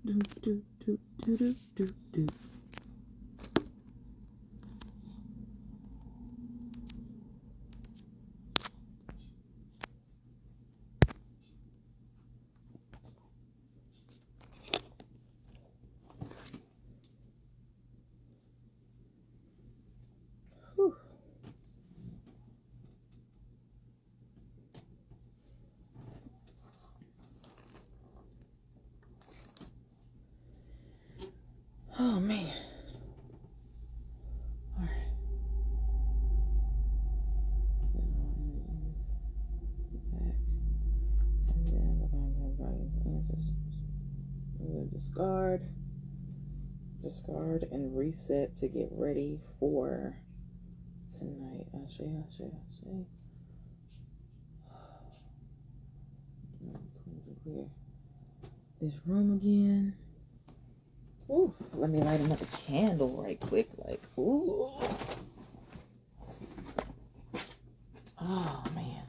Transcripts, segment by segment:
do, do, do, do, do, do, do. Whew. Oh man. All right. Back. And then the guardian's answers. We're gonna discard and reset to get ready for tonight. Ashe. Cleanse and clear this room again. Ooh, let me light another candle right quick. Like, ooh. Oh, man.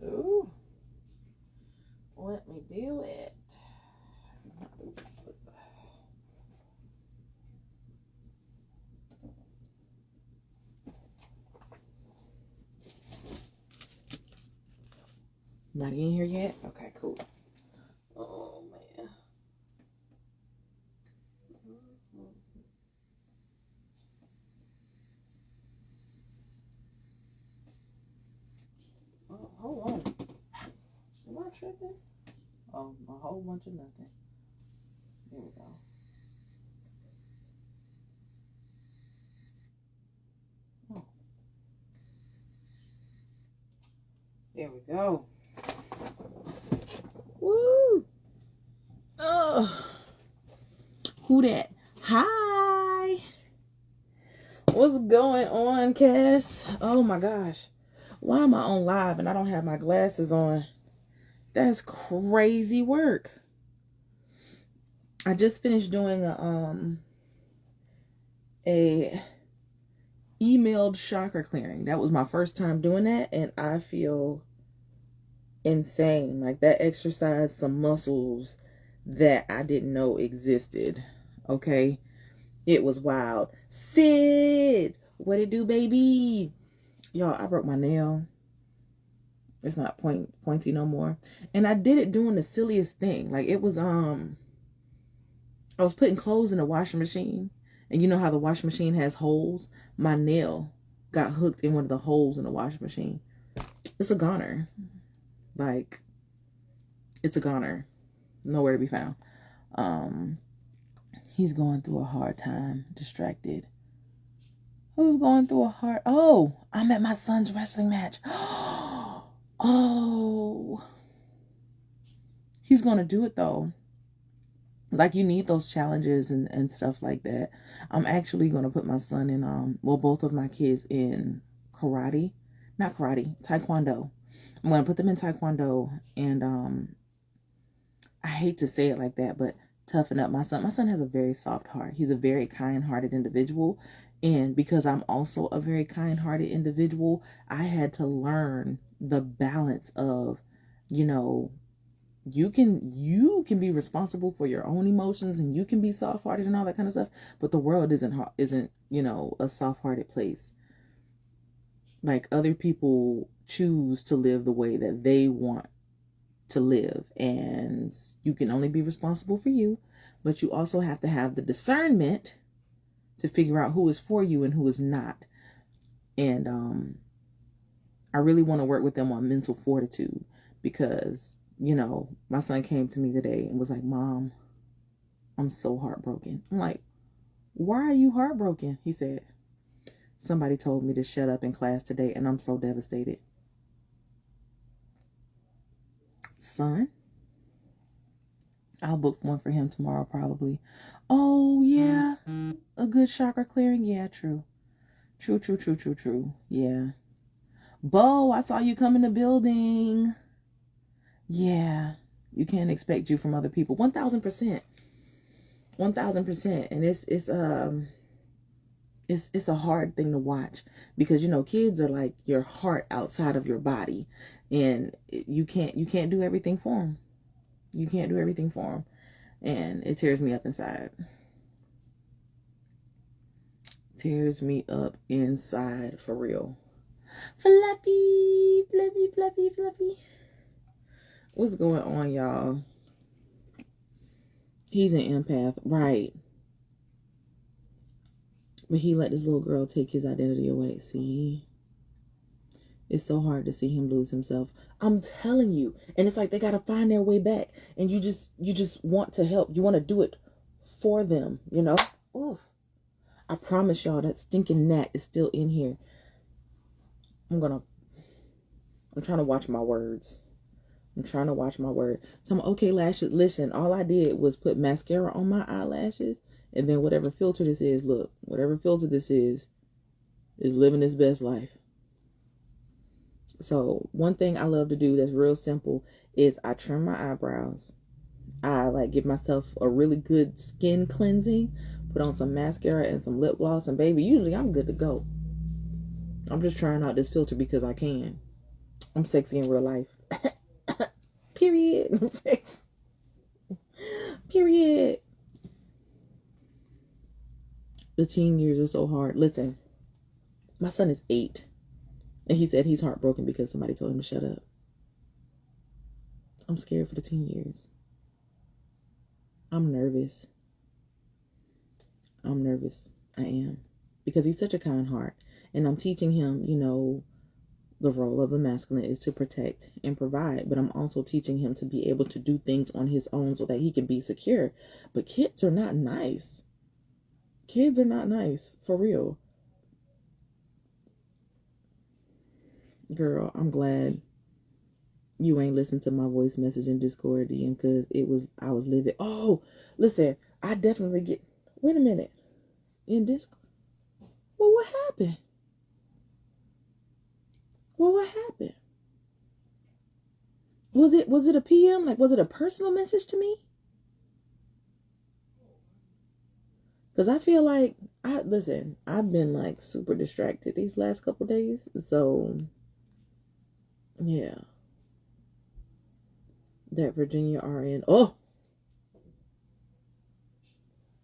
Ooh. Let me do it. Not in here yet? Okay, cool. Oh, man. Oh, hold on. Am I tripping? Oh, a whole bunch of nothing. There we go. Oh. There we go. Woo! Oh. Who that? Hi! What's going on, Cass? Oh my gosh. Why am I on live and I don't have my glasses on? That's crazy work. I just finished doing a emailed chakra clearing. That was my first time doing that, and I feel insane. Like, that exercised some muscles that I didn't know existed. Okay, it was wild. Sid, what it do, baby? Y'all, I broke my nail. It's not pointy no more, and I did it doing the silliest thing. Like, it was I was putting clothes in the washing machine, and you know how the washing machine has holes? My nail got hooked in one of the holes in the washing machine. It's a goner. Like, it's a goner. Nowhere to be found. He's going through a hard time, distracted. Who's going through a hard... Oh, I'm at my son's wrestling match. Oh. He's going to do it, though. Like, you need those challenges and stuff like that. I'm actually going to put my son in, well, both of my kids in karate. Not karate, taekwondo. I'm going to put them in taekwondo, and I hate to say it like that, but toughen up my son. My son has a very soft heart. He's a very kind-hearted individual, and because I'm also a very kind-hearted individual, I had to learn the balance of, you know, you can be responsible for your own emotions, and you can be soft-hearted and all that kind of stuff, but the world isn't, you know, a soft-hearted place. Like, other people choose to live the way that they want to live, and you can only be responsible for you, but you also have to have the discernment to figure out who is for you and who is not. And I really want to work with them on mental fortitude, because, you know, my son came to me today and was like, Mom, I'm so heartbroken. I'm like, why are you heartbroken? He said, somebody told me to shut up in class today, and I'm so devastated. Son, I'll book one for him tomorrow, probably. Oh, yeah. A good chakra clearing? Yeah, true. True. Yeah. Bo, I saw you come in the building. Yeah. You can't expect you from other people. 1,000%. 1,000%. And It's a hard thing to watch because, you know, kids are like your heart outside of your body, and you can't do everything for them. You can't do everything for them, and it tears me up inside. Tears me up inside for real. Fluffy, fluffy, fluffy, fluffy. What's going on, y'all? He's an empath, right? But he let this little girl take his identity away. See? It's so hard to see him lose himself. I'm telling you. And it's like they got to find their way back. And you just want to help. You want to do it for them, you know? Oof. I promise y'all that stinking gnat is still in here. I'm trying to watch my words. So I'm okay, lashes. Listen, all I did was put mascara on my eyelashes. And then whatever filter this is, look, whatever filter this is living its best life. So one thing I love to do that's real simple is I trim my eyebrows. I like give myself a really good skin cleansing, put on some mascara and some lip gloss, and baby, usually I'm good to go. I'm just trying out this filter because I can. I'm sexy in real life. Period. I'm sexy. Period. The teen years are so hard. Listen, my son is 8. And he said he's heartbroken because somebody told him to shut up. I'm scared for the teen years. I'm nervous. I am. Because he's such a kind heart. And I'm teaching him, you know, the role of the masculine is to protect and provide. But I'm also teaching him to be able to do things on his own so that he can be secure. But kids are not nice. Kids are not nice, for real. Girl, I'm glad you ain't listened to my voice message in Discord, Ian, because I was livid. Oh, listen, I definitely get, wait a minute, in Discord. Well, what happened? Was it a PM? Like, was it a personal message to me? Because I feel like, I've been like super distracted these last couple days. So, yeah. That Virginia RN. Oh!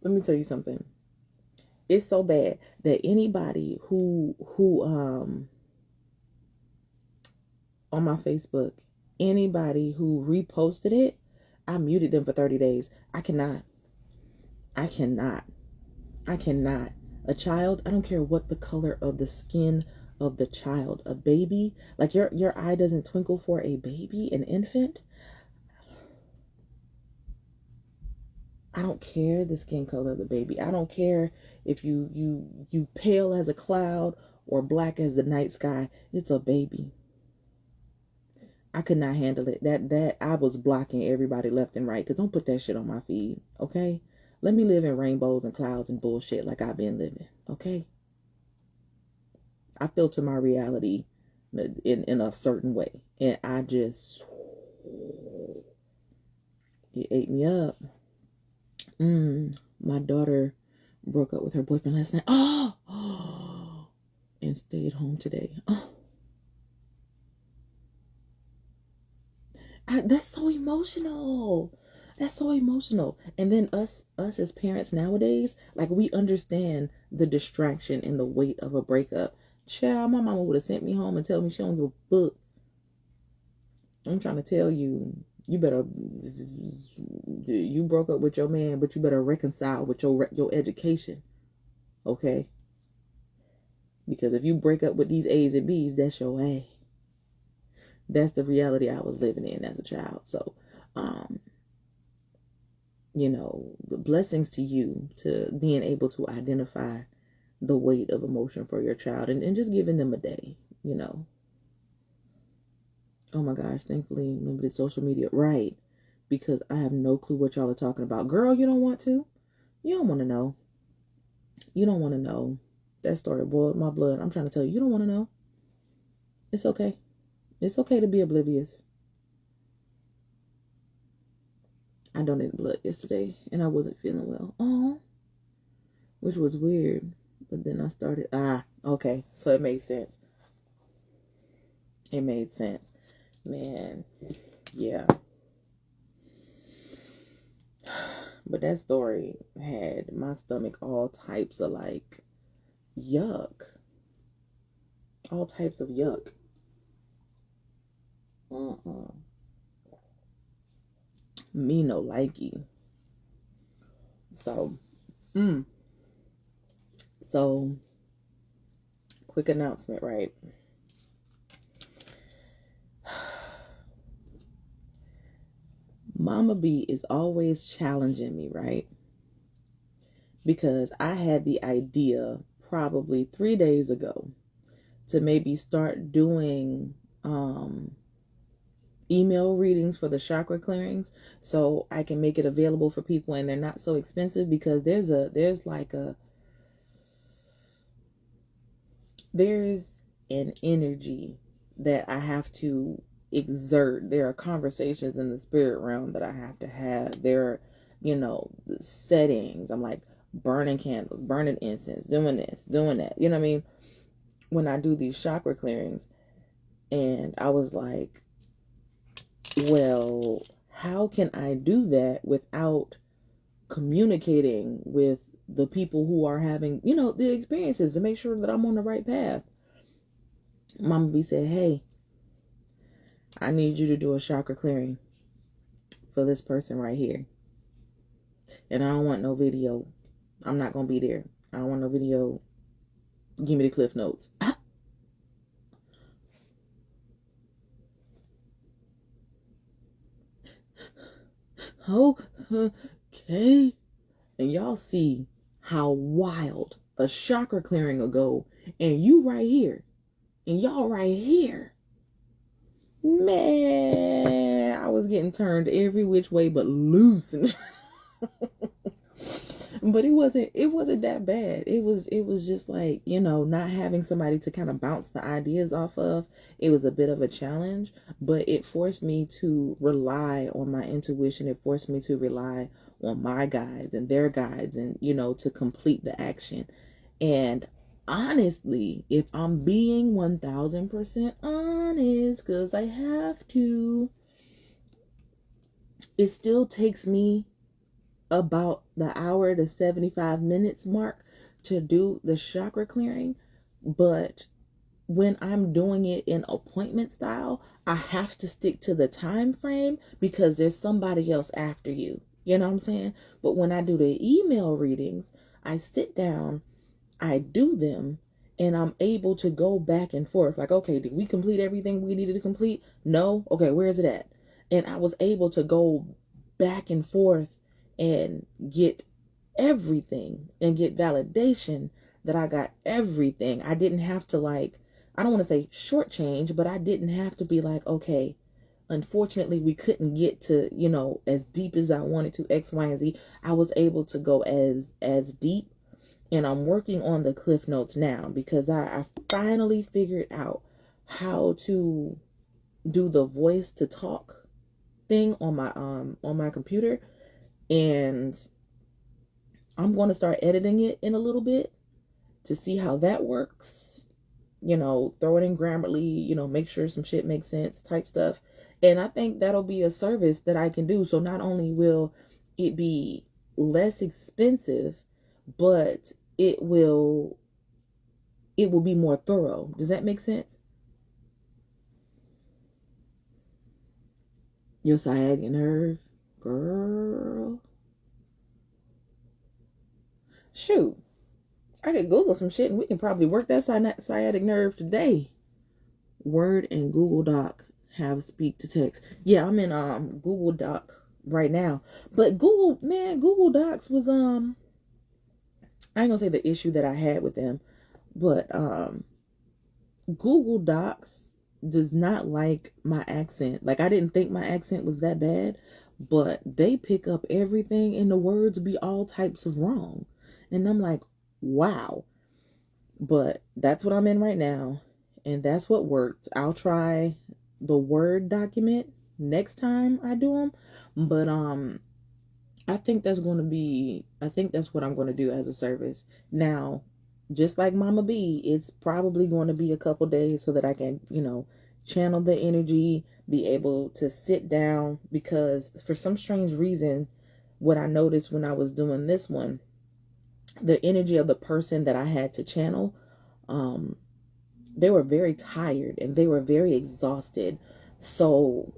Let me tell you something. It's so bad that anybody who on my Facebook, anybody who reposted it, I muted them for 30 days. I cannot. A child, I don't care what the color of the skin of the child, a baby, like your eye doesn't twinkle for a baby, an infant. I don't care the skin color of the baby. I don't care if you pale as a cloud or black as the night sky. It's a baby. I could not handle it. That I was blocking everybody left and right, because don't put that shit on my feed, okay? Let me live in rainbows and clouds and bullshit like I've been living, okay? I filter my reality in a certain way, and I just, it ate me up. My daughter broke up with her boyfriend last night. Oh, and stayed home today. Oh, that's so emotional. That's so emotional. And then us as parents nowadays, like, we understand the distraction and the weight of a breakup. Child, my mama would have sent me home and tell me she don't give a fuck. I'm trying to tell you, you broke up with your man, but you better reconcile with your education, okay? Because if you break up with these A's and B's, that's your A. That's the reality I was living in as a child. So, you know, the blessings to you to being able to identify the weight of emotion for your child and just giving them a day, you know. Oh my gosh, thankfully, limited social media. Right. Because I have no clue what y'all are talking about. Girl, you don't want to? You don't want to know. You don't want to know. That story boiled my blood. I'm trying to tell you, you don't want to know. It's okay. It's okay to be oblivious. I donated blood yesterday and I wasn't feeling well. Oh, which was weird But then I started, okay. So it made sense. It made sense. Man, yeah. But that story had my stomach all types of like yuck. All types of yuck. Me no likey. So, so quick announcement, right? Mama B is always challenging me, right? Because I had the idea probably 3 days ago to maybe start doing email readings for the chakra clearings, so I can make it available for people and they're not so expensive, because there's an energy that I have to exert. There are conversations in the spirit realm that I have to have. There are, settings. I'm like burning candles, burning incense, doing this, doing that. You know what I mean? When I do these chakra clearings. And I was like, well, how can I do that without communicating with the people who are having, the experiences, to make sure that I'm on the right path? Mama B said, hey, I need you to do a chakra clearing for this person right here. And I don't want no video. I'm not going to be there. I don't want no video. Give me the cliff notes. Oh, okay. And y'all see how wild a chakra clearing will go. And you right here. And y'all right here. Man, I was getting turned every which way but loose. But it wasn't that bad. It was just like, not having somebody to kind of bounce the ideas off of. It was a bit of a challenge, but it forced me to rely on my intuition. It forced me to rely on my guides and their guides, and to complete the action. And honestly, if I'm being 1000% honest, because I have to, it still takes me about the hour to 75 minutes mark to do the chakra clearing. But when I'm doing it in appointment style, I have to stick to the time frame because there's somebody else after you. You know what I'm saying? But when I do the email readings, I sit down, I do them, and I'm able to go back and forth. Like, okay, did we complete everything we needed to complete? No? Okay, where is it at? And I was able to go back and forth and get everything and get validation that I got everything. I didn't have to, like, I don't want to say shortchange, but I didn't have to be like, okay, unfortunately we couldn't get to, as deep as I wanted to, X, Y, and Z. I was able to go as deep. And I'm working on the cliff notes now because I finally figured out how to do the voice to talk thing on my computer. And I'm going to start editing it in a little bit to see how that works. Throw it in Grammarly, make sure some shit makes sense type stuff. And I think that'll be a service that I can do. So not only will it be less expensive, but it will be more thorough. Does that make sense? Your sciatic nerve, girl. Shoot, I could Google some shit and we can probably work that sciatic nerve today. Word and Google Doc have speak to text. Yeah, I'm in Google Doc right now. But Google Docs was I ain't gonna say the issue that I had with them, but Google Docs does not like my accent. Like, I didn't think my accent was that bad, but they pick up everything and the words be all types of wrong. And I'm like, wow. But that's what I'm in right now, and that's what worked. I'll try the Word document next time I do them, but I think that's what I'm going to do as a service. Now, just like Mama B, it's probably going to be a couple days so that I can, channel the energy, be able to sit down, because for some strange reason, what I noticed when I was doing this one, the energy of the person that I had to channel, they were very tired and they were very exhausted. So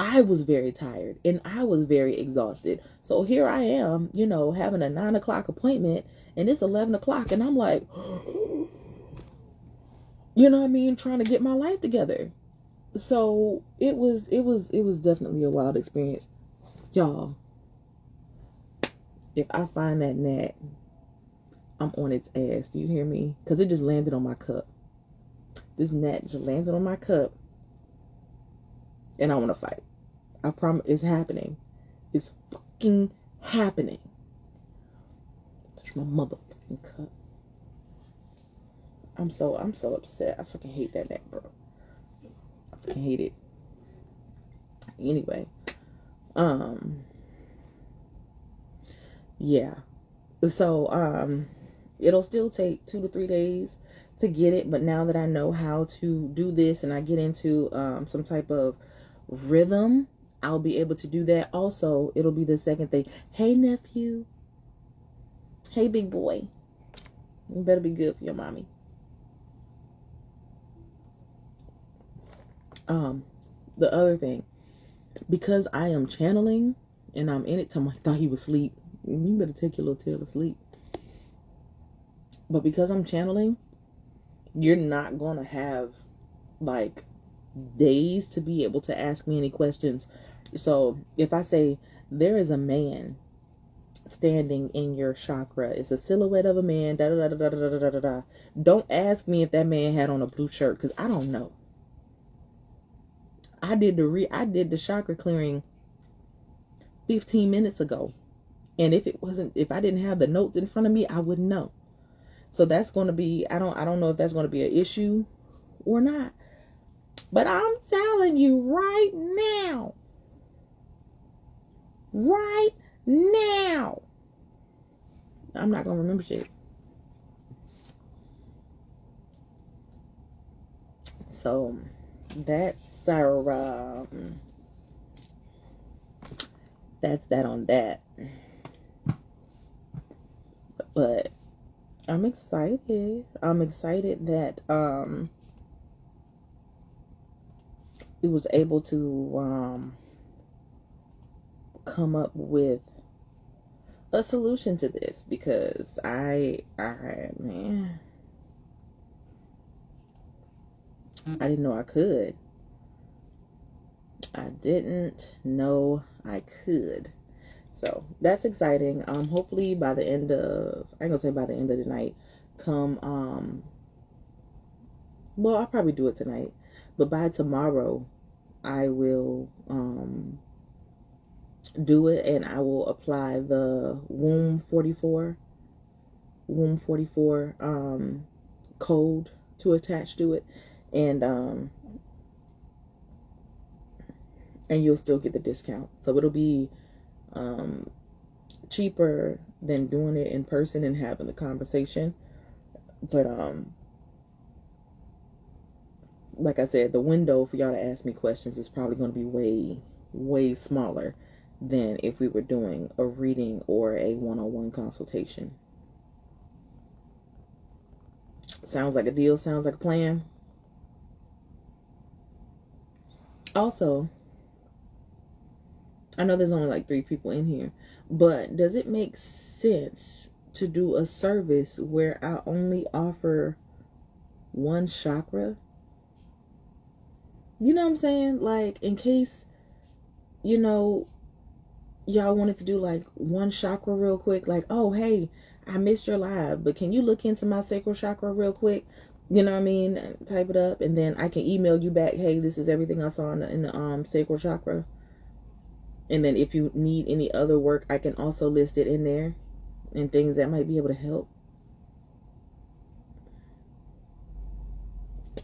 I was very tired and I was very exhausted. So here I am, having a 9 o'clock appointment and it's 11 o'clock and I'm like, you know what I mean? Trying to get my life together. So it was definitely a wild experience. Y'all, if I find that gnat, I'm on its ass. Do you hear me? Because it just landed on my cup. This gnat just landed on my cup. And I want to fight. I promise it's happening. It's fucking happening. Touch my motherfucking cup. I'm so upset. I fucking hate that gnat, bro. I fucking hate it. Anyway. Yeah. So, it'll still take 2 to 3 days to get it, but now that I know how to do this and I get into some type of rhythm, I'll be able to do that. Also, it'll be the second thing. Hey, nephew. Hey, big boy. You better be good for your mommy. The other thing, because I am channeling and I'm in it, I thought he was asleep. You better take your little tail to sleep. But because I'm channeling, you're not going to have like days to be able to ask me any questions. So if I say there is a man standing in your chakra, it's a silhouette of a man, da da da da da da da da. Don't ask me if that man had on a blue shirt, because I don't know. I did the chakra clearing 15 minutes ago. And if I didn't have the notes in front of me, I wouldn't know. So that's going to be, I don't know if that's going to be an issue or not. But I'm telling you right now, I'm not going to remember shit. So that's that on that. But I'm excited. I'm excited that we was able to come up with a solution to this, because man, I didn't know I could. I didn't know I could. So that's exciting. Hopefully by the end of, I ain't gonna say by the end of the night, well, I'll probably do it tonight, but by tomorrow I will do it, and I will apply the womb 44 code to attach to it, and you'll still get the discount. So it'll be cheaper than doing it in person and having the conversation. But like I said, the window for y'all to ask me questions is probably going to be way smaller than if we were doing a reading or a one-on-one consultation. Sounds like a deal. Sounds like a plan. Also, I know there's only like 3 people in here, but does it make sense to do a service where I only offer one chakra? You know what I'm saying? Like, in case, y'all wanted to do like one chakra real quick, like, oh, hey, I missed your live, but can you look into my sacral chakra real quick? You know what I mean? Type it up, and then I can email you back, hey, this is everything I saw in the sacral chakra. And then if you need any other work, I can also list it in there and things that might be able to help.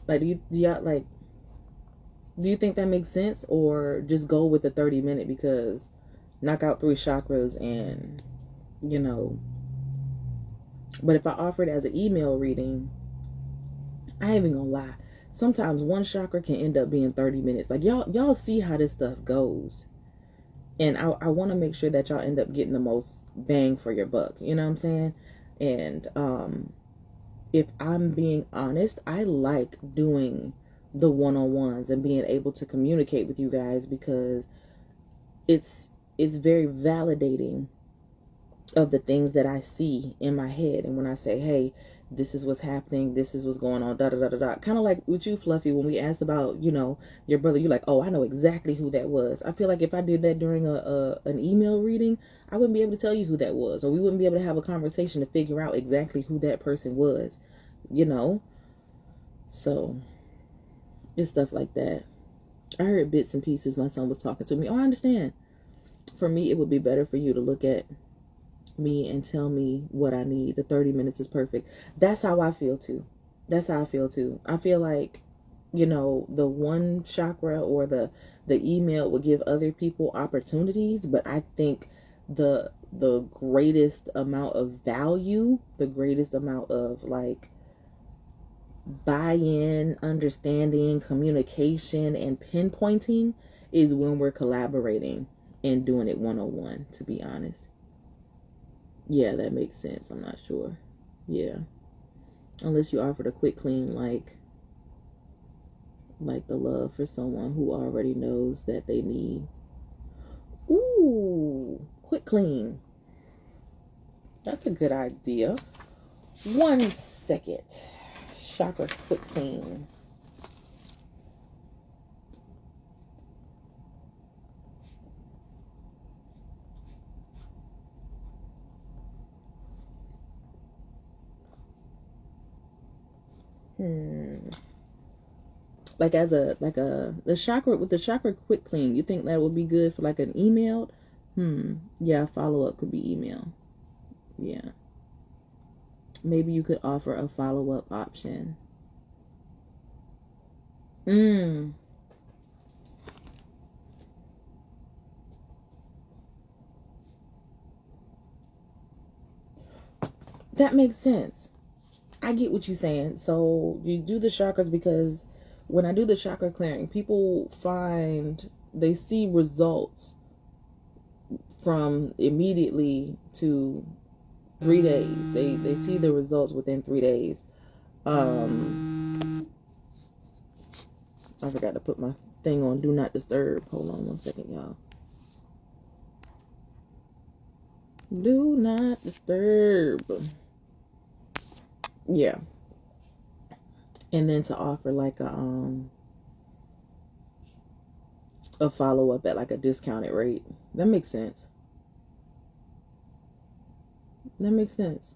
Like, do you think that makes sense, or just go with the 30-minute, because knock out 3 chakras and, But if I offer it as an email reading, I ain't even gonna lie. Sometimes one chakra can end up being 30 minutes. Like y'all see how this stuff goes. And I want to make sure that y'all end up getting the most bang for your buck. You know what I'm saying? And if I'm being honest, I like doing the one-on-ones and being able to communicate with you guys, because it's very validating of the things that I see in my head. And when I say, hey, this is what's happening, this is what's going on, da da da da da. Kind of like with you, Fluffy, when we asked about, you know, your brother, you're like, oh, I know exactly who that was. I feel like if I did that during an email reading, I wouldn't be able to tell you who that was, or we wouldn't be able to have a conversation to figure out exactly who that person was, you know. So it's stuff like that. I heard bits and pieces. My son was talking to me. Oh, I understand. For me, it would be better for you to look at me and tell me what I need. The 30 minutes is perfect. That's how I feel too. That's how I feel too. I feel like, you know, the one chakra or the email would give other people opportunities, but I think the greatest amount of value, the greatest amount of like buy-in, understanding, communication, and pinpointing is when we're collaborating and doing it one-on-one, to be honest. Yeah, that makes sense. I'm not sure. Yeah. Unless you offered a quick clean, like the love for someone who already knows that they need. Ooh, quick clean. That's a good idea. 1 second. Chakra quick clean. Like the chakra, with the chakra quick clean, you think that would be good for like an email? Yeah, follow-up could be email. Yeah. Maybe you could offer a follow-up option. That makes sense. I get what you're saying. So you do the chakras because when I do the chakra clearing, people find they see results from immediately to 3 days. They see the results within 3 days. I forgot to put my thing on do not disturb. Hold on 1 second, y'all. Do not disturb. Yeah. And then to offer like a follow-up at like a discounted rate. That makes sense. That makes sense.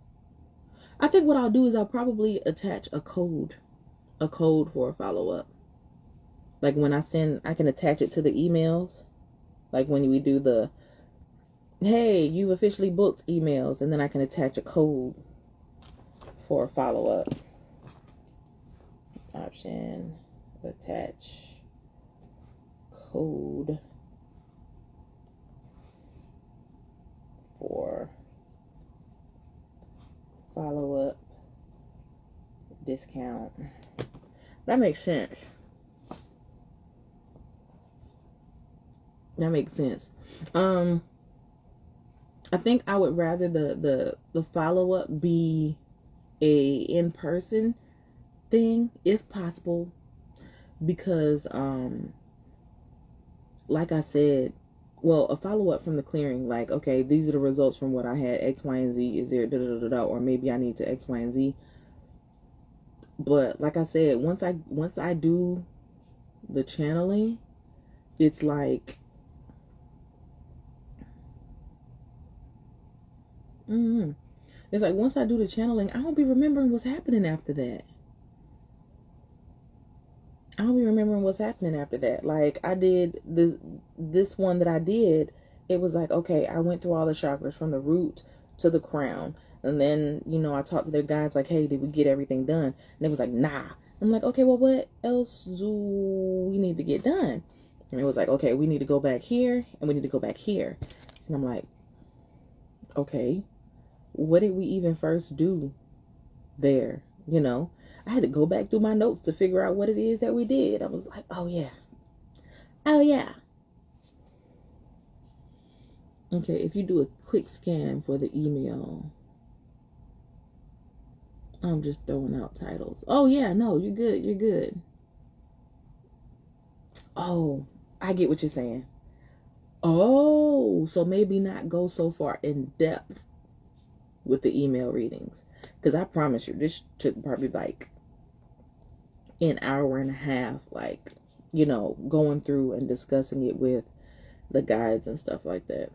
I think what I'll do is I'll probably attach a code for a follow-up. Like when I send, I can attach it to the emails. Like when we do the, hey, you've officially booked emails, and then I can attach a code for a follow-up. Option, attach code for follow-up discount. That makes sense. That makes sense. I think I would rather the follow-up be a in-person thing if possible, because like I said, well, a follow-up from the clearing, like, okay, these are the results from what I had, X, Y, and Z, is there da da da da, or maybe I need to X, Y, and Z. But like I said, once I do the channeling, it's like it's like once I do the channeling, I won't be remembering what's happening after that. I don't be remembering what's happening after that. Like I did this one that I did, it was like, okay, I went through all the chakras from the root to the crown. And then, you know, I talked to their guides like, hey, did we get everything done? And they was like, nah. I'm like, okay, well, what else do we need to get done? And it was like, okay, we need to go back here and we need to go back here. And I'm like, okay. what did we even first do there? You know, I had to go back through my notes to figure out what it is that we did. I was like, oh yeah. Oh yeah. Okay, if you do a quick scan for the email, I'm just throwing out titles. Oh yeah, no, you're good. You're good. Oh, I get what you're saying. Oh, so maybe not go so far in depth with the email readings. Because I promise you, this took probably like an hour and a half, like, you know, going through and discussing it with the guides and stuff like that.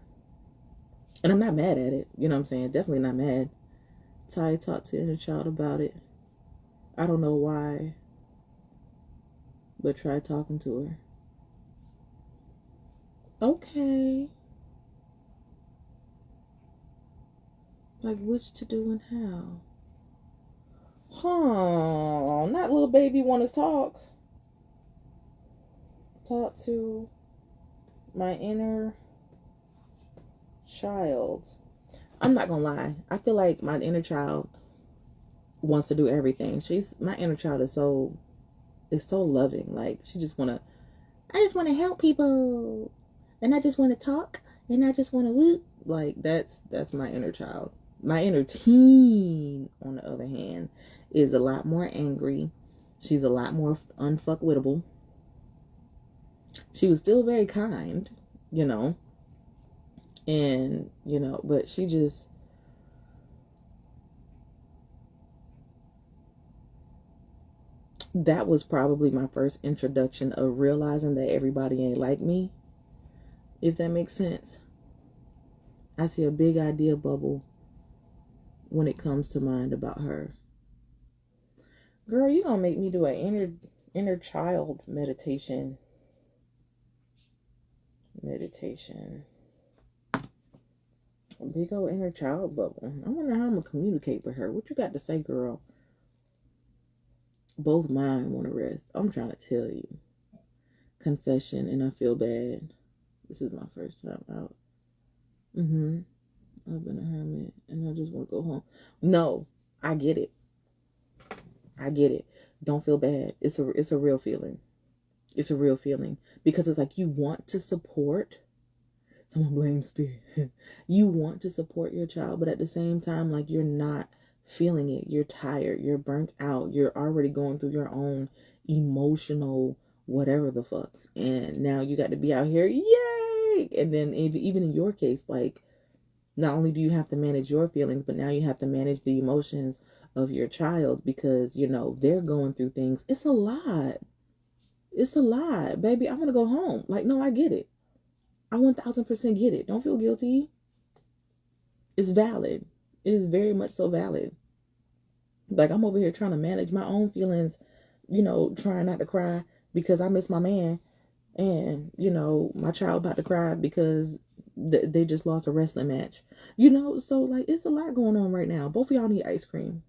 And I'm not mad at it. You know what I'm saying? Definitely not mad. Ty talked to inner child about it. I don't know why, but try talking to her. Okay. Like which to do and how. Huh. Not little baby want to talk. Talk to my inner child. I'm not gonna lie. I feel like my inner child wants to do everything. My inner child is so loving. Like I just wanna help people. And I just wanna talk. And I just wanna whoop. Like that's my inner child. My inner teen, on the other hand, is a lot more angry. She's a lot more unfuckwittable. She was still very kind, you know. And, you know, but she just, that was probably my first introduction of realizing that everybody ain't like me, if that makes sense. I see a big idea bubble when it comes to mind about her. Girl, you gonna make me do an inner child meditation. A big old inner child bubble. I wonder how I'm gonna communicate with her. What you got to say, girl? Both mine want to rest. I'm trying to tell you. Confession, and I feel bad. This is my first time out. I've been a hermit, and I just want to go home. No, I get it. I get it. Don't feel bad. It's a real feeling. It's a real feeling because it's like you want to support. Someone blame spirit. You want to support your child, but at the same time, like you're not feeling it. You're tired. You're burnt out. You're already going through your own emotional whatever the fucks, and now you got to be out here, yay! And then even in your case, like not only do you have to manage your feelings, but now you have to manage the emotions of your child because you know they're going through things. It's a lot. It's a lot, baby. I want to go home. Like, no, I get it. I 1000% get it. Don't feel guilty. It's valid. It is very much so valid. Like I'm over here trying to manage my own feelings, you know, trying not to cry because I miss my man, and you know my child about to cry because they just lost a wrestling match. You know, so like it's a lot going on right now. Both of y'all need ice cream.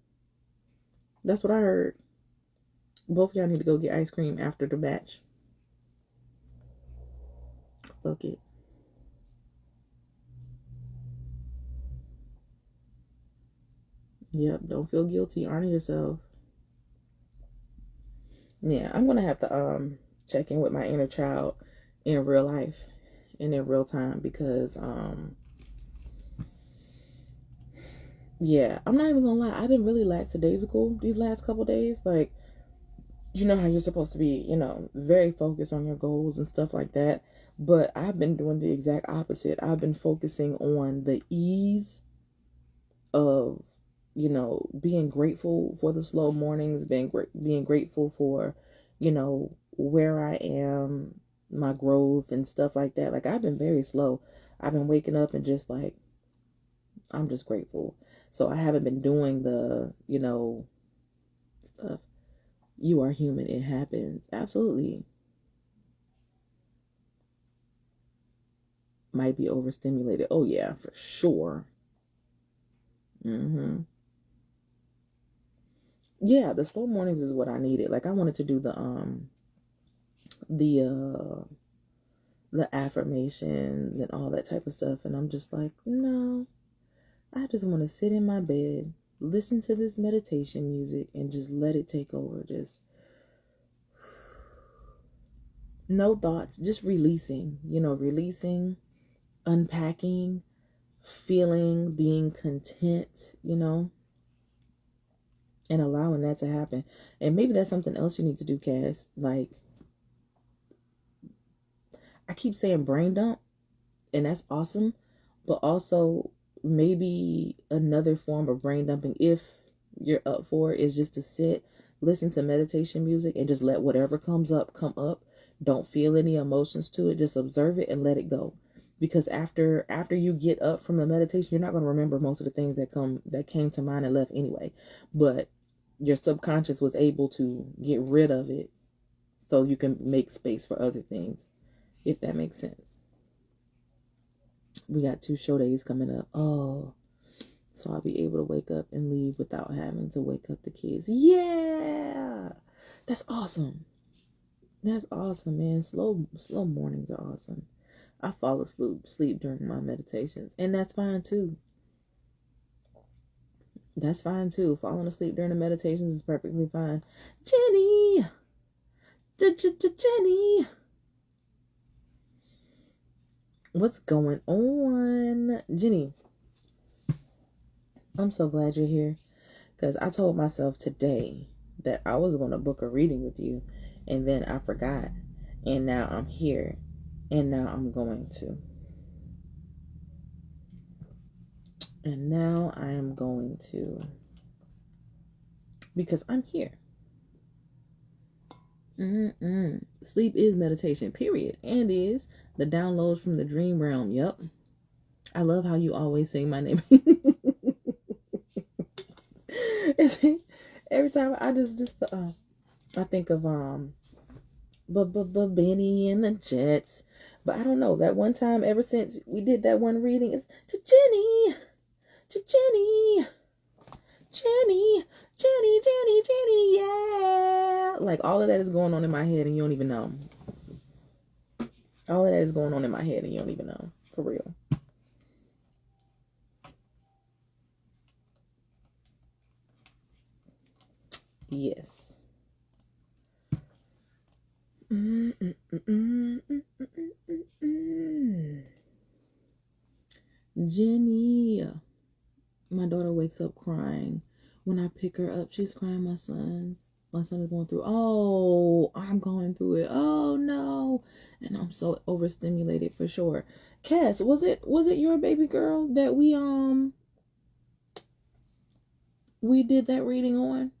That's what I heard. Both of y'all need to go get ice cream after the match. Fuck it. Yep, don't feel guilty. Honor yourself. Yeah, I'm gonna have to check in with my inner child in real life and in real time because yeah, I'm not even gonna lie, I've been really lackadaisical these last couple days. Like, you know how you're supposed to be, you know, very focused on your goals and stuff like that. But I've been doing the exact opposite. I've been focusing on the ease of, you know, being grateful for the slow mornings, being grateful for, you know, where I am, my growth and stuff like that. Like I've been very slow. I've been waking up and just like, I'm just grateful. So I haven't been doing the, you know, stuff. You are human. It happens. Absolutely. Might be overstimulated. Oh yeah, for sure. Yeah, the slow mornings is what I needed. Like I wanted to do the the affirmations and all that type of stuff, and I'm just like, no, I just want to sit in my bed, listen to this meditation music, and just let it take over. Just no thoughts, just releasing, releasing, unpacking, feeling, being content, and allowing that to happen. And maybe that's something else you need to do, Cass. Like, I keep saying brain dump, and that's awesome, but also maybe another form of brain dumping, if you're up for it, is just to sit, listen to meditation music, and just let whatever comes up come up. Don't feel any emotions to it. Just observe it and let it go. Because after you get up from the meditation, you're not going to remember most of the things that came to mind and left anyway. But your subconscious was able to get rid of it so you can make space for other things, if that makes sense. We got 2 show days coming up. Oh, so I'll be able to wake up and leave without having to wake up the kids. Yeah, that's awesome. That's awesome, man. Slow mornings are awesome. I fall asleep during my meditations, and that's fine too. That's fine too. Falling asleep during the meditations is perfectly fine. Jenny, Jenny, what's going on, Jenny? I'm so glad you're here, because I told myself today that I was going to book a reading with you, and then I forgot, and now I'm here, and now I'm going to. And now I am going to, because I'm here. Sleep is meditation, period. And is the downloads from the dream realm. Yep. I love how you always say my name. Every time I I think of Benny and the Jets. But I don't know, that one time, ever since we did that one reading, it's Jenny, Jenny, yeah. Like, all of that is going on in my head and you don't even know. All of that is going on in my head and you don't even know. For real. Yes. Jenny. My daughter wakes up crying. When I pick her up, she's crying. My son is going through. Oh, I'm going through it. Oh no. And I'm so overstimulated for sure. Cass, was it your baby girl that we did that reading on?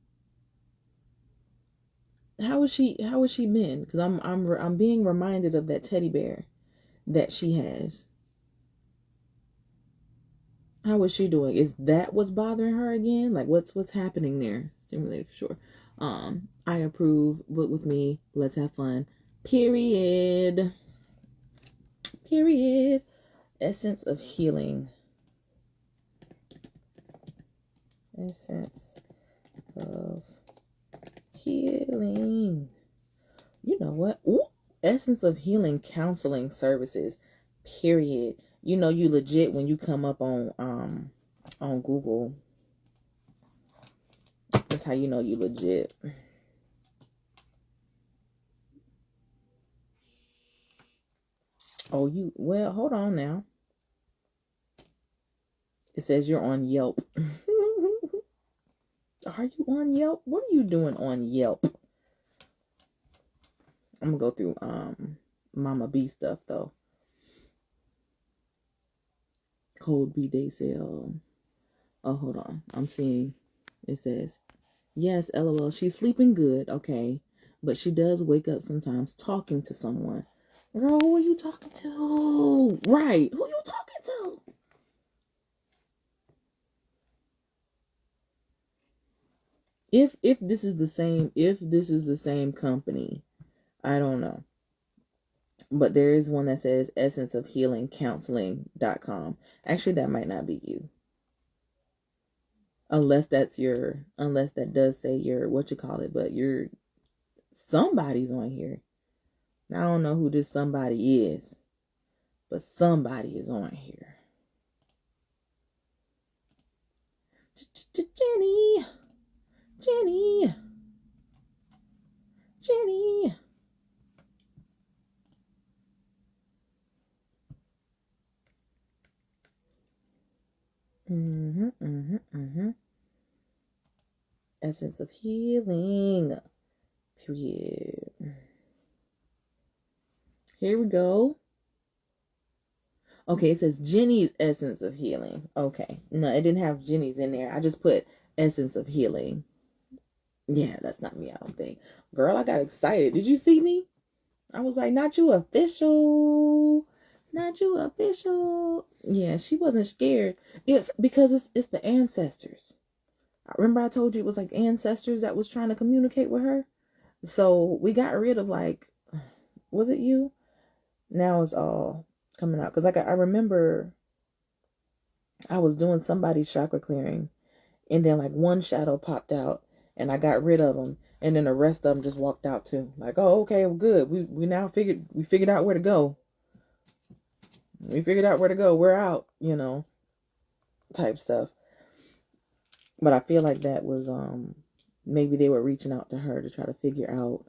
How is she been? Because I'm being reminded of that teddy bear that she has. How is she doing? Is that what's bothering her again? Like, what's happening there? Stimulated for sure. I approve. Book with me. Let's have fun. Period. Essence of healing. Essence of healing. You know what? Ooh. Essence of healing counseling services. Period. You know you legit when you come up on Google. That's how you know you legit. Oh, well, hold on now. It says you're on Yelp. Are you on Yelp? What are you doing on Yelp? I'm gonna go through Mama B stuff though. Cold B day sale. Oh, hold on. I'm seeing it says, yes, LOL. She's sleeping good, okay. But she does wake up sometimes talking to someone. Girl, who are you talking to? Right. Who are you talking to? If this is the same company, I don't know. But there is one that says essenceofhealingcounseling.com. Actually, that might not be you. Unless that does say your, what you call it, but somebody's on here. I don't know who this somebody is, but somebody is on here. Jenny, Jenny, Jenny. Essence of healing. Period. Here we go. Okay, it says Jenny's essence of healing. Okay. No, it didn't have Jenny's in there. I just put essence of healing. Yeah, that's not me, I don't think. Girl, I got excited. Did you see me? I was like, not you official. Not you official. Yeah, she wasn't scared. It's because it's the ancestors. I remember I told you it was like ancestors that was trying to communicate with her. So we got rid of like, was it you? Now it's all coming out. Because I remember I was doing somebody's chakra clearing. And then like one shadow popped out. And I got rid of them. And then the rest of them just walked out too. Like, oh, okay, well, good. We now figured out where to go. We figured out where to go. We're out, you know, type stuff. But I feel like that was maybe they were reaching out to her to try to figure out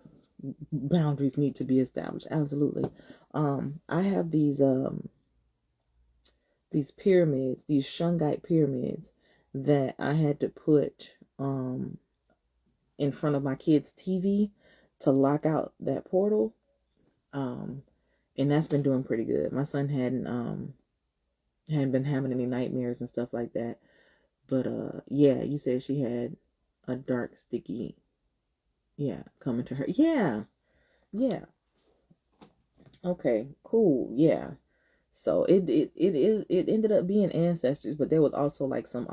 boundaries need to be established. Absolutely. I have these pyramids, these shungite pyramids that I had to put in front of my kid's TV to lock out that portal. And that's been doing pretty good. My son hadn't been having any nightmares and stuff like that. But yeah, you said she had a dark sticky coming to her. Yeah. Okay, cool. Yeah. So it ended up being ancestors, but there was also like some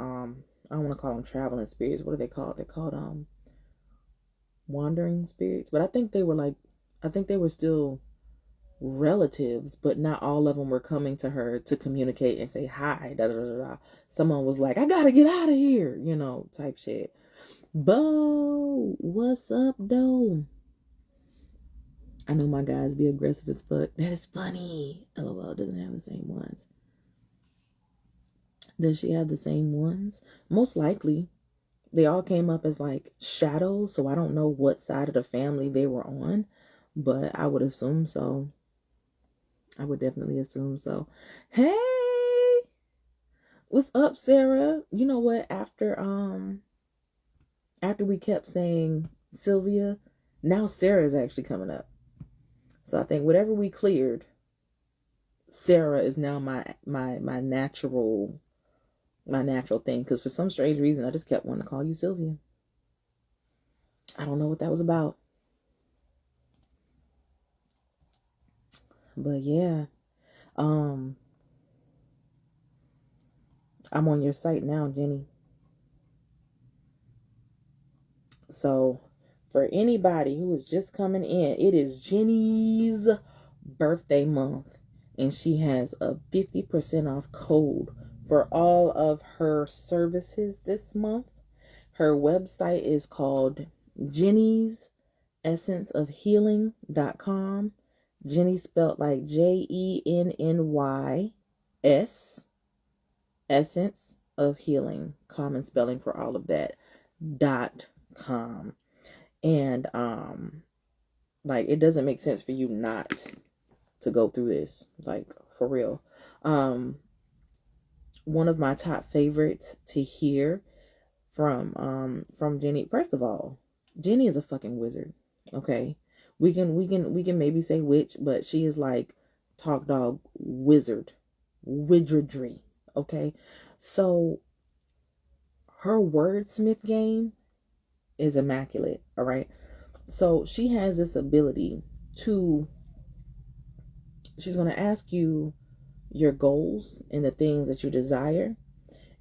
I don't want to call them traveling spirits. What are they called? They're called wandering spirits. But I think they were still relatives, but not all of them were coming to her to communicate and say hi. Da, da, da, da. Someone was like, I gotta get out of here, you know, type shit. Bo, what's up, though? I know my guys be aggressive as fuck. That is funny. LOL doesn't have the same ones. Does she have the same ones? Most likely. They all came up as like shadows, so I don't know what side of the family they were on, but I would assume so. I would definitely assume so. Hey, what's up, Sarah? You know what? After we kept saying Sylvia, now Sarah is actually coming up. So I think whatever we cleared, Sarah is now my natural thing. Because for some strange reason, I just kept wanting to call you Sylvia. I don't know what that was about. But yeah. I'm on your site now, Jenny. So for anybody who is just coming in, it is Jenny's birthday month. And she has a 50% off code for all of her services this month. Her website is called Jenny'sEssenceOfHealing.com. Jenny spelled like JENNYS. Essence of Healing. Common spelling for all of that. .com. And like it doesn't make sense for you not to go through this, like for real. One of my top favorites to hear from Jenny. First of all, Jenny is a fucking wizard. Okay, we can maybe say witch, but she is like talk dog wizardry. Okay, so her wordsmith game is immaculate. All right, so she has this ability to. She's going to ask you your goals and the things that you desire.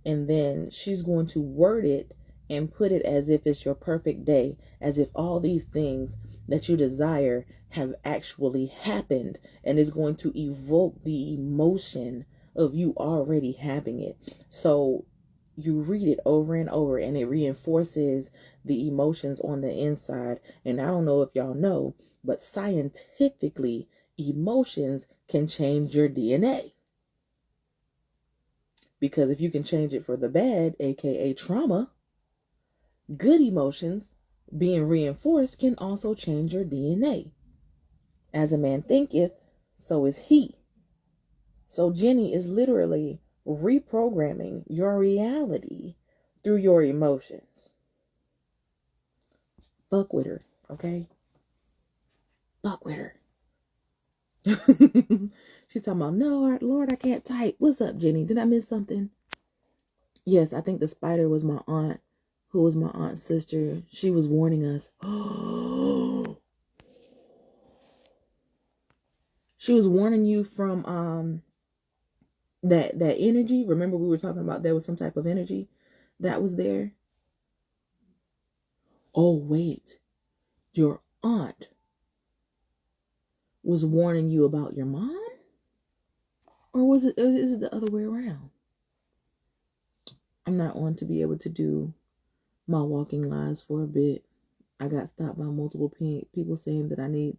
And then she's going to word it and put it as if it's your perfect day, as if all these things that you desire have actually happened, and is going to evoke the emotion of you already having it. So you read it over and over, and it reinforces the emotions on the inside. And I don't know if y'all know, but scientifically, emotions can change your DNA. Because if you can change it for the bad, aka trauma, Good emotions being reinforced can also change your DNA. As a man thinketh, so is he. So Jenny is literally reprogramming your reality through your emotions. Fuck with her, okay? Fuck with her. She's talking about, no, Lord, I can't type. What's up, Jenny? Did I miss something? Yes, I think the spider was my aunt, who was my aunt's sister. She was warning us. She was warning you from that energy. Remember we were talking about there was some type of energy that was there. Oh, wait. Your aunt was warning you about your mom? Or is it the other way around? I'm not on to be able to do my walking lives for a bit. I got stopped by multiple people saying that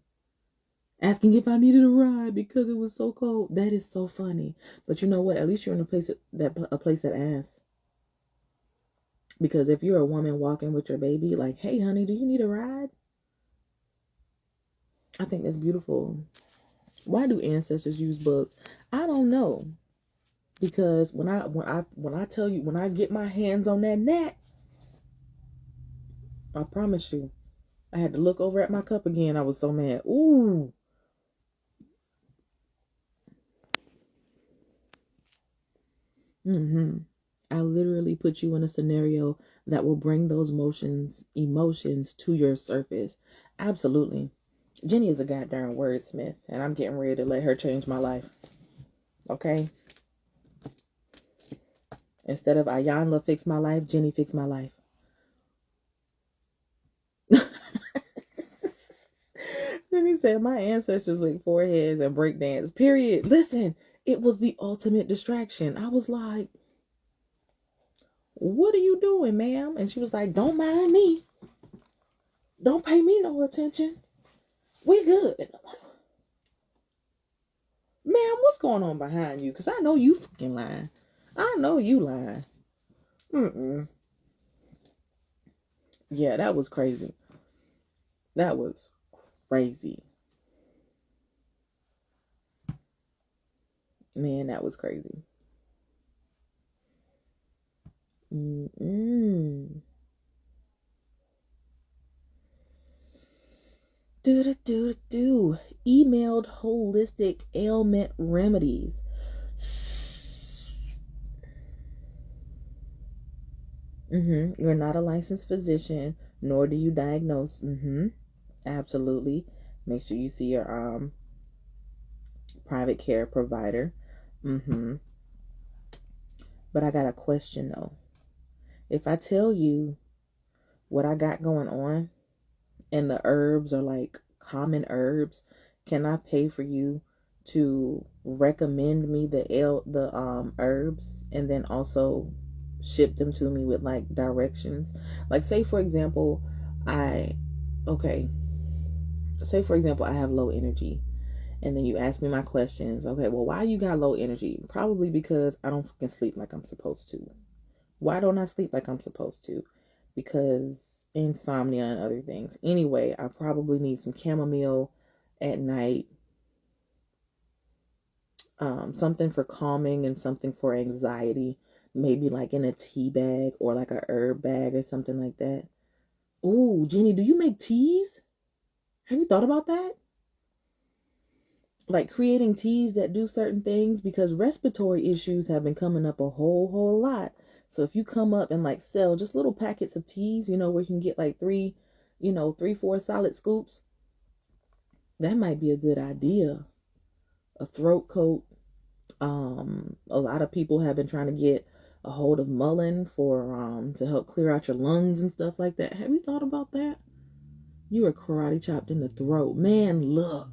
asking if I needed a ride because it was so cold. That is so funny. But you know what? At least you're in a place that asks. Because if you're a woman walking with your baby, like, hey, honey, do you need a ride? I think that's beautiful. Why do ancestors use bugs? I don't know. Because when I tell you, when I get my hands on that gnat, I promise you, I had to look over at my cup again. I was so mad. Ooh. I literally put you in a scenario that will bring those emotions to your surface. Absolutely. Jenny is a goddamn wordsmith, and I'm getting ready to let her change my life. Okay? Instead of Ayanla fix my life, Jenny fix my life. Jenny said, my ancestors lick foreheads and break dance. Period. Listen, it was the ultimate distraction. I was like, what are you doing, ma'am? And she was like, don't mind me. Don't pay me no attention. We good. Ma'am, what's going on behind you? Because I know you fucking lying. I know you lying. Yeah, that was crazy. That was crazy. Man, that was crazy. Emailed holistic ailment remedies. You're not a licensed physician, nor do you diagnose. Absolutely. Make sure you see your private care provider. But I got a question though. If I tell you what I got going on, and the herbs are like common herbs, can I pay for you to recommend me the herbs and then also ship them to me with like directions? Like say for example, I have low energy, and then you ask me my questions. Okay, well, why you got low energy? Probably because I don't fucking sleep like I'm supposed to. Why don't I sleep like I'm supposed to? Because insomnia and other things. Anyway, I probably need some chamomile at night. Something for calming and something for anxiety. Maybe like in a tea bag or like a herb bag or something like that. Ooh, Jenny, do you make teas? Have you thought about that? Like creating teas that do certain things, because respiratory issues have been coming up a whole lot. So if you come up and like sell just little packets of teas, where you can get like 4 solid scoops, that might be a good idea. A throat coat. A lot of people have been trying to get a hold of mullein for to help clear out your lungs and stuff like that. Have you thought about that? You were karate chopped in the throat. Man, look.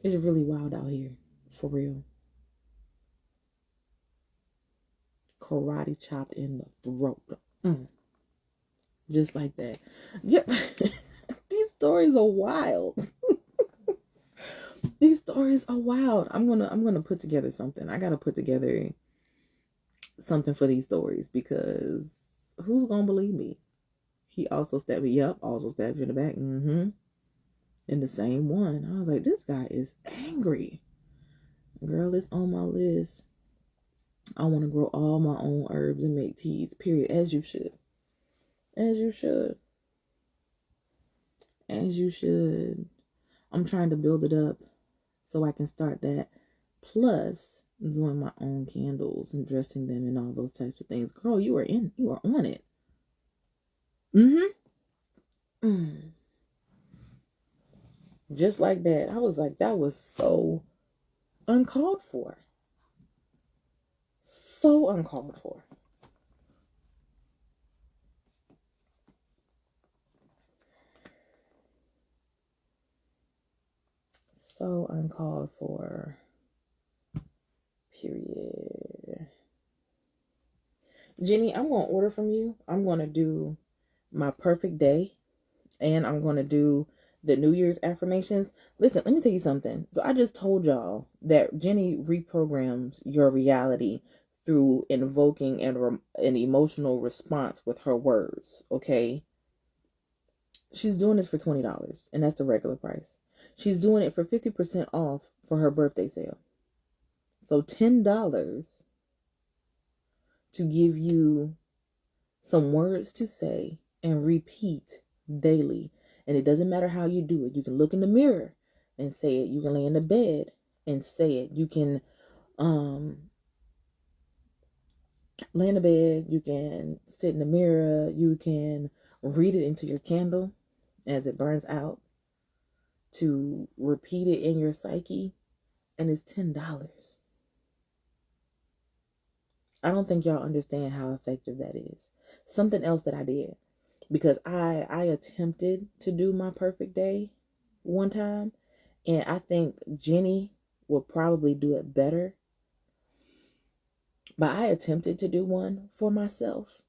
It's really wild out here. For real. Karate chopped in the throat. Just like that. Yeah. These stories are wild. These stories are wild. I'm gonna put together something. I gotta put together something for these stories, because who's gonna believe me? He also stabbed me. Yep, also stabbed you in the back. In the same one. I was like, this guy is angry. Girl, it's on my list. I want to grow all my own herbs and make teas, period. As you should. As you should. As you should. I'm trying to build it up so I can start that. Plus, doing my own candles and dressing them and all those types of things. Girl, you are on it. Just like that. I was like, that was so uncalled for. So uncalled for. So uncalled for. Period. Jenny, I'm going to order from you. I'm going to do my perfect day. And I'm going to do the New Year's affirmations. Listen, let me tell you something. So I just told y'all that Jenny reprograms your reality through invoking an emotional response with her words. Okay. She's doing this for $20, and that's the regular price. She's doing it for 50% off for her birthday sale. So $10 to give you some words to say and repeat daily. And it doesn't matter how you do it. You can look in the mirror and say it. You can lay in the bed and say it. You can lay in the bed. You can sit in the mirror. You can read it into your candle as it burns out, to repeat it in your psyche. And it's $10. I don't think y'all understand how effective that is. Something else that I did, because I attempted to do my perfect day one time, and I think Jenny will probably do it better. But I attempted to do one for myself,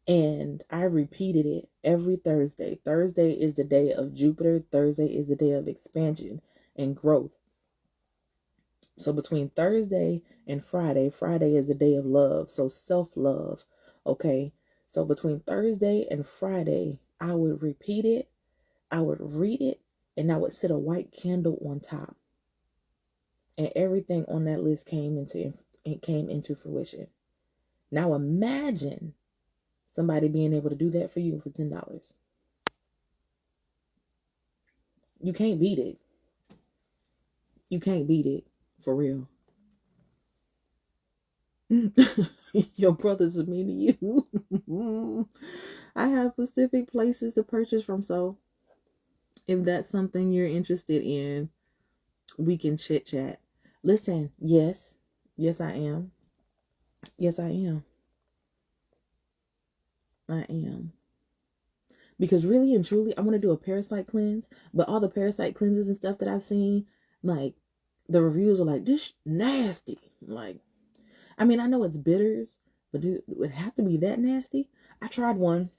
and I repeated it every Thursday. Thursday is the day of Jupiter. Thursday is the day of expansion and growth. So between Thursday and Friday, Friday is the day of love. So self-love. Okay. So between Thursday and Friday, I would repeat it, I would read it, and I would set a white candle on top. And everything on that list came into fruition. Now imagine somebody being able to do that for you for $10. You can't beat it. You can't beat it. For real. Your brothers are mean to you. I have specific places to purchase from, so if that's something you're interested in, we can chit chat. Listen, yes I am. Yes, I am. I am. Because really and truly, I want to do a parasite cleanse, but all the parasite cleanses and stuff that I've seen, like, the reviews are like, this nasty. Like, I mean, I know it's bitters, but dude, it would have to be that nasty. I tried one.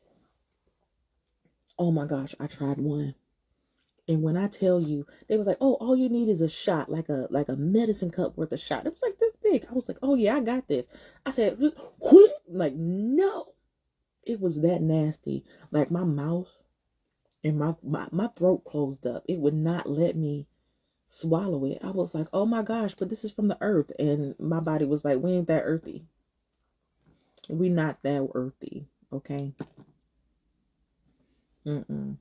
Oh my gosh, I tried one. And when I tell you, they was like, oh, all you need is a shot, like a medicine cup worth of shot. It was like this big. I was like, oh yeah, I got this. I said, like, no. It was that nasty. Like, my mouth and my throat closed up. It would not let me swallow it. I was like, oh my gosh, but this is from the earth. And my body was like, we ain't that earthy. We not that earthy. Okay. I'm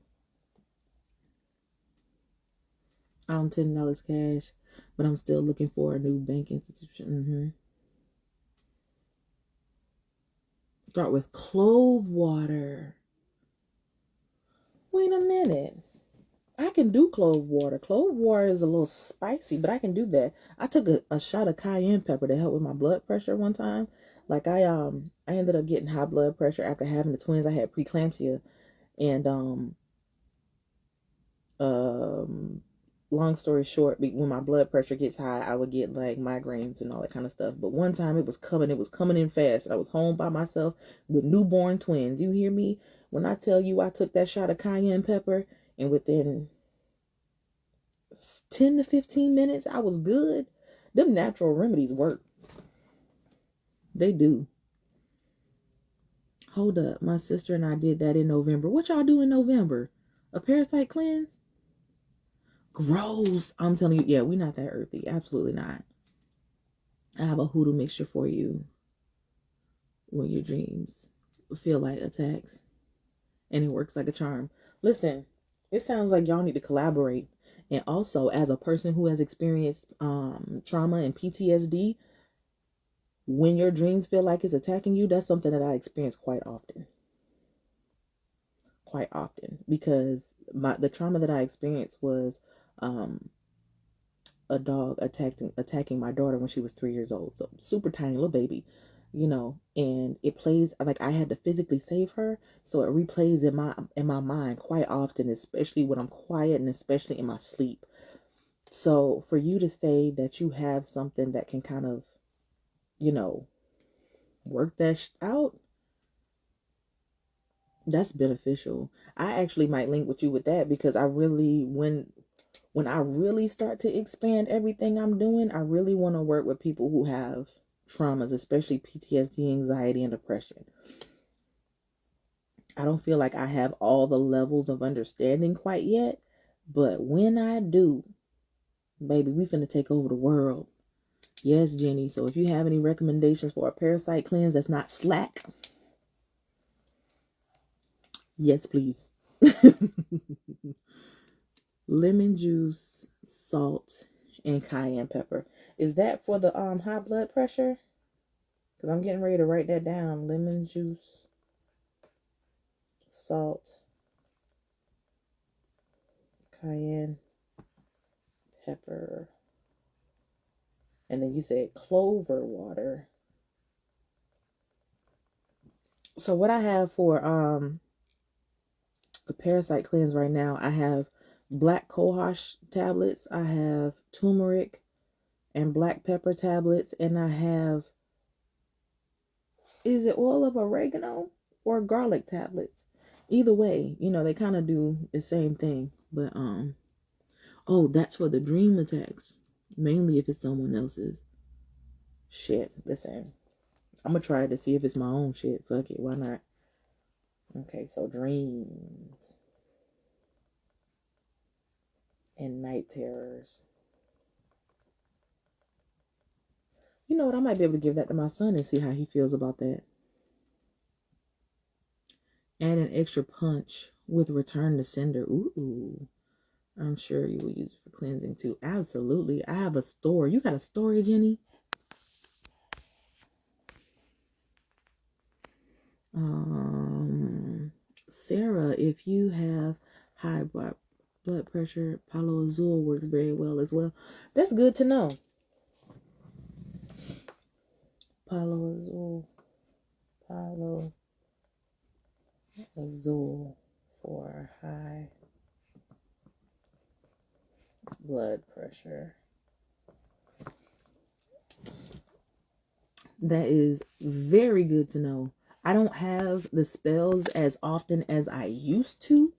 $10 cash, but I'm still looking for a new bank institution. Start with clove water. Wait a minute. I can do clove water. Clove water is a little spicy, but I can do that. I took a shot of cayenne pepper to help with my blood pressure one time. Like, I ended up getting high blood pressure after having the twins. I had preeclampsia, and long story short, when my blood pressure gets high, I would get like migraines and all that kind of stuff. But one time it was coming in fast. And I was home by myself with newborn twins. You hear me? When I tell you I took that shot of cayenne pepper, and within 10 to 15 minutes, I was good. Them natural remedies work. They do. Hold up. My sister and I did that in November. What y'all do in November? A parasite cleanse? Gross. I'm telling you, yeah, we're not that earthy. Absolutely not. I have a hoodoo mixture for you when your dreams feel like attacks. And it works like a charm. Listen, it sounds like y'all need to collaborate. And also, as a person who has experienced trauma and PTSD, when your dreams feel like it's attacking you, that's something that I experience quite often. Quite often. Because the trauma that I experienced was a dog attacking my daughter when she was 3 years old. So super tiny little baby, you know, and it plays like I had to physically save her. So it replays in my mind quite often, especially when I'm quiet and especially in my sleep. So for you to say that you have something that can kind of, you know, work that out, that's beneficial. I actually might link with you with that because I really, when I really start to expand everything I'm doing, I really want to work with people who have traumas, especially PTSD, anxiety, and depression. I don't feel like I have all the levels of understanding quite yet, but when I do, baby, we finna take over the world. Yes, Jenny. So if you have any recommendations for a parasite cleanse that's not slack, yes, please. Lemon juice, salt, and cayenne pepper. Is that for the high blood pressure? Because I'm getting ready to write that down. Lemon juice, salt, cayenne pepper. And then you said clover water. So what I have for a parasite cleanse right now, I have black cohosh tablets, I have turmeric and black pepper tablets, and I have, is it oil of oregano or garlic tablets? Either way, you know, they kind of do the same thing. But oh, that's for the dream attacks. Mainly if it's someone else's. Shit, listen. I'm gonna try to see if it's my own shit. Fuck it, why not? Okay, so dreams and night terrors. You know what? I might be able to give that to my son and see how he feels about that. Add an extra punch with return to sender. Ooh. I'm sure you will use it for cleansing too. Absolutely. I have a store. You got a story, Jenny? Sarah, if you have high blood pressure, Palo Azul works very well as well. That's good to know. Palo Azul for high blood pressure. That is very good to know. I don't have the spells as often as I used to.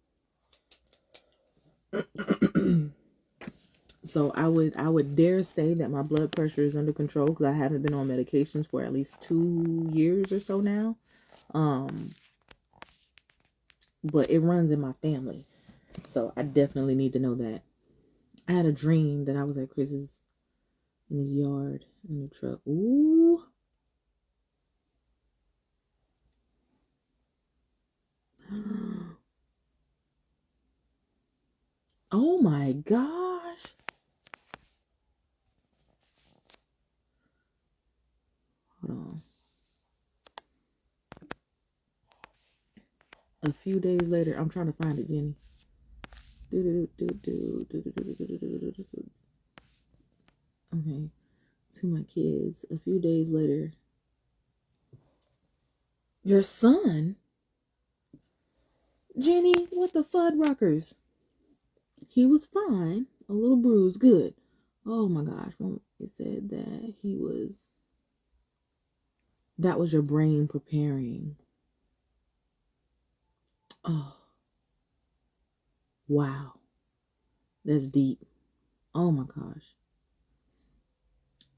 So I would dare say that my blood pressure is under control because I haven't been on medications for at least 2 years or so now. But it runs in my family. So I definitely need to know that. I had a dream that I was at Chris's in his yard in the truck. Ooh. Oh my gosh. Hold on. A few days later, I'm trying to find it, Jenny. Okay. To my kids. A few days later. Your son? Jenny, what the Fuddruckers? He was fine. A little bruised. Good. Oh my gosh. It said that he was... That was your brain preparing. Oh. Wow. That's deep. Oh my gosh.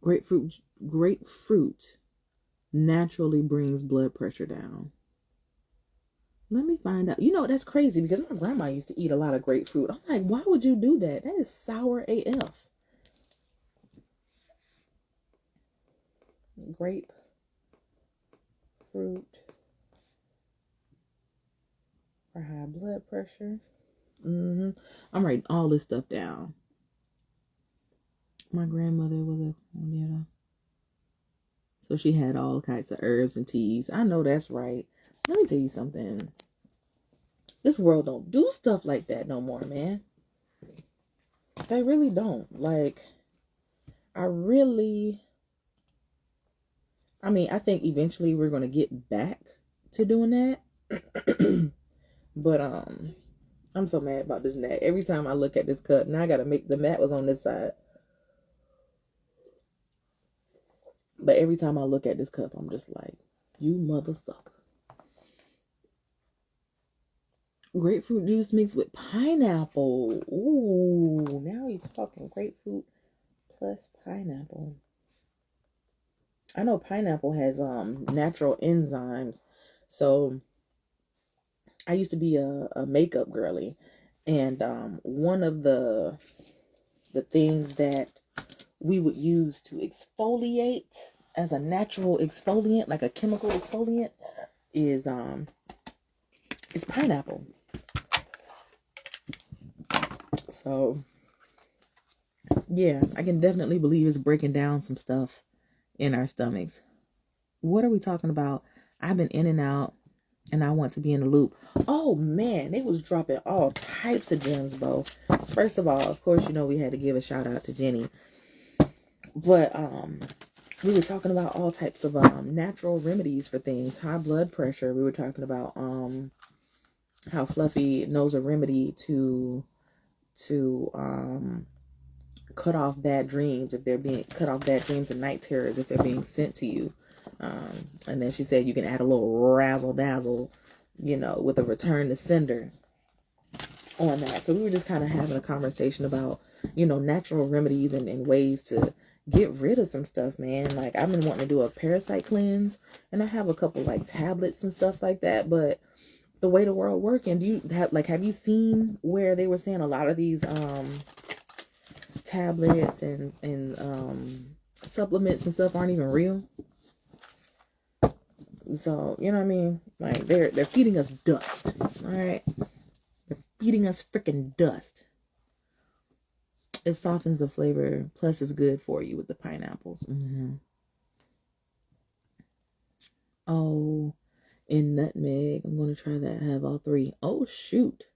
Grapefruit naturally brings blood pressure down. Let me find out. You know, that's crazy because my grandma used to eat a lot of grapefruit. I'm like, why would you do that? That is sour AF. Grapefruit for high blood pressure. I'm writing all this stuff down. My grandmother was a, so she had all kinds of herbs and teas. I know that's right. Let me tell you something. This world don't do stuff like that no more, man. They really don't. Like, I think eventually we're going to get back to doing that. But, I'm so mad about this mat. Every time I look at this cup, now I got to make, the mat was on this side. But every time I look at this cup, I'm just like, you mother sucker. Grapefruit juice mixed with pineapple. Ooh, now you're talking grapefruit plus pineapple. I know pineapple has natural enzymes. So I used to be a makeup girly, and one of the things that we would use to exfoliate as a natural exfoliant, like a chemical exfoliant, is pineapple. So yeah, I can definitely believe it's breaking down some stuff in our stomachs. What are we talking about? I've been in and out, and I want to be in the loop. Oh man, they was dropping all types of gems, Bo. First of all, of course, you know we had to give a shout out to Jenny. But we were talking about all types of natural remedies for things. High blood pressure. We were talking about how Fluffy knows a remedy to cut off bad dreams if they're being cut off bad dreams and night terrors if they're being sent to you. And then she said you can add a little razzle dazzle, you know, with a return to sender on that. So we were just kind of having a conversation about, you know, natural remedies and ways to get rid of some stuff, man. Like, I've been wanting to do a parasite cleanse, and I have a couple like tablets and stuff like that, but the way the world working, have you seen where they were saying a lot of these tablets and supplements and stuff aren't even real? So, you know what I mean? Like, they're feeding us dust. All right, they're feeding us freaking dust. It softens the flavor, plus it's good for you with the pineapples. Oh, and nutmeg. I'm going to try that. I have all three. Oh, shoot.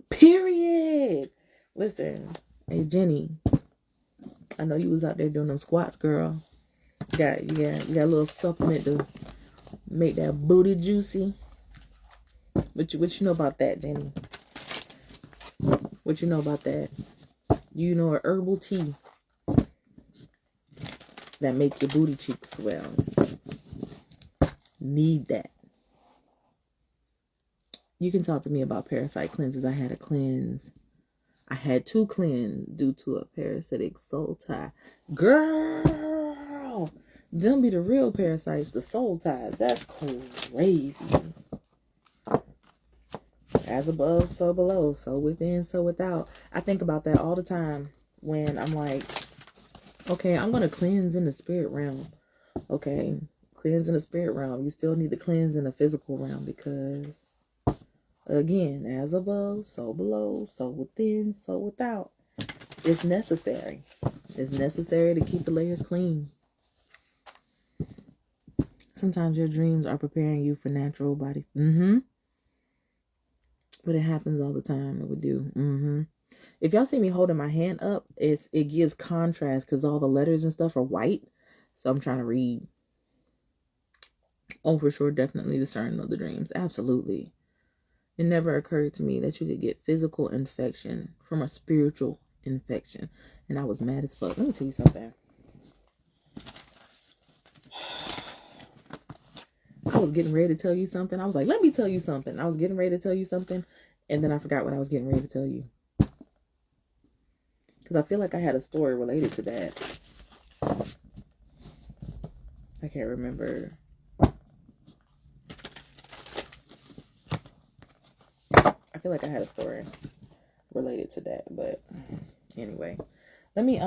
Period. Listen, hey, Jenny, I know you was out there doing them squats, girl. You got a little supplement to make that booty juicy. What you know about that, Jenny? What you know about that? You know, a herbal tea that make your booty cheeks swell. Need that. You can talk to me about parasite cleanses. I had a cleanse. I had to cleanse due to a parasitic soul tie. Girl, them be the real parasites, the soul ties. That's crazy. As above, so below, so within, so without. I think about that all the time when I'm like, okay, I'm going to cleanse in the spirit realm. Okay, cleanse in the spirit realm. You still need to cleanse in the physical realm because, again, as above, so below, so within, so without. It's necessary. It's necessary to keep the layers clean. Sometimes your dreams are preparing you for natural bodies. But it happens all the time. It would do. If y'all see me holding my hand up, it gives contrast because all the letters and stuff are white. So I'm trying to read. Oh, for sure, definitely discerning of the dreams. Absolutely. It never occurred to me that you could get physical infection from a spiritual infection. And I was mad as fuck. Let me tell you something. I was getting ready to tell you something. I was like, let me tell you something. I was getting ready to tell you something. And then I forgot what I was getting ready to tell you. Because I feel like I had a story related to that. I can't remember. feel like I had a story related to that, but anyway, let me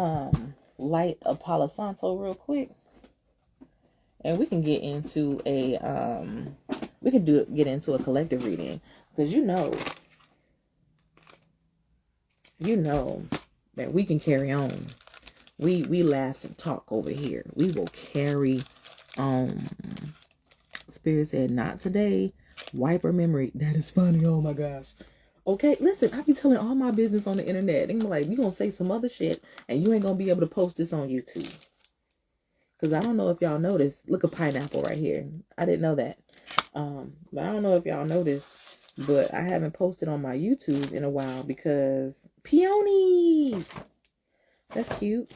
light a Palo Santo real quick, and we can get into a get into a collective reading, because you know that we can carry on. We laugh and talk over here. We will carry on. Spirit said, not today. Wipe her memory. That is funny. Oh my gosh. Okay, listen, I be telling all my business on the internet. They be like, you gonna say some other shit and you ain't gonna be able to post this on YouTube. Because I don't know if y'all noticed. Look, a pineapple right here. I didn't know that. But I don't know if y'all noticed, but I haven't posted on my YouTube in a while because peonies. That's cute.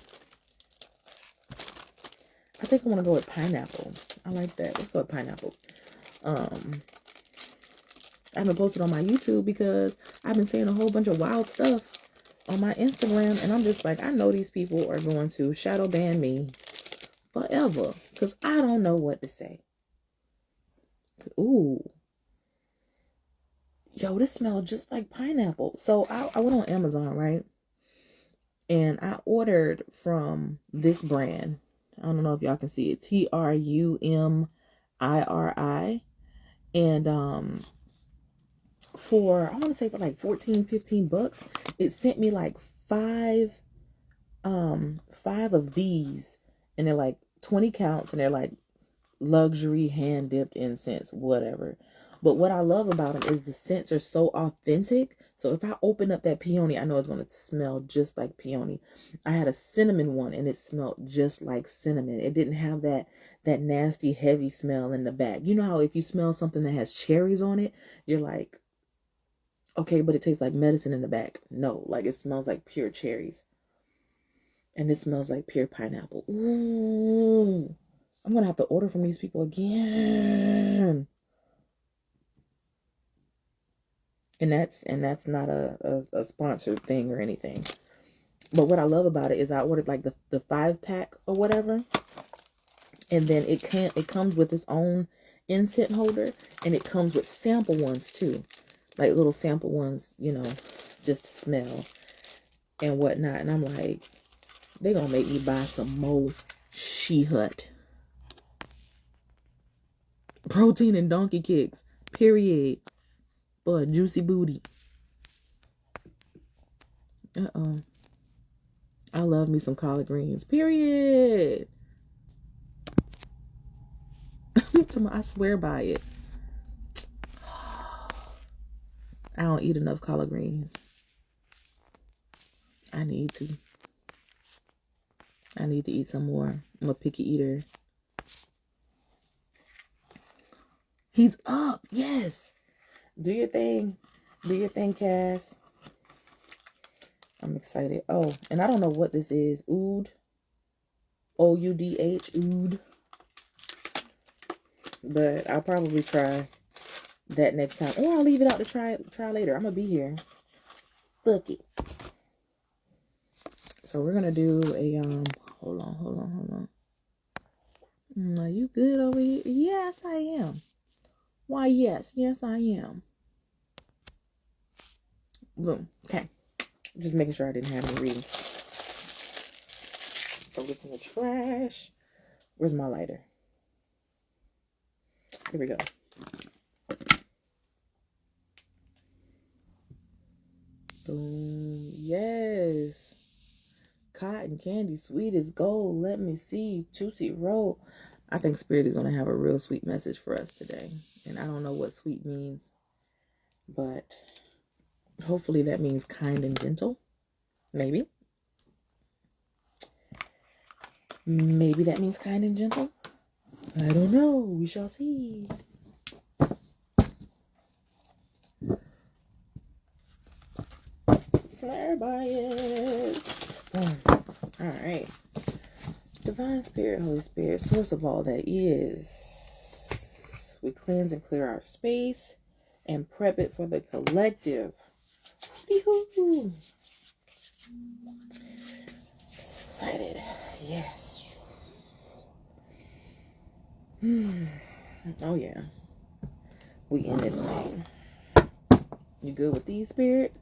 I think I want to go with pineapple. I like that. Let's go with pineapple. I haven't posted on my YouTube because I've been saying a whole bunch of wild stuff on my Instagram, and I'm just like, I know these people are going to shadow ban me forever because I don't know what to say. Ooh. Yo, this smells just like pineapple. So I went on Amazon, right? And I ordered from this brand. I don't know if y'all can see it. TRUMIRI. And for, I want to say for like 14, 15 bucks, it sent me like five of these, and they're like 20 counts, and they're like luxury hand dipped incense, whatever. But what I love about them is the scents are so authentic. So if I open up that peony, I know it's going to smell just like peony. I had a cinnamon one and it smelled just like cinnamon. It didn't have that nasty heavy smell in the back. You know how if you smell something that has cherries on it, you're like, okay, but it tastes like medicine in the back. No, like it smells like pure cherries. And this smells like pure pineapple. Ooh, I'm going to have to order from these people again. And that's not a sponsored thing or anything. But what I love about it is I ordered like the 5-pack or whatever. And then it comes with its own incense holder. And it comes with sample ones too. Like little sample ones, you know, just to smell and whatnot. And I'm like, they're going to make me buy some more She-Hut. Protein and donkey kicks. Period. For a juicy booty. I love me some collard greens. Period. I swear by it. I don't eat enough collard greens. I need to eat some more. I'm a picky eater. He's up. Yes. Do your thing. Do your thing, Cass. I'm excited. Oh, and I don't know what this is. Oud. O-U-D-H. Oud. But I'll probably try that next time. Or I'll leave it out to try later. I'm going to be here. Fuck it. So we're going to do a, hold on. Are you good over here? Yes, I am. Why, yes, I am. Boom. Okay. Just making sure I didn't have any readings. Throw this in the trash. Where's my lighter? Here we go. Boom. Yes. Cotton candy, sweet as gold. Let me see. Tootsie Roll. I think Spirit is going to have a real sweet message for us today. And I don't know what sweet means. But hopefully that means kind and gentle. Maybe. Maybe that means kind and gentle. I don't know. We shall see. Swear by it. All right. Divine Spirit, Holy Spirit, source of all that is. We cleanse and clear our space and prep it for the collective. Woo-hoo. Excited. Yes. Oh, yeah. We in this thing. You good with these, Spirit?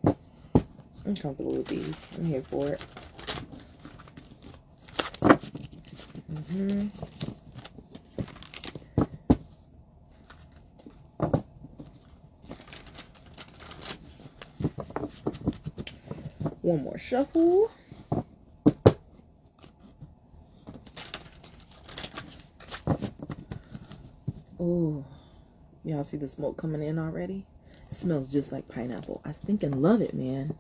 I'm comfortable with these. I'm here for it. One more shuffle. Oh, y'all see the smoke coming in already? It smells just like pineapple. I stinking love it, man.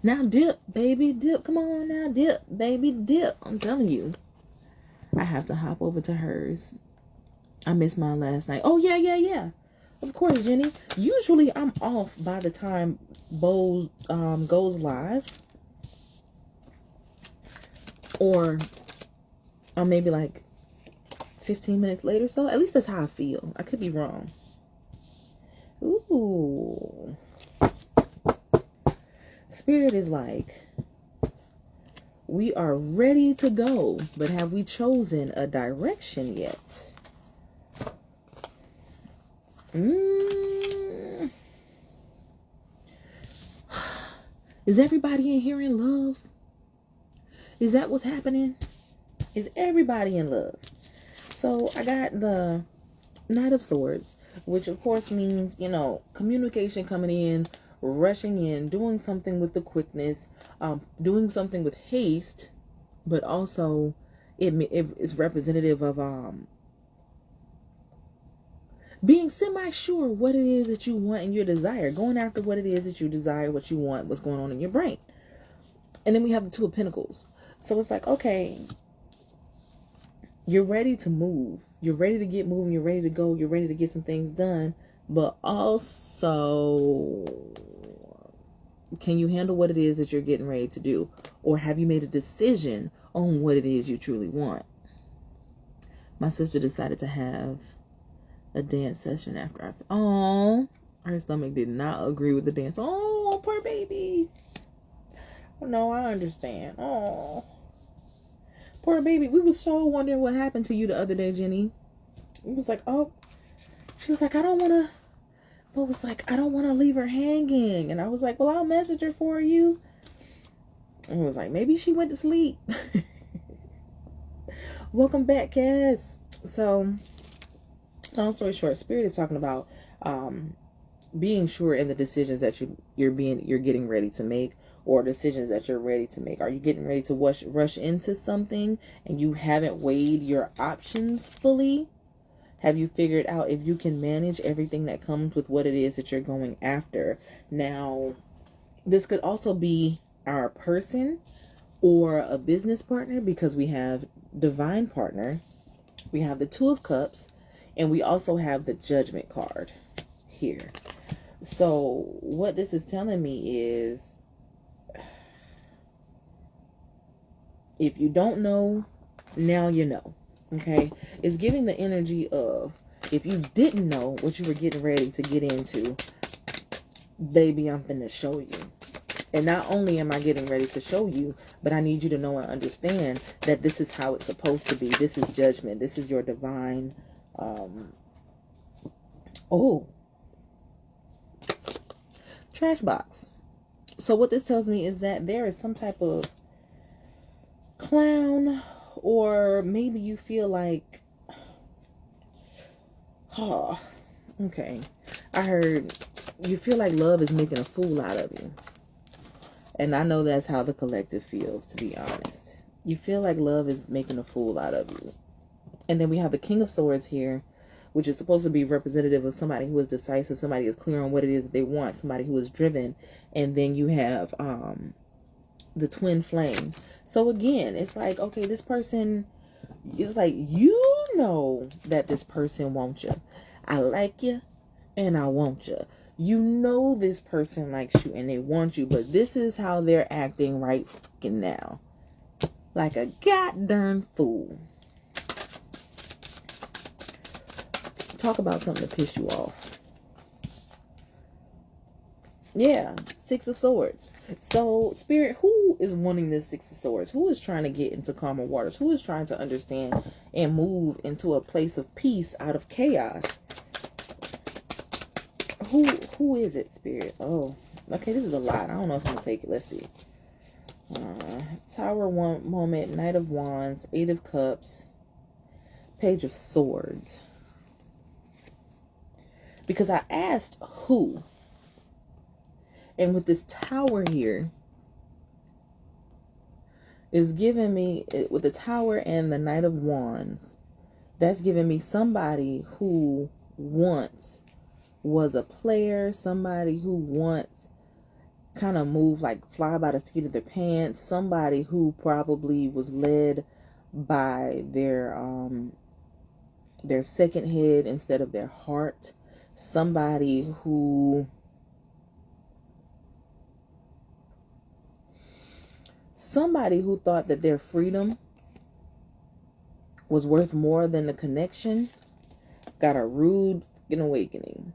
Now dip, baby, dip. Come on now, dip, baby, dip. I'm telling you. I have to hop over to hers. I missed mine last night. Oh, yeah. Of course, Jenny. Usually I'm off by the time Bo goes live. Or maybe like 15 minutes later, so at least that's how I feel. I could be wrong. Ooh. Spirit is like, we are ready to go, but have we chosen a direction yet? Is everybody in here in love? Is that what's happening? Is everybody in love? So I got the Knight of Swords, which of course means, you know, communication coming in, rushing in, doing something with the quickness, doing something with haste, but also it is representative of being semi-sure what it is that you want and your desire, going after what it is that you desire, what you want, what's going on in your brain. And then we have the Two of Pentacles. So it's like, okay, you're ready to move. You're ready to get moving. You're ready to go. You're ready to get some things done. But also, can you handle what it is that you're getting ready to do? Or have you made a decision on what it is you truly want? My sister decided to have a dance session after her stomach did not agree with the dance. Oh, poor baby. Oh, no, I understand. Oh, poor baby. We were so wondering what happened to you the other day, Jenny. It was like, oh, she was like, I don't want to leave her hanging. And I was like, well, I'll message her for you. And it was like, maybe she went to sleep. Welcome back, Cass. So, long story short, Spirit is talking about being sure in the decisions that you're getting ready to make, or decisions that you're ready to make. Are you getting ready to rush into something and you haven't weighed your options fully? Have you figured out if you can manage everything that comes with what it is that you're going after? Now, this could also be our person or a business partner, because we have Divine Partner, we have the Two of Cups, and we also have the Judgment card here. So what this is telling me is, if you don't know, now you know. Okay? It's giving the energy of, if you didn't know what you were getting ready to get into, baby, I'm finna show you. And not only am I getting ready to show you, but I need you to know and understand that this is how it's supposed to be. This is judgment. This is your divine, trash box. So what this tells me is that there is some type of clown, or maybe you feel like, okay, I heard you feel like love is making a fool out of you. And I know that's how the collective feels, to be honest. You feel like love is making a fool out of you. And then we have the King of Swords here, which is supposed to be representative of somebody who is decisive, somebody is clear on what it is that they want, somebody who is driven. And then you have the Twin Flame. So again, it's like, okay, this person, it's like, you know that this person wants you. I like you and I want you. You know this person likes you and they want you, but this is how they're acting right fucking now. Like a goddamn fool. Talk about something to piss you off. Yeah, Six of Swords. So, Spirit, who is wanting this Six of Swords? Who is trying to get into calmer waters? Who is trying to understand and move into a place of peace out of chaos? who is it, Spirit? Oh, okay, this is a lot. I don't know if I'm gonna take it. Let's see. Tower one moment, Knight of Wands, Eight of Cups, Page of Swords. Because I asked who, and with this Tower here, is giving me, with the Tower and the Knight of Wands, that's giving me somebody who once was a player, somebody who once kind of moved like fly by the seat of their pants, somebody who probably was led by their second head instead of their heart, somebody who thought that their freedom was worth more than the connection, got a rude awakening.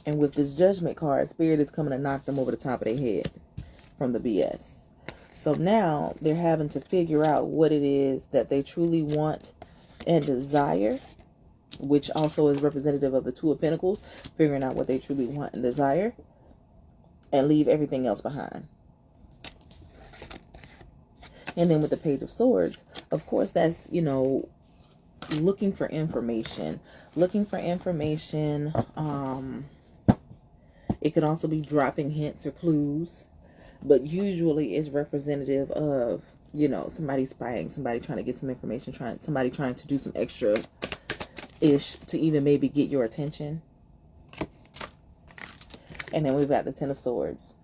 And with this Judgment card, Spirit is coming to knock them over the top of their head from the BS. So now they're having to figure out what it is that they truly want and desire, which also is representative of the Two of Pentacles, figuring out what they truly want and desire, and leave everything else behind. And then with the Page of Swords, of course, that's, looking for information. It could also be dropping hints or clues, but usually it's representative of, somebody spying, somebody trying to get some information, somebody trying to do some extra-ish to even maybe get your attention. And then we've got the Ten of Swords.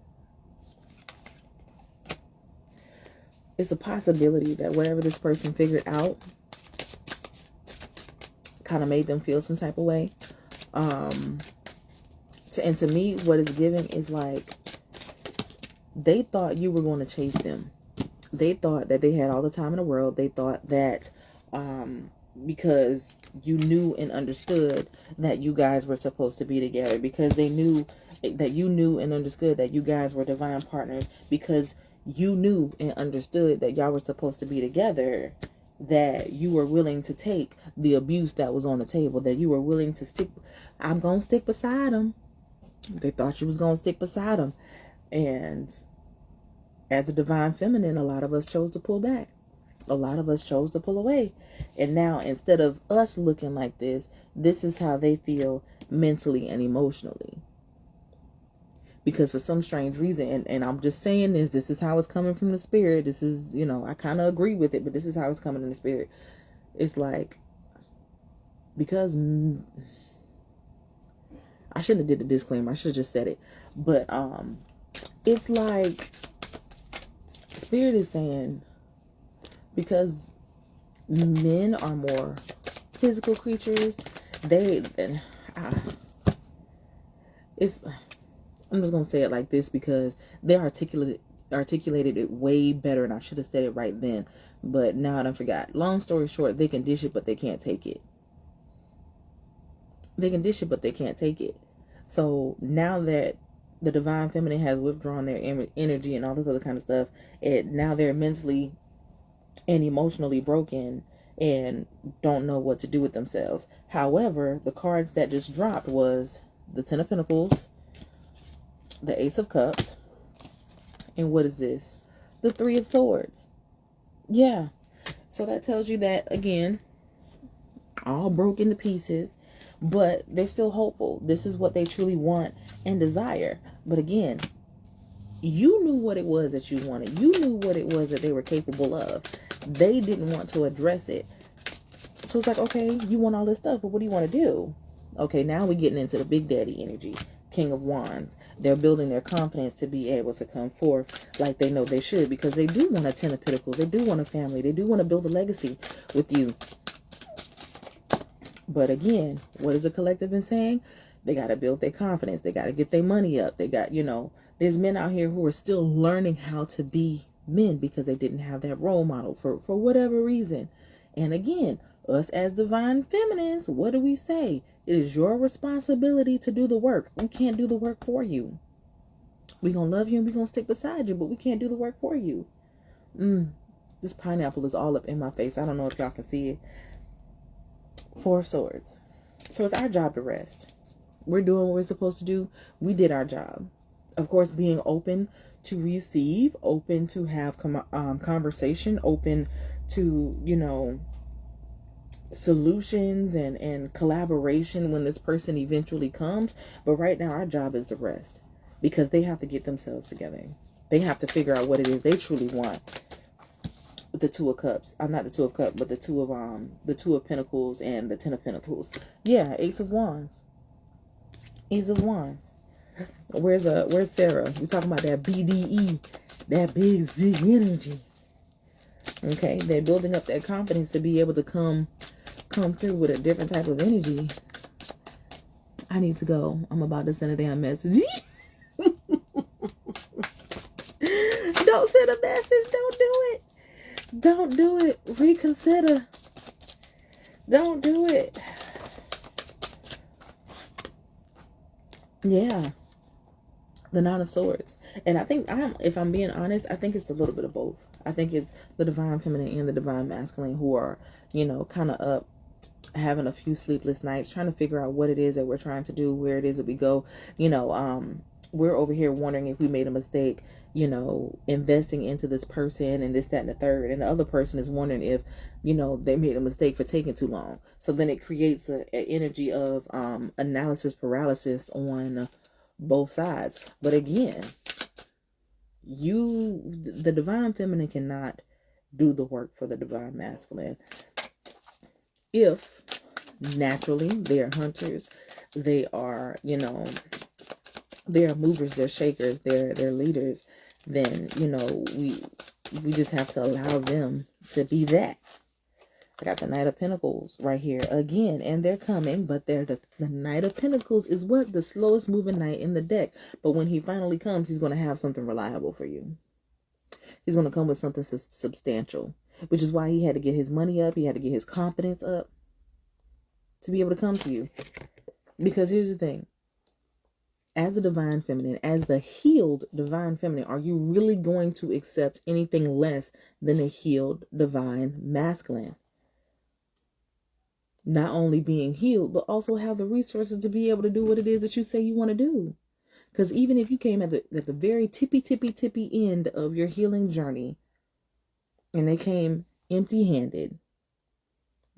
It's a possibility that whatever this person figured out kind of made them feel some type of way. And to me, what it's giving is like, they thought you were going to chase them. They thought that they had all the time in the world. They thought that because you knew and understood that you guys were supposed to be together, because they knew that you knew and understood that you guys were divine partners, because you knew and understood that y'all were supposed to be together, that you were willing to take the abuse that was on the table, that you were willing to stick. I'm going to stick beside him. They thought you was going to stick beside him. And as a divine feminine, a lot of us chose to pull back. A lot of us chose to pull away. And now, instead of us looking like this is how they feel mentally and emotionally. Because for some strange reason, and I'm just saying this is how it's coming from the Spirit. This is, I kind of agree with it, but this is how it's coming in the Spirit. It's like, because I shouldn't have did the disclaimer. I should have just said it. But it's like Spirit is saying, because men are more physical creatures, I'm just going to say it like this because they articulated it way better, and I should have said it right then, but now I done forgot. Long story short, they can dish it, but they can't take it. They can dish it, but they can't take it. So now that the divine feminine has withdrawn their energy and all this other kind of stuff, and now they're mentally and emotionally broken and don't know what to do with themselves. However, the cards that just dropped was the Ten of Pentacles, the Ace of Cups, and what is this? The Three of Swords. Yeah. So that tells you that, again, all broke into pieces, but they're still hopeful. This is what they truly want and desire. But again, you knew what it was that you wanted. You knew what it was that they were capable of. They didn't want to address it. So it's like, okay, you want all this stuff, but what do you want to do? Okay, now we're getting into the Big Daddy energy. King of Wands. They're building their confidence to be able to come forth like they know they should, because they do want a Ten of Pentacles. They do want a family. They do want to build a legacy with you. But again, what is the collective been saying? They got to build their confidence. They got to get their money up. They got, there's men out here who are still learning how to be men because they didn't have that role model for whatever reason. And again, us as divine feminines, what do we say? It is your responsibility to do the work. We can't do the work for you. We're going to love you and we're going to stick beside you, but we can't do the work for you. This pineapple is all up in my face. I don't know if y'all can see it. Four of Swords. So it's our job to rest. We're doing what we're supposed to do. We did our job. Of course, being open to receive, open to have conversation, open to, solutions and collaboration when this person eventually comes. But right now, our job is to rest, because they have to get themselves together. They have to figure out what it is they truly want. The Two of Cups. I'm not the Two of Cups, but the Two of Pentacles and the Ten of Pentacles. Yeah, Ace of Wands. Ace of Wands. Where's Sarah? We're talking about that BDE, that big Z energy. Okay, they're building up their confidence to be able to come through with a different type of energy. I need to go. I'm about to send a damn message. Don't send a message. Don't do it. Don't do it. Reconsider. Don't do it. Yeah. The Nine of Swords. And I think, if I'm being honest, I think it's a little bit of both. I think it's the Divine Feminine and the Divine Masculine who are, kind of up, having a few sleepless nights, trying to figure out what it is that we're trying to do, where it is that we go. We're over here wondering if we made a mistake, investing into this person and this, that, and the third. And the other person is wondering if, they made a mistake for taking too long. So then it creates an energy of analysis paralysis on both sides. But again, the Divine Feminine cannot do the work for the Divine Masculine. If naturally they are hunters, they are, they are movers, they're shakers, they're leaders, then, we just have to allow them to be that. I got the Knight of Pentacles right here again, and they're coming, but the Knight of Pentacles is what? The slowest moving knight in the deck. But when he finally comes, he's going to have something reliable for you. He's going to come with something substantial, which is why he had to get his money up. He had to get his confidence up to be able to come to you. Because here's the thing. As a Divine Feminine, as the healed Divine Feminine, are you really going to accept anything less than a healed Divine Masculine? Not only being healed, but also have the resources to be able to do what it is that you say you want to do. Because even if you came at the very tippy end of your healing journey, and they came empty-handed,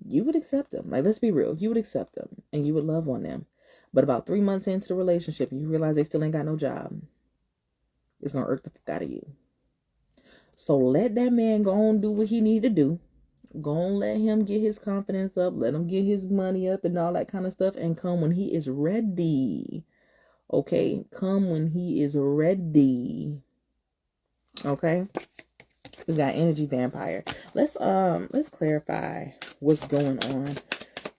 you would accept them. Like, let's be real. You would accept them, and you would love on them. But about 3 months into the relationship, you realize they still ain't got no job. It's going to irk the fuck out of you. So let that man go on and do what he need to do. Go on, let him get his confidence up. Let him get his money up and all that kind of stuff. And come when he is ready. Okay? Come when he is ready. Okay? We got Energy Vampire. Let's clarify what's going on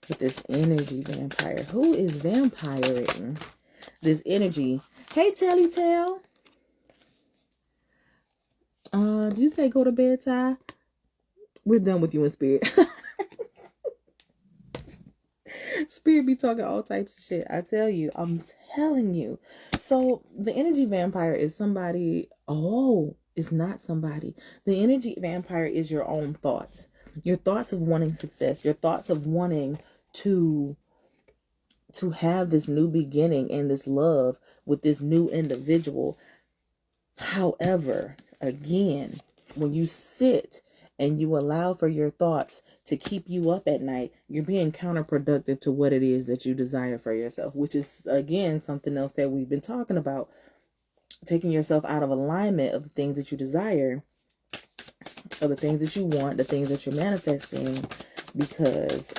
with this Energy Vampire. Who is vampiring this energy? Hey, Telly Tell. Did you say go to bed, Ty? We're done with you in spirit. Spirit be talking all types of shit. I tell you. I'm telling you. So the Energy Vampire is somebody. Oh, it's not somebody. The Energy Vampire is your own thoughts. Your thoughts of wanting success. Your thoughts of wanting to have this new beginning and this love with this new individual. However, again, when you sit and you allow for your thoughts to keep you up at night, you're being counterproductive to what it is that you desire for yourself, which is, again, something else that we've been talking about. Taking yourself out of alignment of the things that you desire, of the things that you want, the things that you're manifesting, because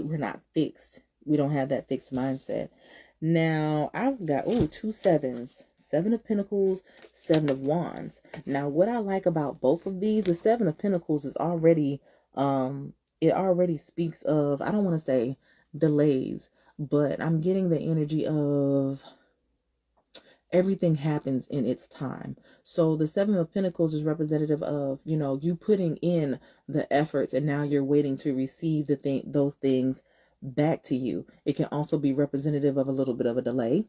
we're not fixed. We don't have that fixed mindset. Now, I've got, 2 sevens. 7 of Pentacles, 7 of Wands. Now, what I like about both of these, the 7 of Pentacles is already, it already speaks of, I don't want to say delays, but I'm getting the energy of everything happens in its time. So the 7 of Pentacles is representative of, you putting in the efforts and now you're waiting to receive those things back to you. It can also be representative of a little bit of a delay.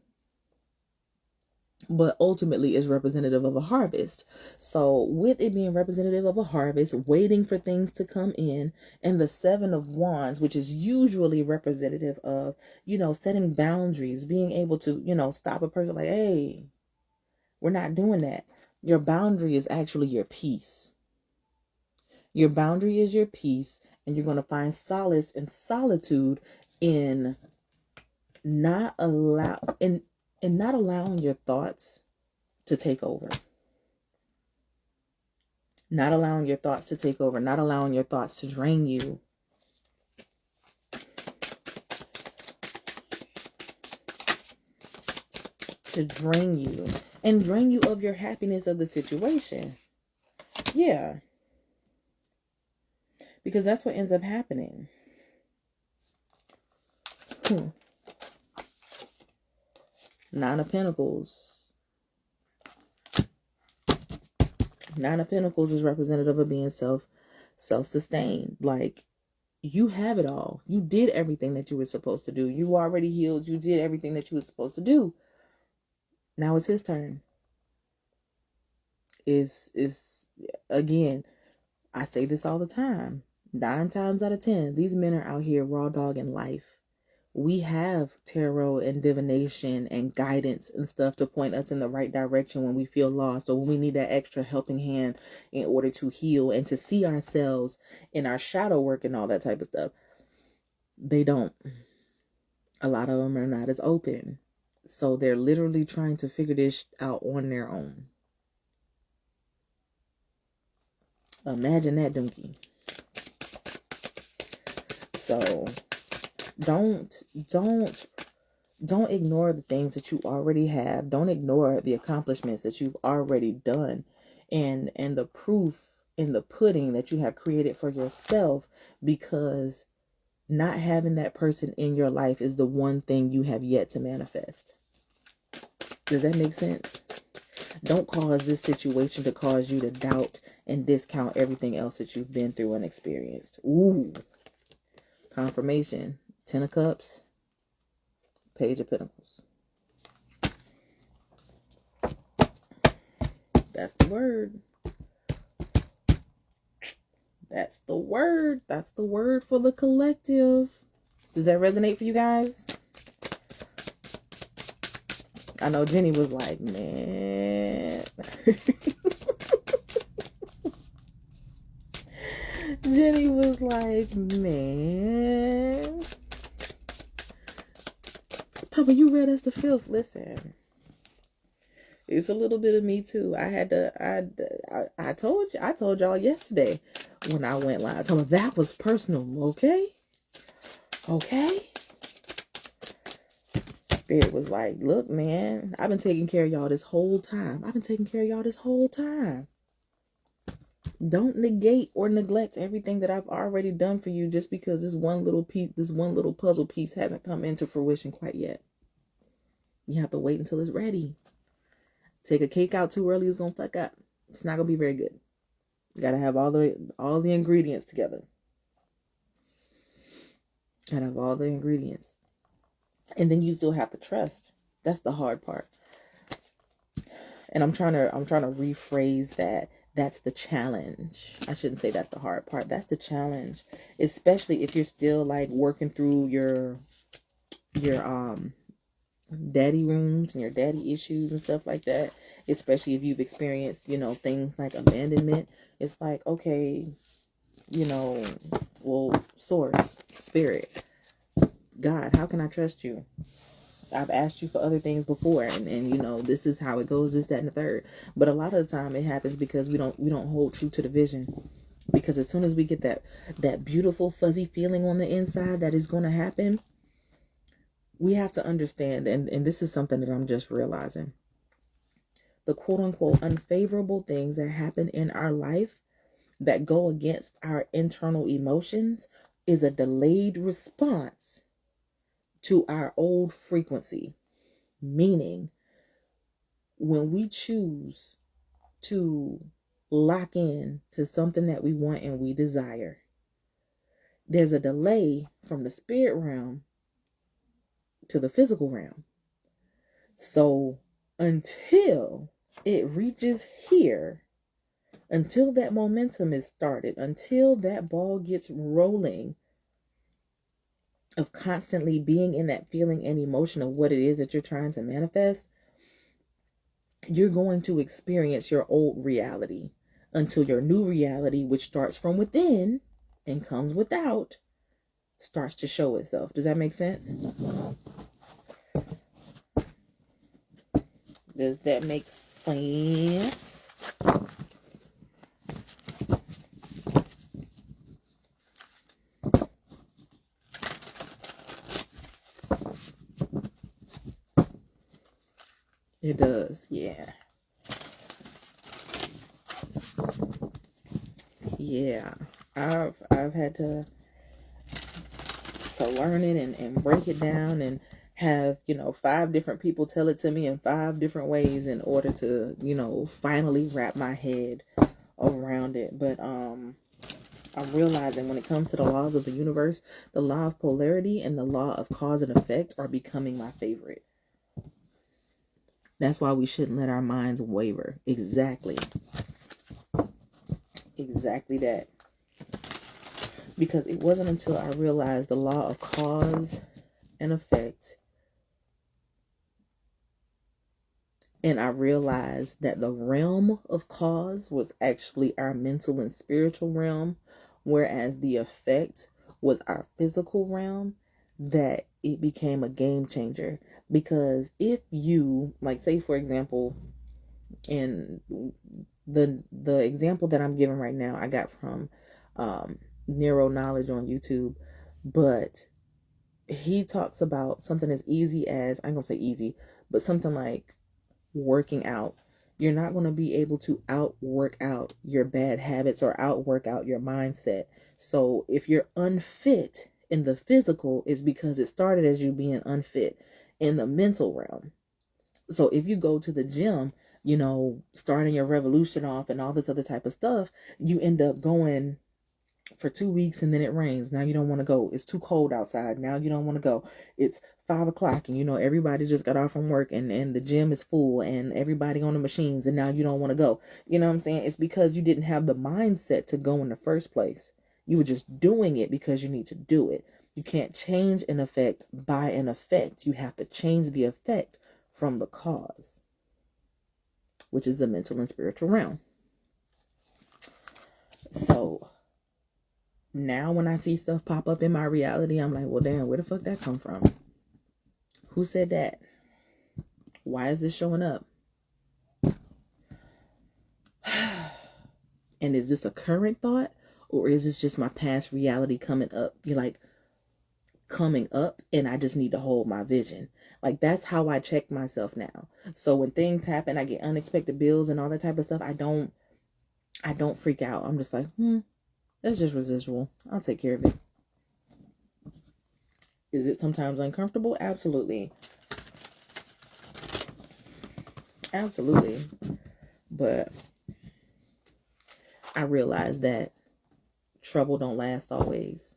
but ultimately is representative of a harvest. So with it being representative of a harvest, waiting for things to come in, and the Seven of Wands, which is usually representative of, setting boundaries, being able to, stop a person like, hey, we're not doing that. Your boundary is actually your peace. Your boundary is your peace, and you're going to find solace and solitude in not not allowing your thoughts to take over. Not allowing your thoughts to take over, not allowing your thoughts to drain you. To drain you and drain you of your happiness of the situation. Yeah. Because that's what ends up happening. Nine of Pentacles. Nine of Pentacles is representative of being self-sustained. Like, you have it all. You did everything that you were supposed to do. You already healed. You did everything that you were supposed to do. Now it's his turn. Is again, I say this all the time. 9 times out of 10, these men are out here raw dogging life. We have tarot and divination and guidance and stuff to point us in the right direction when we feel lost, or when we need that extra helping hand in order to heal and to see ourselves in our shadow work and all that type of stuff. They don't. A lot of them are not as open. So they're literally trying to figure this out on their own. Imagine that, donkey. So don't ignore the things that you already have. Don't ignore the accomplishments that you've already done, and the proof in the pudding that you have created for yourself, because not having that person in your life is the one thing you have yet to manifest. Does that make sense? Don't cause this situation to cause you to doubt and discount everything else that you've been through and experienced. Ooh. Confirmation. 10 of Cups. Page of Pentacles. That's the word. That's the word. That's the word for the collective. Does that resonate for you guys? I know Jenny was like, man. Jenny was like, man. Toba, you read us the filth. Listen. It's a little bit of me too. I told y'all yesterday when I went live. I told them that was personal, okay? Okay? Spirit was like, look, man, I've been taking care of y'all this whole time. Don't negate or neglect everything that I've already done for you just because this one little puzzle piece hasn't come into fruition quite yet. You have to wait until it's ready. Take a cake out too early, it's gonna fuck up. It's not gonna be very good. You gotta have all the ingredients together. Gotta have all the ingredients. And then you still have to trust. That's the hard part. And I'm trying to rephrase that. That's the challenge. I shouldn't say that's the hard part. That's the challenge. Especially if you're still like working through your daddy wounds and your daddy issues and stuff like that. Especially if you've experienced, things like abandonment. It's like, okay, well, source, spirit, God, how can I trust you? I've asked you for other things before, and this is how it goes, this, that, and the third. But a lot of the time it happens because we don't hold true to the vision. Because as soon as we get that beautiful fuzzy feeling on the inside that is going to happen, we have to understand, and this is something that I'm just realizing, the quote-unquote unfavorable things that happen in our life that go against our internal emotions is a delayed response to our old frequency. Meaning, when we choose to lock in to something that we want and we desire, there's a delay from the spirit realm to the physical realm. So until it reaches here, until that momentum is started, until that ball gets rolling of constantly being in that feeling and emotion of what it is that you're trying to manifest, you're going to experience your old reality until your new reality, which starts from within and comes without, starts to show itself. Does that make sense? Does that make sense? It does, yeah. Yeah. I've had to learn it and break it down and have, 5 different people tell it to me in 5 different ways in order to, finally wrap my head around it. But I'm realizing when it comes to the laws of the universe, the law of polarity and the law of cause and effect are becoming my favorite. That's why we shouldn't let our minds waver. Exactly that. Because it wasn't until I realized the law of cause and effect, and I realized that the realm of cause was actually our mental and spiritual realm, whereas the effect was our physical realm, that it became a game changer. Because if you, like, say for example, in the example that I'm giving right now, I got from Neuro Knowledge on YouTube, but he talks about something as easy as, I'm gonna say easy, but something like working out. You're not going to be able to outwork out your bad habits or outwork out your mindset. So if you're unfit in the physical, is because it started as you being unfit in the mental realm. So if you go to the gym, starting your revolution off and all this other type of stuff, you end up going for 2 weeks and then it rains. Now you don't want to go. It's too cold outside. Now you don't want to go. It's 5 o'clock and everybody just got off from work and the gym is full and everybody on the machines and now you don't want to go. You know what I'm saying? It's because you didn't have the mindset to go in the first place. You were just doing it because you need to do it. You can't change an effect by an effect. You have to change the effect from the cause, which is the mental and spiritual realm. So now when I see stuff pop up in my reality, I'm like, well, damn, where the fuck that come from? Who said that? Why is this showing up? And is this a current thought? Or is this just my past reality coming up? You're like, coming up, and I just need to hold my vision. Like, that's how I check myself now. So when things happen, I get unexpected bills and all that type of stuff, I don't freak out. I'm just like, that's just residual. I'll take care of it. Is it sometimes uncomfortable? Absolutely. Absolutely. But I realize that trouble don't last always.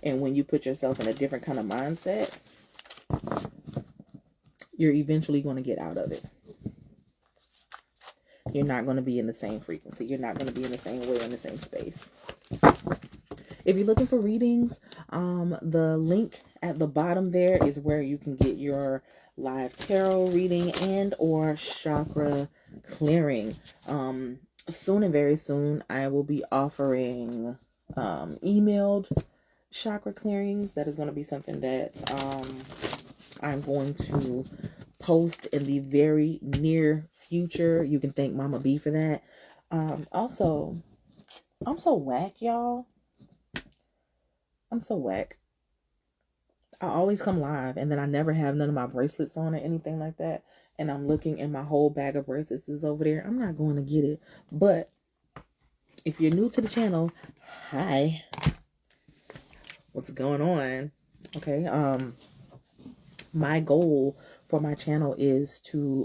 And when you put yourself in a different kind of mindset, you're eventually going to get out of it. You're not going to be in the same frequency. You're not going to be in the same way, in the same space. If you're looking for readings, the link at the bottom there is where you can get your live tarot reading and or chakra clearing. Soon and very soon, I will be offering emailed chakra clearings. That is going to be something that I'm going to post in the very near future. You can thank Mama B for that. Also, I'm so whack, y'all. I'm so whack. I always come live and then I never have none of my bracelets on or anything like that. And I'm looking and my whole bag of bracelets is over there. I'm not going to get it. But if you're new to the channel, hi. What's going on? Okay. My goal for my channel is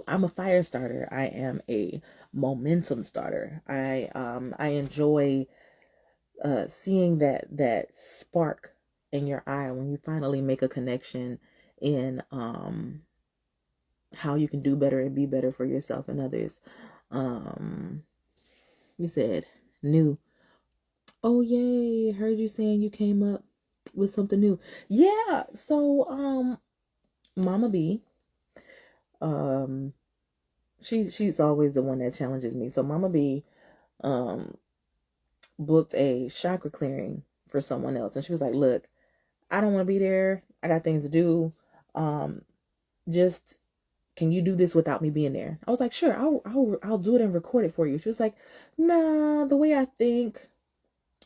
I'm a fire starter. I am a momentum starter. I enjoy seeing that spark in your eye when you finally make a connection in how you can do better and be better for yourself and others. You said new. Oh yay, heard you saying you came up with something new. Yeah, so Mama B, um she's always the one that challenges me. So Mama B um booked a chakra clearing for someone else, and she was like, look, I don't want to be there, I got things to do. Just, can you do this without me being there? I was like, sure, I'll do it and record it for you. She was like, nah, the way I think,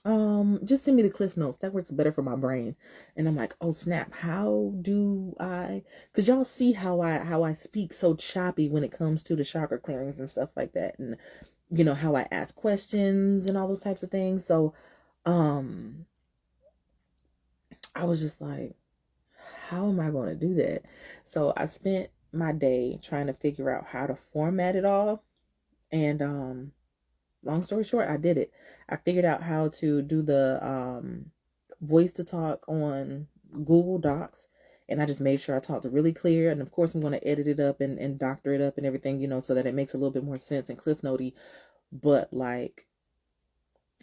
just send me the cliff notes, that works better for my brain. And I'm like, oh snap, how do I, because y'all see how I speak so choppy when it comes to the chakra clearings and stuff like that, and you know how I ask questions and all those types of things. So I was just like, how am I going to do that? So I spent my day trying to figure out how to format it all. And long story short, I did it. I figured out how to do the voice to talk on Google Docs. And I just made sure I talked really clear. And of course, I'm going to edit it up and doctor it up and everything, you know, so that it makes a little bit more sense and cliff notey. But like,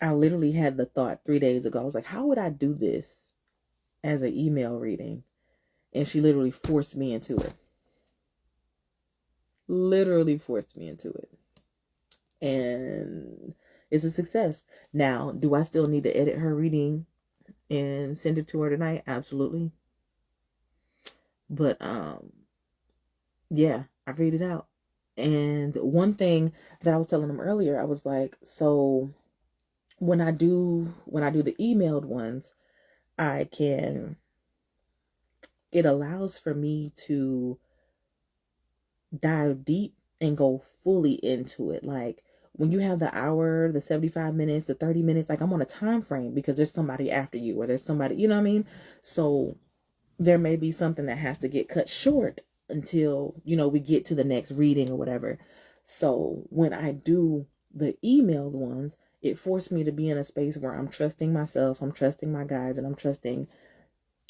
I literally had the thought 3 days ago. I was like, how would I do this as an email reading? And she literally forced me into it. Literally forced me into it. And it's a success. Now, do I still need to edit her reading and send it to her tonight? Absolutely. But yeah, I read it out. And one thing that I was telling them earlier, I was like, so when I do the emailed ones, it allows for me to dive deep and go fully into it. Like when you have the hour, the 75 minutes, the 30 minutes, like I'm on a time frame because there's somebody after you or there's somebody, you know what I mean? So there may be something that has to get cut short until, you know, we get to the next reading or whatever. So when I do the emailed ones, it forced me to be in a space where I'm trusting myself, I'm trusting my guides, and I'm trusting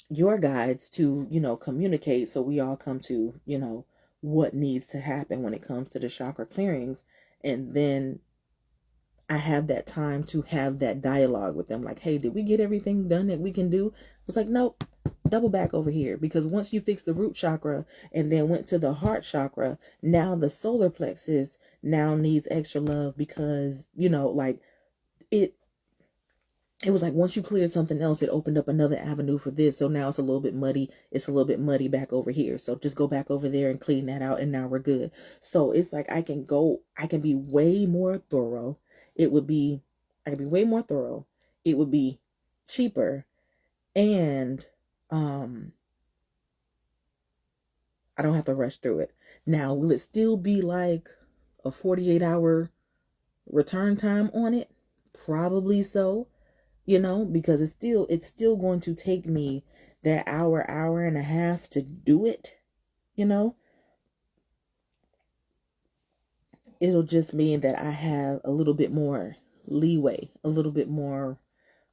your guides to, you know, communicate so we all come to, you know, what needs to happen when it comes to the chakra clearings. And then I have that time to have that dialogue with them. Like, hey, did we get everything done that we can do? I was like, nope, double back over here. Because once you fix the root chakra and then went to the heart chakra, now the solar plexus now needs extra love because, you know, like it was like once you cleared something else, it opened up another avenue for this. So now it's a little bit muddy. It's a little bit muddy back over here. So just go back over there and clean that out. And now we're good. So it's like I can be way more thorough. I can be way more thorough. It would be cheaper. And I don't have to rush through it. Now, will it still be like a 48-hour return time on it? Probably so. You know, because it's still going to take me that hour and a half to do it, you know. It'll just mean that I have a little bit more leeway, a little bit more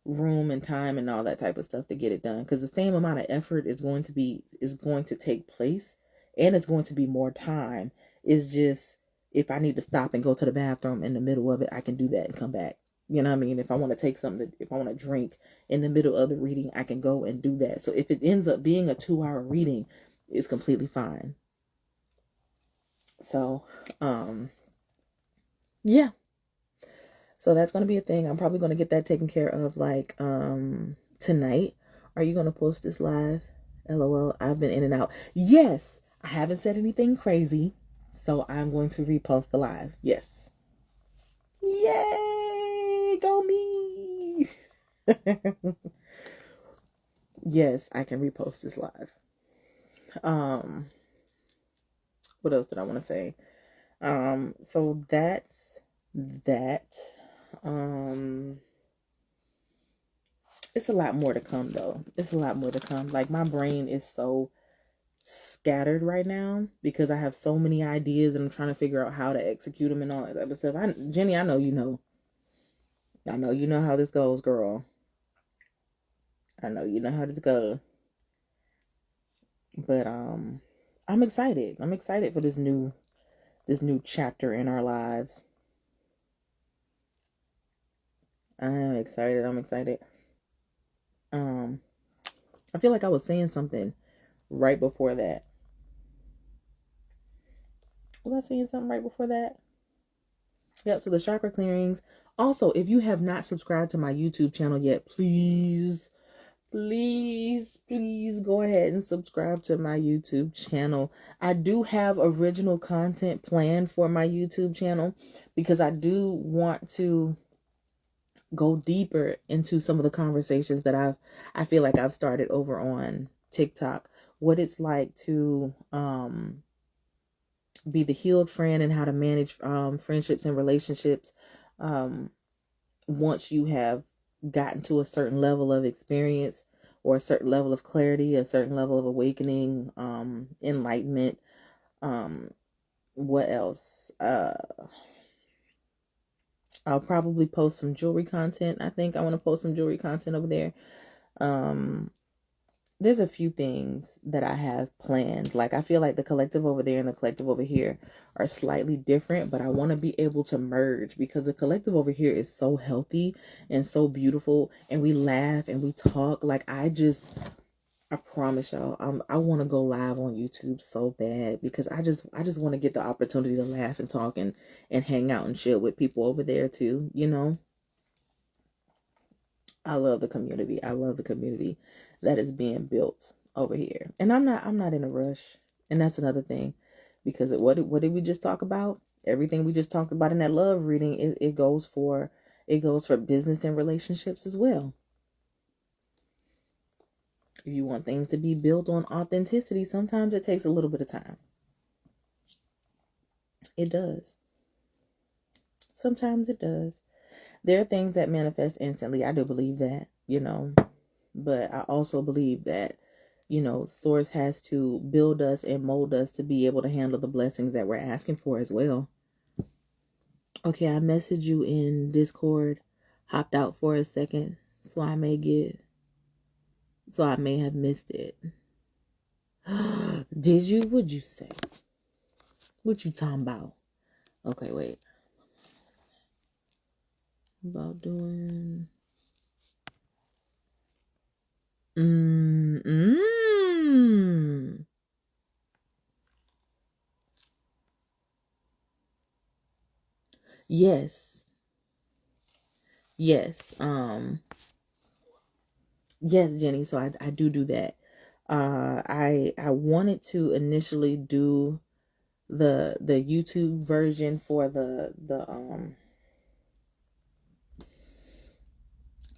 room and time and all that type of stuff to get it done, because the same amount of effort is going to take place, and it's going to be more time. It's just, if I need to stop and go to the bathroom in the middle of it, I can do that and come back. You know what I mean? If I want to take something, if I want to drink in the middle of the reading, I can go and do that. So if it ends up being a 2-hour reading, it's completely fine. So, yeah. So that's going to be a thing. I'm probably going to get that taken care of like tonight. Are you going to post this live? LOL. I've been in and out. Yes. I haven't said anything crazy. So I'm going to repost the live. Yes. Yay! Go me! Yes, I can repost this live. What else did I want to say? So that's that. It's a lot more to come though. It's a lot more to come. Like my brain is so scattered right now because I have so many ideas and I'm trying to figure out how to execute them and all that type of stuff. Jenny, I know you know. I know you know how this goes, girl. I know you know how this goes. But I'm excited. I'm excited for this new chapter in our lives. I'm excited. I'm excited. I feel like I was saying something right before that. Was I saying something right before that? Yep, so the chakra clearings. Also, if you have not subscribed to my YouTube channel yet, please go ahead and subscribe to my YouTube channel. I do have original content planned for my YouTube channel because I do want to go deeper into some of the conversations that I feel like I've started over on TikTok. What it's like to be the healed friend and how to manage friendships and relationships once you have gotten to a certain level of experience or a certain level of clarity, a certain level of awakening, enlightenment. What else? I'll probably post some jewelry content. I think I want to post some jewelry content over there. There's a few things that I have planned. Like, I feel like the collective over there and the collective over here are slightly different, but I want to be able to merge because the collective over here is so healthy and so beautiful, and we laugh and we talk. Like, I promise y'all, I want to go live on YouTube so bad because I just want to get the opportunity to laugh and talk and hang out and chill with people over there too, you know. I love the community. I love the community that is being built over here. And I'm not in a rush. And that's another thing. Because what did we just talk about? Everything we just talked about in that love reading, it goes for business and relationships as well. If you want things to be built on authenticity, sometimes it takes a little bit of time. It does. Sometimes it does. There are things that manifest instantly. I do believe that, you know. But I also believe that, you know, Source has to build us and mold us to be able to handle the blessings that we're asking for as well. Okay, I messaged you in Discord, hopped out for a second, so I may have missed it. Did you? What'd you say? What you talking about? Okay, wait. About doing... Yes. Yes. Yes, Jenny. So I do that. I wanted to initially do the YouTube version for the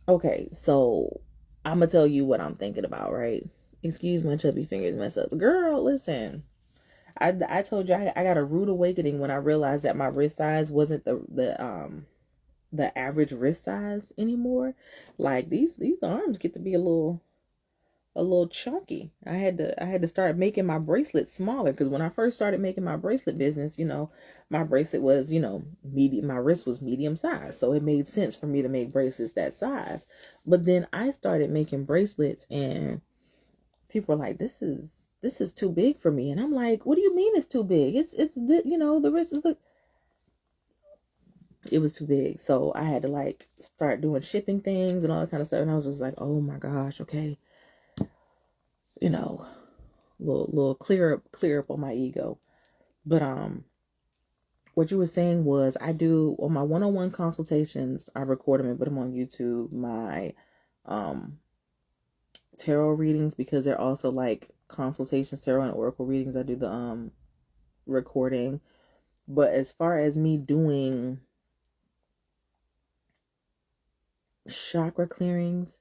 okay, so I'm gonna tell you what I'm thinking about, right? Excuse my chubby fingers mess up. Girl, listen. I told you I got a rude awakening when I realized that my wrist size wasn't the average wrist size anymore. Like these arms get to be a little chunky. I had to start making my bracelet smaller because when I first started making my bracelet business, you know, my bracelet was, you know, medium. My wrist was medium size, so it made sense for me to make bracelets that size. But then I started making bracelets, and people were like, "This is too big for me," and I'm like, "What do you mean it's too big? It's the, you know, the wrist is the." It was too big, so I had to like start doing shipping things and all that kind of stuff, and I was just like, "Oh my gosh, okay." You know, little clear up on my ego. But what you were saying was I do on my one-on-one consultations, I record them and put them on YouTube. My tarot readings, because they're also like consultations, tarot and oracle readings, I do the recording. But as far as me doing chakra clearings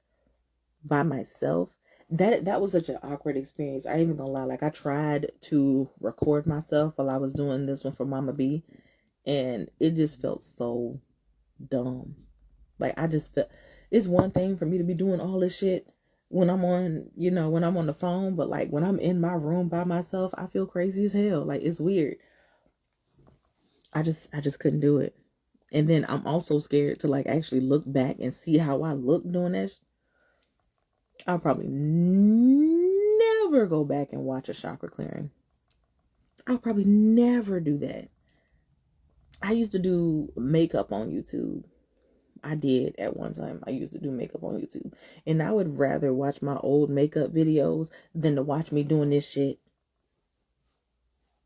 by myself, that was such an awkward experience. I ain't even gonna lie. Like, I tried to record myself while I was doing this one for Mama B, and it just felt so dumb. Like, I just felt it's one thing for me to be doing all this shit when I'm on, you know, when I'm on the phone, but like when I'm in my room by myself, I feel crazy as hell. Like, it's weird. I just couldn't do it. And then I'm also scared to like actually look back and see how I look doing that. I'll probably never go back and watch a chakra clearing. I'll probably never do that. I used to do makeup on YouTube. I did at one time. I used to do makeup on YouTube. And I would rather watch my old makeup videos than to watch me doing this shit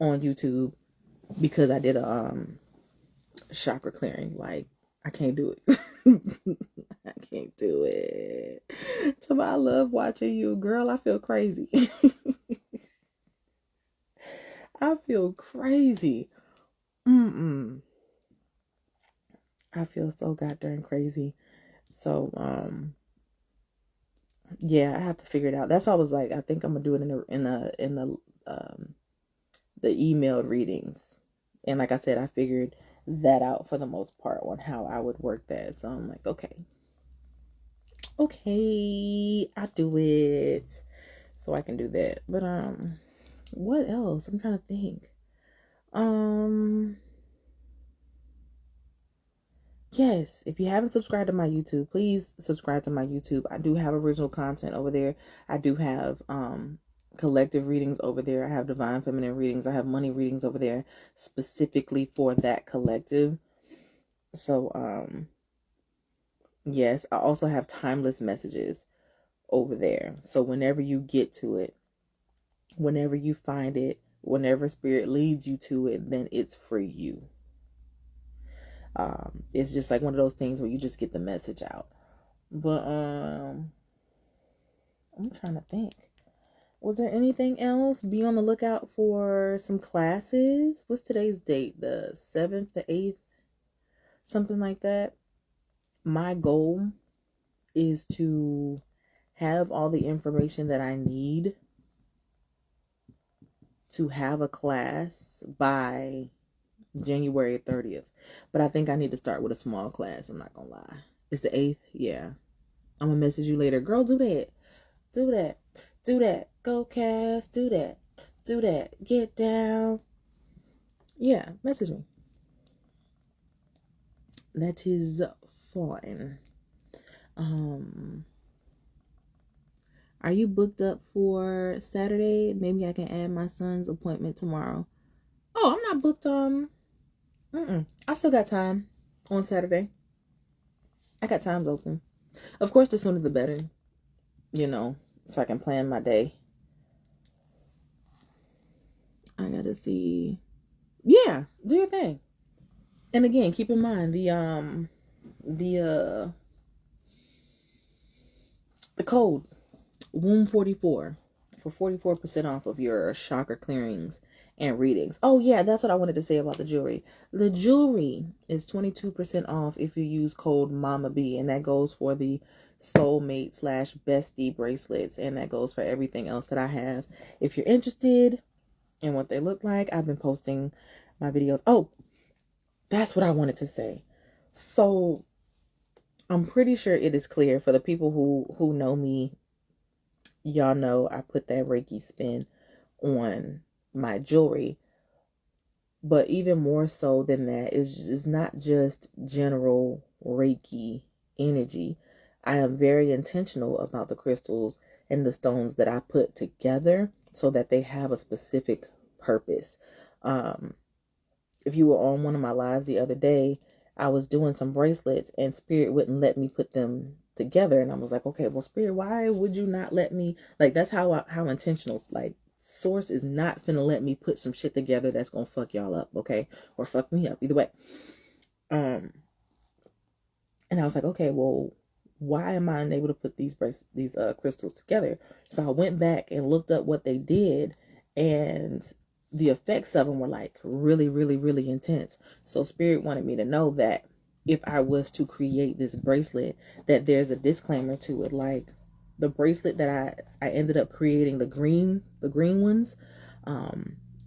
on YouTube, because I did a chakra clearing. Like, I can't do it. I can't do it. So I love watching you, girl. I feel crazy. I feel crazy. I feel so goddamn crazy. So yeah, I have to figure it out. That's why I was like, I think I'm gonna do it in the emailed readings. And like I said, I figured that out for the most part on how I would work that. So I'm like, okay, I do it. So I can do that. But what else? I'm trying to think. Yes, if you haven't subscribed to my YouTube, please subscribe to my YouTube. I do have original content over there. I do have collective readings over there. I have divine feminine readings. I have money readings over there specifically for that collective. So yes, I also have timeless messages over there. So whenever you get to it, whenever you find it, whenever spirit leads you to it, then it's for you. It's just like one of those things where you just get the message out. But I'm trying to think. Was there anything else? Be on the lookout for some classes. What's today's date? The 7th, the 8th, something like that. My goal is to have all the information that I need to have a class by January 30th. But I think I need to start with a small class. I'm not gonna lie. It's the 8th. Yeah. I'm gonna message you later. Girl, do that. Do that. Do that. Go Cass. Do that. Do that. Get down. Yeah. Message me. That is fine. Are you booked up for Saturday? Maybe I can add my son's appointment tomorrow. Oh, I'm not booked. I still got time on Saturday. I got times open. Of course, the sooner the better. You know, so I can plan my day. I gotta see. Yeah, do your thing. And again, keep in mind the code womb 44 for 44% off of your chakra clearings and readings. Oh yeah, that's what I wanted to say about the jewelry. The jewelry is 22% off if you use code Mama B, and that goes for the soulmate / bestie bracelets, and that goes for everything else that I have. If you're interested in what they look like, I've been posting my videos. Oh, that's what I wanted to say. So I'm pretty sure it is clear for the people who know me. Y'all know I put that Reiki spin on my jewelry. But even more so than that, is not just general Reiki energy. I am very intentional about the crystals and the stones that I put together so that they have a specific purpose. If you were on one of my lives the other day, I was doing some bracelets and Spirit wouldn't let me put them together. And I was like, okay, well, Spirit, why would you not let me? Like, that's how intentional, like, Source is not finna let me put some shit together that's gonna fuck y'all up, okay? Or fuck me up, either way. And I was like, okay, well, why am I unable to put these crystals together? So I went back and looked up what they did, and the effects of them were like really, really, really intense. So Spirit wanted me to know that if I was to create this bracelet, that there's a disclaimer to it. Like the bracelet that I ended up creating, the green ones,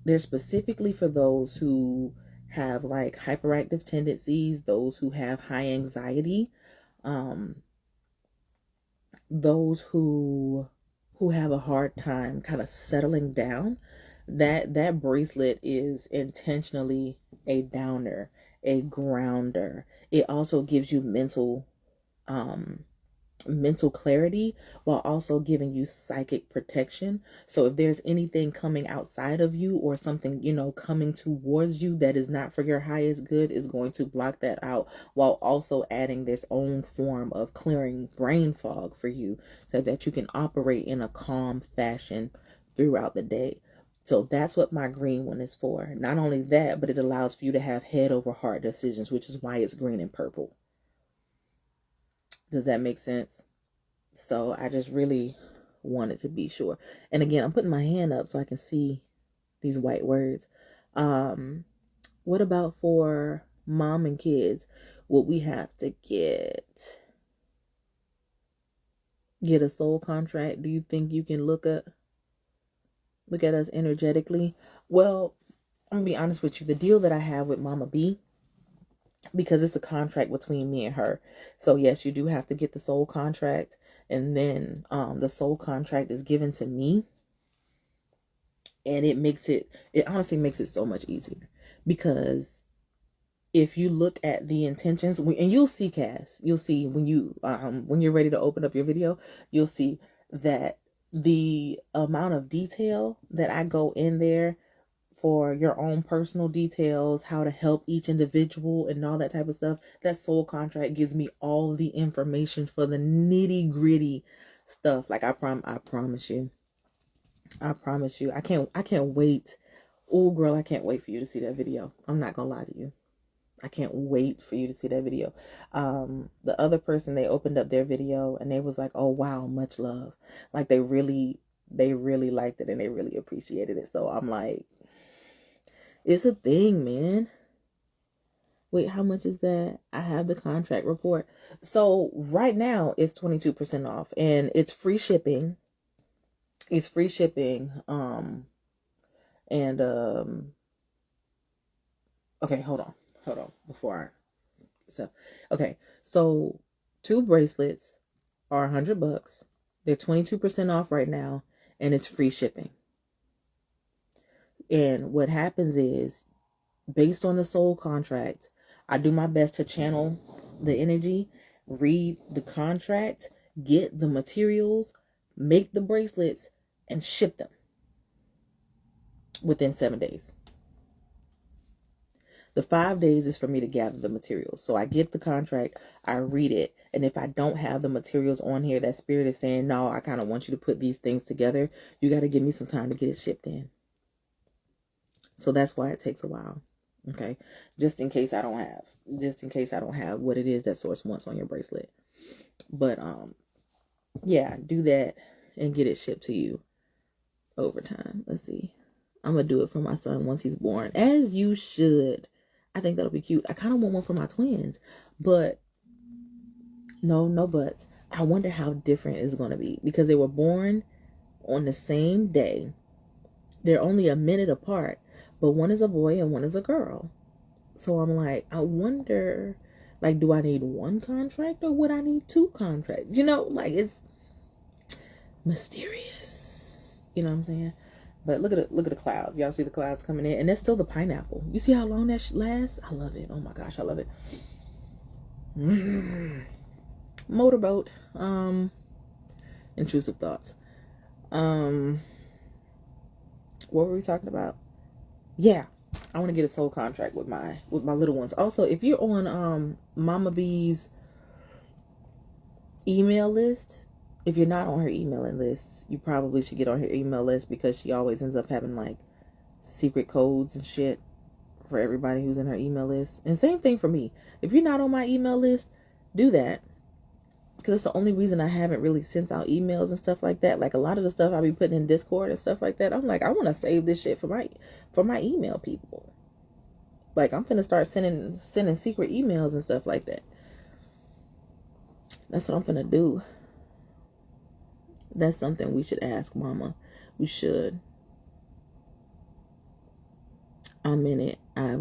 they're specifically for those who have like hyperactive tendencies, those who have high anxiety, those who have a hard time kind of settling down. That bracelet is intentionally a downer, a grounder. It also gives you mental mental clarity while also giving you psychic protection. So if there's anything coming outside of you or something, you know, coming towards you that is not for your highest good, is going to block that out, while also adding this own form of clearing brain fog for you so that you can operate in a calm fashion throughout the day. So that's what my green one is for. Not only that, but it allows for you to have head over heart decisions, which is why it's green and purple. Does that make sense? So I just really wanted to be sure. And again, I'm putting my hand up so I can see these white words. What about for mom and kids? Would we have to get a soul contract? Do you think you can look at us energetically? Well, I'm gonna be honest with you. The deal that I have with Mama B, because it's a contract between me and her. So yes, you do have to get the soul contract, and then the soul contract is given to me, and it honestly makes it so much easier, because if you look at the intentions, and you'll see, Cass, you'll see when you're ready to open up your video, you'll see that the amount of detail that I go in there for your own personal details, how to help each individual and all that type of stuff, that soul contract gives me all the information for the nitty gritty stuff. Like I promise you, I can't wait. Oh girl, I can't wait for you to see that video. I'm not gonna lie to you. I can't wait for you to see that video. The other person, they opened up their video and they was like, oh wow, much love. Like they really liked it and they really appreciated it. So I'm like, it's a thing, man. Wait, how much is that? I have the contract report. So right now it's 22% off and it's free shipping. It's free shipping. Okay, hold on before okay, so 2 bracelets are $100. They're 22% off right now, and it's free shipping. And what happens is, based on the soul contract, I do my best to channel the energy, read the contract, get the materials, make the bracelets, and ship them within 7 days. The 5 days is for me to gather the materials. So I get the contract, I read it, and if I don't have the materials on here that Spirit is saying, no, I kind of want you to put these things together, you got to give me some time to get it shipped in. So that's why it takes a while. Okay, just in case I don't have what it is that Source wants on your bracelet. But yeah, do that and get it shipped to you over time. Let's see. I'm gonna do it for my son once he's born, as you should. I think that'll be cute. I kind of want one for my twins, but no buts. I wonder how different it's gonna be, because they were born on the same day. They're only a minute apart, but one is a boy and one is a girl. So I'm like, I wonder, like, do I need 1 contract or would I need 2 contracts? You know, like, it's mysterious. You know what I'm saying? But look at the clouds. Y'all see the clouds coming in, and that's still the pineapple. You see how long that lasts? I love it. Oh my gosh, I love it. Motorboat. Intrusive thoughts. What were we talking about? Yeah, I want to get a soul contract with my little ones. Also, if you're on Mama B's email list, if you're not on her emailing list, you probably should get on her email list, because she always ends up having like secret codes and shit for everybody who's in her email list. And same thing for me. If you're not on my email list, do that, because it's the only reason I haven't really sent out emails and stuff like that. Like a lot of the stuff I'll be putting in Discord and stuff like that, I'm like, I want to save this shit for my email people. Like I'm finna start sending secret emails and stuff like that. That's what I'm finna do. That's something we should ask Mama. We should. I'm in it. I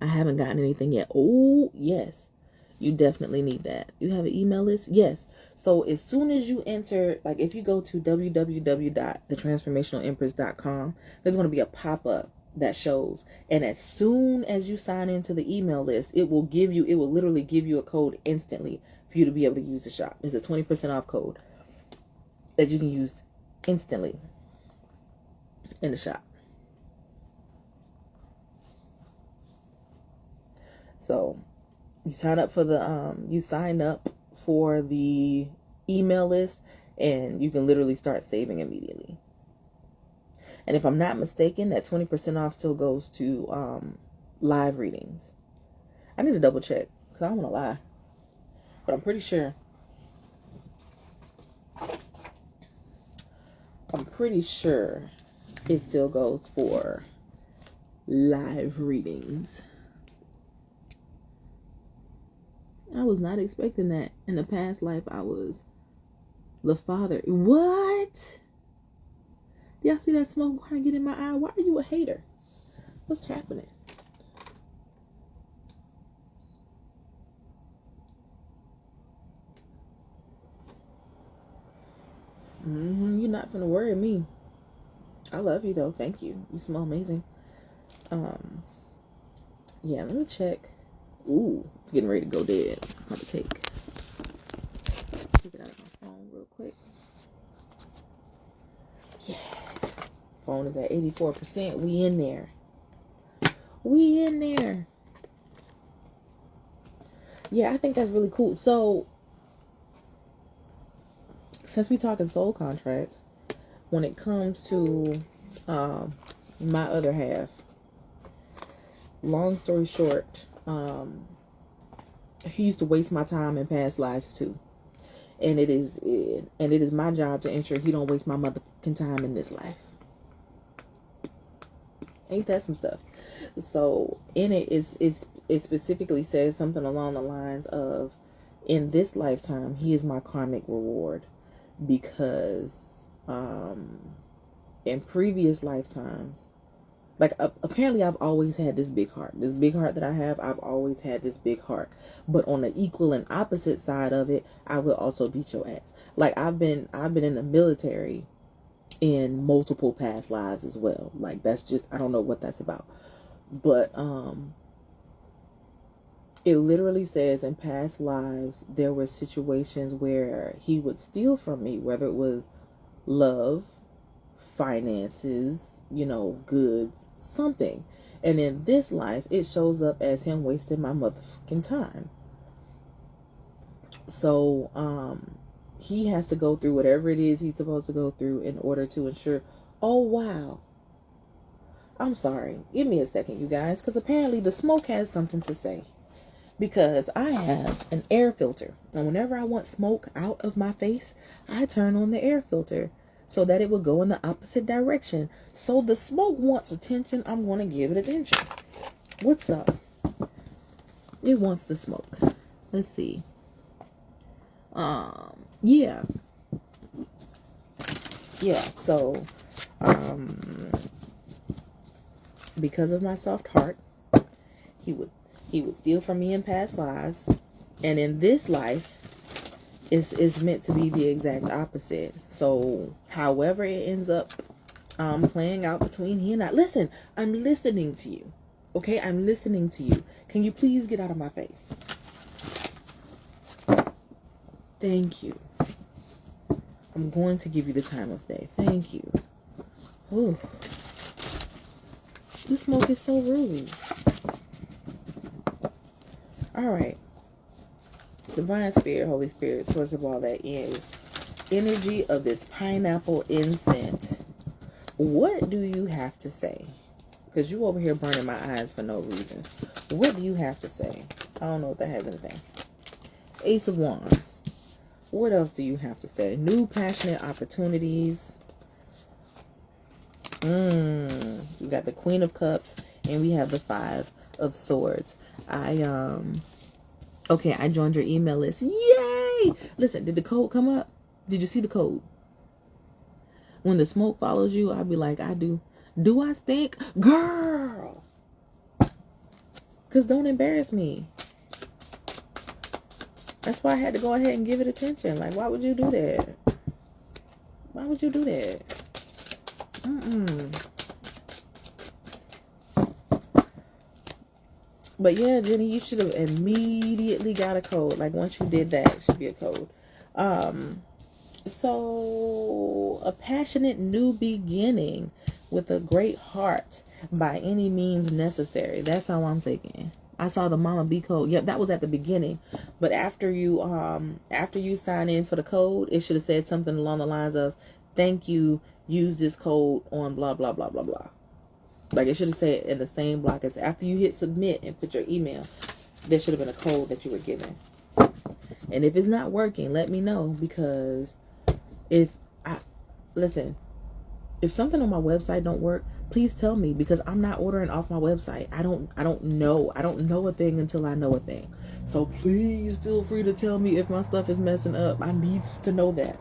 haven't gotten anything yet. Oh, yes. You definitely need that. You have an email list? Yes. So as soon as you enter, like if you go to www.thetransformationalempress.com, there's going to be a pop-up that shows. And as soon as you sign into the email list, it will literally give you a code instantly for for you to be able to use the shop. It's a 20% off code that you can use instantly in the shop. So you sign up for the email list, and you can literally start saving immediately. And if I'm not mistaken, that 20% off still goes to live readings. I need to double check because I don't want to lie, but I'm pretty sure. It still goes for live readings. I was not expecting that. In the past life, I was the father. What? Y'all see that smoke trying to get in my eye? Why are you a hater? What's happening? You're not gonna worry me. I love you though. Thank you. You smell amazing. Yeah, let me check. Ooh, it's getting ready to go dead. I'm gonna take it out of my phone real quick. Yeah. Phone is at 84%. We in there. Yeah, I think that's really cool. So, since we talking soul contracts, when it comes to my other half, long story short, he used to waste my time in past lives too. And it is my job to ensure he don't waste my motherfucking time in this life. Ain't that some stuff? So in it specifically says something along the lines of, in this lifetime, he is my karmic reward, because in previous lifetimes, like apparently I've always had this big heart. This big heart that I have, I've always had this big heart. But on the equal and opposite side of it, I will also beat your ass. Like I've been in the military in multiple past lives as well. Like that's just, I don't know what that's about. But it literally says in past lives there were situations where he would steal from me, whether it was love, finances, goods, something. And in this life, it shows up as him wasting my motherfucking time. So, he has to go through whatever it is he's supposed to go through in order to ensure, oh, wow. I'm sorry. Give me a second, you guys, because apparently the smoke has something to say. Because I have an air filter. And whenever I want smoke out of my face, I turn on the air filter so that it will go in the opposite direction. So the smoke wants attention. I'm going to give it attention. What's up? It wants the smoke. Let's see. Yeah. So, because of my soft heart, he would steal from me in past lives, and in this life, is meant to be the exact opposite. So, however it ends up playing out between he and I. Listen, I'm listening to you. Okay, I'm listening to you. Can you please get out of my face? Thank you. I'm going to give you the time of day. Thank you. Ooh. This smoke is so rude. Alright. Divine Spirit, Holy Spirit, source of all that is. Energy of this pineapple incense. What do you have to say? Because you over here burning my eyes for no reason. What do you have to say? I don't know if that has anything. Ace of Wands. What else do you have to say? New passionate opportunities. We got the Queen of Cups and we have the Five of Swords. Okay, I joined your email list. Yay! Listen, did the code come up? Did you see the code? When the smoke follows you, I'll be like, I do. Do I stink? Girl! Because don't embarrass me. That's why I had to go ahead and give it attention. Like, why would you do that? Why would you do that? But yeah, Jenny, you should have immediately got a code. Like once you did that, it should be a code. So a passionate new beginning with a great heart by any means necessary. That's how I'm taking it. I saw the Mama B code. Yep, that was at the beginning. But after you sign in for the code, it should have said something along the lines of, thank you, use this code on blah blah blah blah blah. Like it should have said in the same block as after you hit submit and put your email, there should have been a code that you were given. And if it's not working, let me know, because if something on my website don't work, please tell me, because I'm not ordering off my website. I don't know a thing until I know a thing. So please feel free to tell me if my stuff is messing up. I need to know that.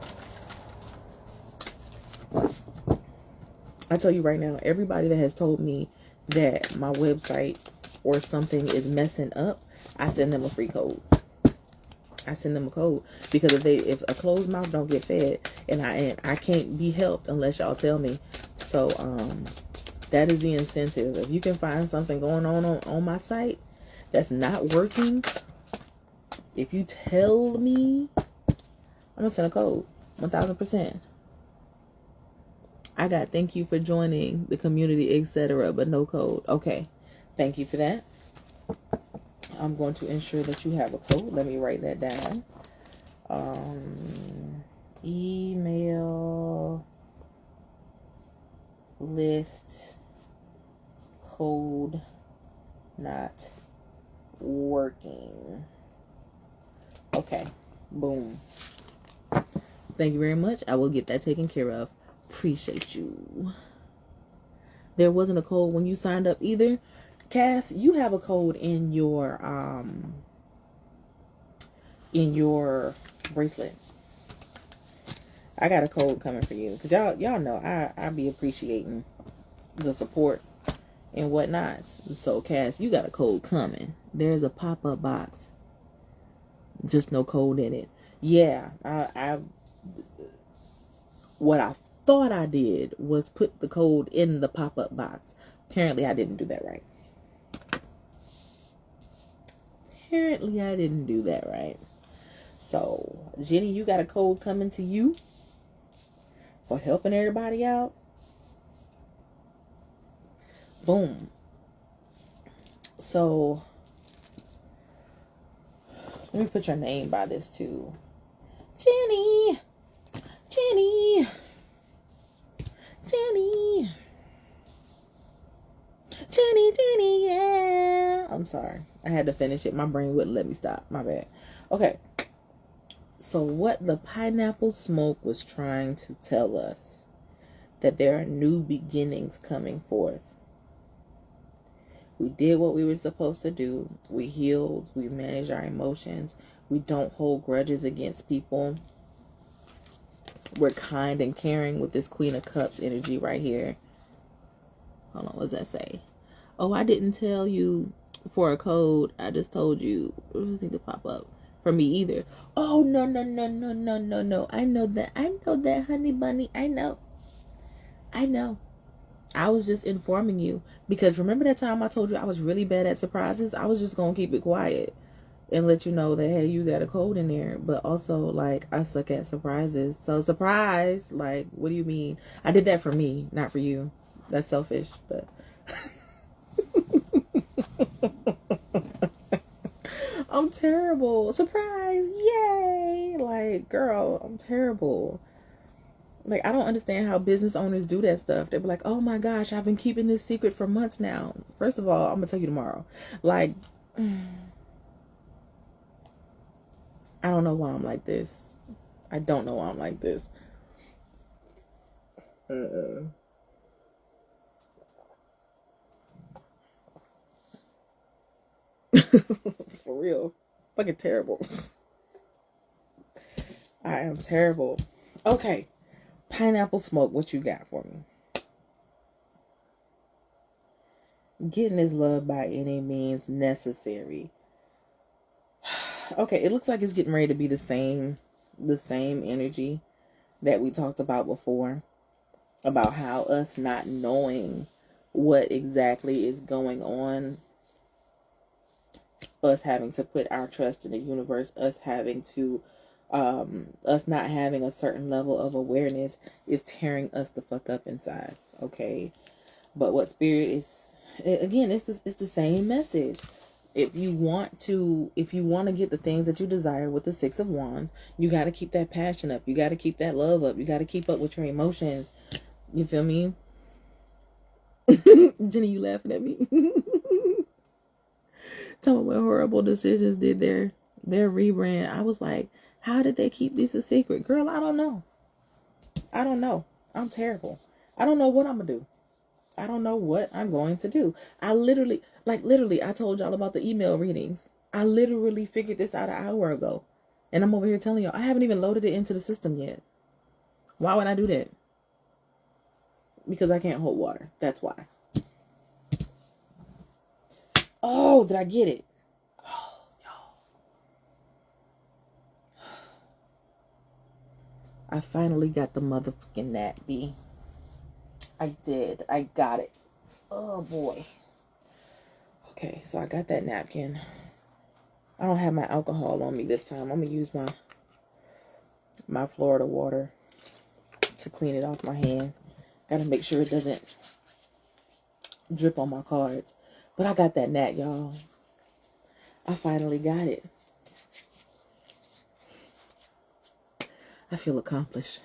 I tell you right now, everybody that has told me that my website or something is messing up, I send them a free code. I send them a code, because if a closed mouth don't get fed, and I can't be helped unless y'all tell me. So that is the incentive. If you can find something going on my site that's not working, if you tell me, I'm gonna send a code. 1000%. I got thank you for joining the community, etc., but no code. Okay, thank you for that. I'm going to ensure that you have a code. Let me write that down. Email list code not working. Okay, boom. Thank you very much. I will get that taken care of. Appreciate you. There wasn't a code when you signed up either. Cass, you have a code in your bracelet. I got a code coming for you, because y'all know I be appreciating the support and whatnot. So Cass, you got a code coming. There's a pop-up box, just no code in it. Yeah, what I thought I did was put the code in the pop-up box. Apparently I didn't do that right. So Jenny, you got a code coming to you for helping everybody out. Boom. So let me put your name by this too. Jenny, yeah. I'm sorry. I had to finish it. My brain wouldn't let me stop. My bad. Okay. So what the pineapple smoke was trying to tell us, that there are new beginnings coming forth. We did what we were supposed to do. We healed. We managed our emotions. We don't hold grudges against people. We're kind and caring with this Queen of Cups energy right here. Hold on, what does that say? Oh, I didn't tell you for a code. I just told you. What does it need to pop up? For me either. Oh, no. I know that, honey bunny. I know. I was just informing you, because remember that time I told you I was really bad at surprises? I was just going to keep it quiet and let you know that, hey, you got a code in there. But also, like, I suck at surprises. So, surprise, like, what do you mean? I did that for me, not for you. That's selfish, but... I'm terrible. Surprise, yay! Like, girl, I'm terrible. Like, I don't understand how business owners do that stuff. They'll be like, oh my gosh, I've been keeping this secret for months now. First of all, I'm going to tell you tomorrow. Like, I don't know why I'm like this. I don't know why I'm like this. For real. Fucking terrible. I am terrible. Okay. Pineapple smoke, what you got for me? Getting this love by any means necessary. Okay, it looks like it's getting ready to be the same energy that we talked about before, about how us not knowing what exactly is going on us having to put our trust in the universe, us having to, us not having a certain level of awareness is tearing us the fuck up inside. Okay. But what spirit is, again, it's the same message. If you want to get the things that you desire with the Six of Wands, you got to keep that passion up. You got to keep that love up. You got to keep up with your emotions. You feel me? Jenny, you laughing at me? Tell me what horrible decisions did their rebrand. I was like, how did they keep this a secret? Girl, I don't know. I'm terrible. I don't know what I'm gonna do. I don't know what I'm going to do. I literally, I told y'all about the email readings. I literally figured this out an hour ago. And I'm over here telling y'all, I haven't even loaded it into the system yet. Why would I do that? Because I can't hold water. That's why. Oh, did I get it? Oh, y'all. I finally got the motherfucking nap, B. I did. I got it. Oh, boy. Okay, so I got that napkin. I don't have my alcohol on me this time. I'm going to use my Florida water to clean it off my hands. Got to make sure it doesn't drip on my cards. But I got that nap, y'all. I finally got it. I feel accomplished.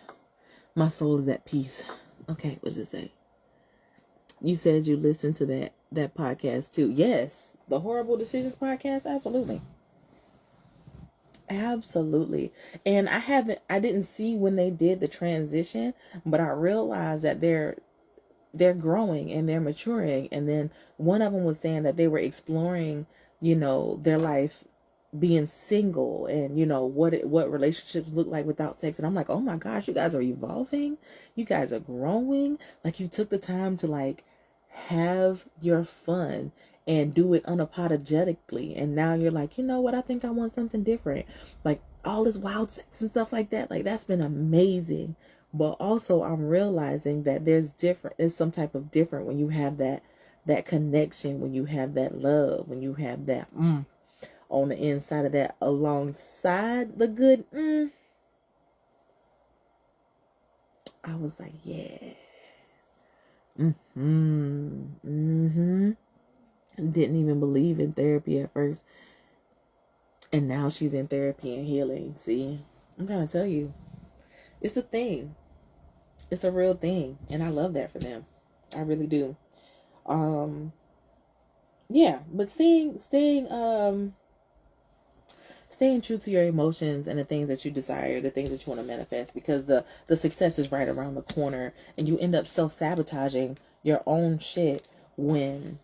My soul is at peace. Okay, what does it say? You said you listened to that podcast too. Yes, the Horrible Decisions podcast. Absolutely. Absolutely. And I didn't see when they did the transition, but I realized that they're growing and they're maturing. And then one of them was saying that they were exploring, their life being single and, what relationships look like without sex. And I'm like, oh my gosh, you guys are evolving. You guys are growing. Like, you took the time to like have your fun and do it unapologetically. And now you're like, you know what? I think I want something different. Like all this wild sex and stuff like that. Like, that's been amazing. But also I'm realizing that there's some type of different when you have that connection, when you have that love, when you have that on the inside of that alongside the good I was like, yeah. Didn't even believe in therapy at first. And now she's in therapy and healing. See, I'm trying to tell you, it's a thing. It's a real thing. And I love that for them. I really do. Yeah, but staying true to your emotions and the things that you desire, the things that you want to manifest, because the success is right around the corner, and you end up self-sabotaging your own shit when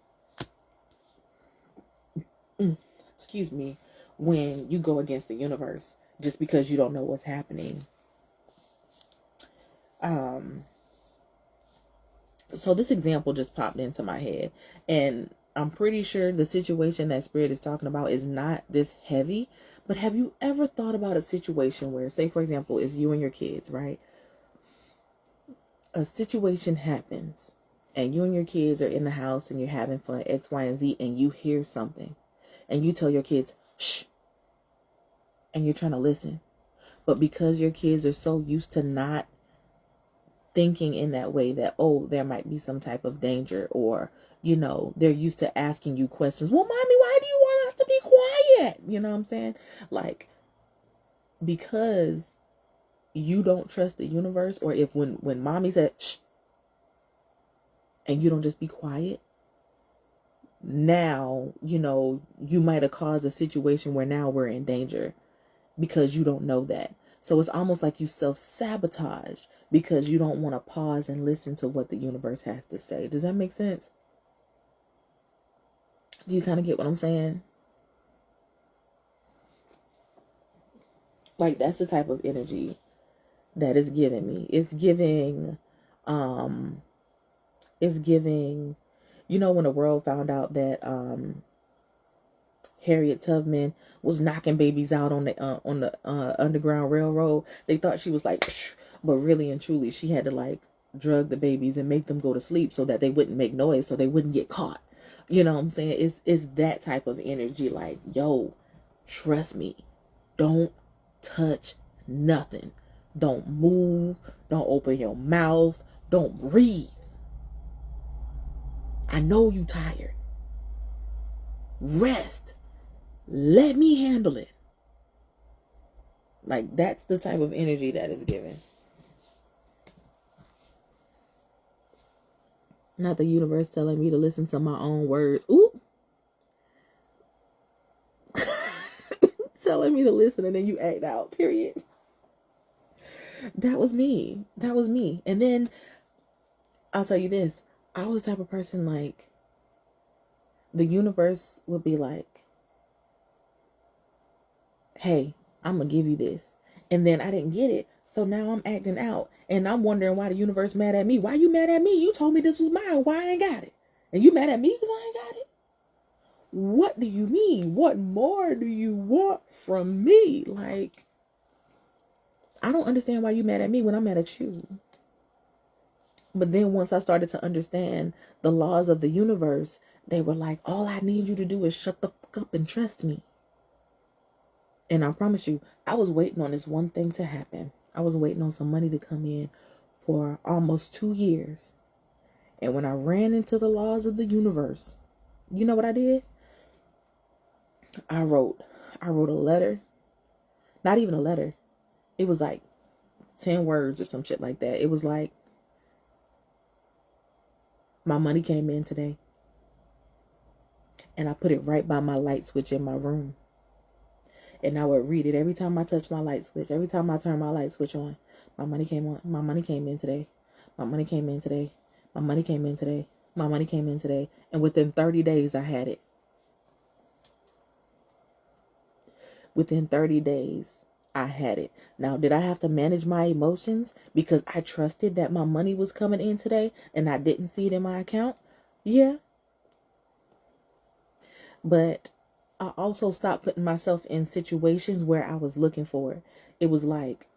when you go against the universe just because you don't know what's happening. So this example just popped into my head, and I'm pretty sure the situation that Spirit is talking about is not this heavy, but have you ever thought about a situation where, say for example, it's you and your kids, right? A situation happens and you and your kids are in the house and you're having fun, X, Y, and Z, and you hear something and you tell your kids, shh, and you're trying to listen. But because your kids are so used to not thinking in that way that, oh, there might be some type of danger, or, they're used to asking you questions. Well, mommy, why do you want us to be quiet? You know what I'm saying? Like, because you don't trust the universe, or if when mommy said, shh, and you don't just be quiet, now, you might have caused a situation where now we're in danger because you don't know that. So it's almost like you self-sabotage because you don't want to pause and listen to what the universe has to say. Does that make sense? Do you kind of get what I'm saying? Like, that's the type of energy that is giving me. It's giving, when the world found out that, Harriet Tubman was knocking babies out on the Underground Railroad, they thought she was like, psh, but really and truly she had to like drug the babies and make them go to sleep so that they wouldn't make noise, so they wouldn't get caught. You know what I'm saying? It's that type of energy. Like, yo, trust me. Don't touch nothing. Don't move. Don't open your mouth. Don't breathe. I know you tired. Rest. Let me handle it. Like, that's the type of energy that is given. Not the universe telling me to listen to my own words. Ooh. Telling me to listen and then you act out. Period. That was me. That was me. And then I'll tell you this. I was the type of person, like, the universe would be like, hey, I'm going to give you this. And then I didn't get it. So now I'm acting out. And I'm wondering why the universe mad at me. Why you mad at me? You told me this was mine. Why I ain't got it? And you mad at me because I ain't got it? What do you mean? What more do you want from me? Like, I don't understand why you mad at me when I'm mad at you. But then once I started to understand the laws of the universe, they were like, all I need you to do is shut the fuck up and trust me. And I promise you, I was waiting on this one thing to happen. I was waiting on some money to come in for almost 2 years. And when I ran into the laws of the universe, you know what I did? I wrote a letter. Not even a letter. It was like 10 words or some shit like that. It was like, my money came in today. And I put it right by my light switch in my room. And I would read it every time I touch my light switch. Every time I turn my light switch on. My money came on. My money came in today. My money came in today. My money came in today. My money came in today. And within 30 days, I had it. Within 30 days, I had it. Now, did I have to manage my emotions because I trusted that my money was coming in today and I didn't see it in my account? Yeah. But I also stopped putting myself in situations where I was looking for it. It was like,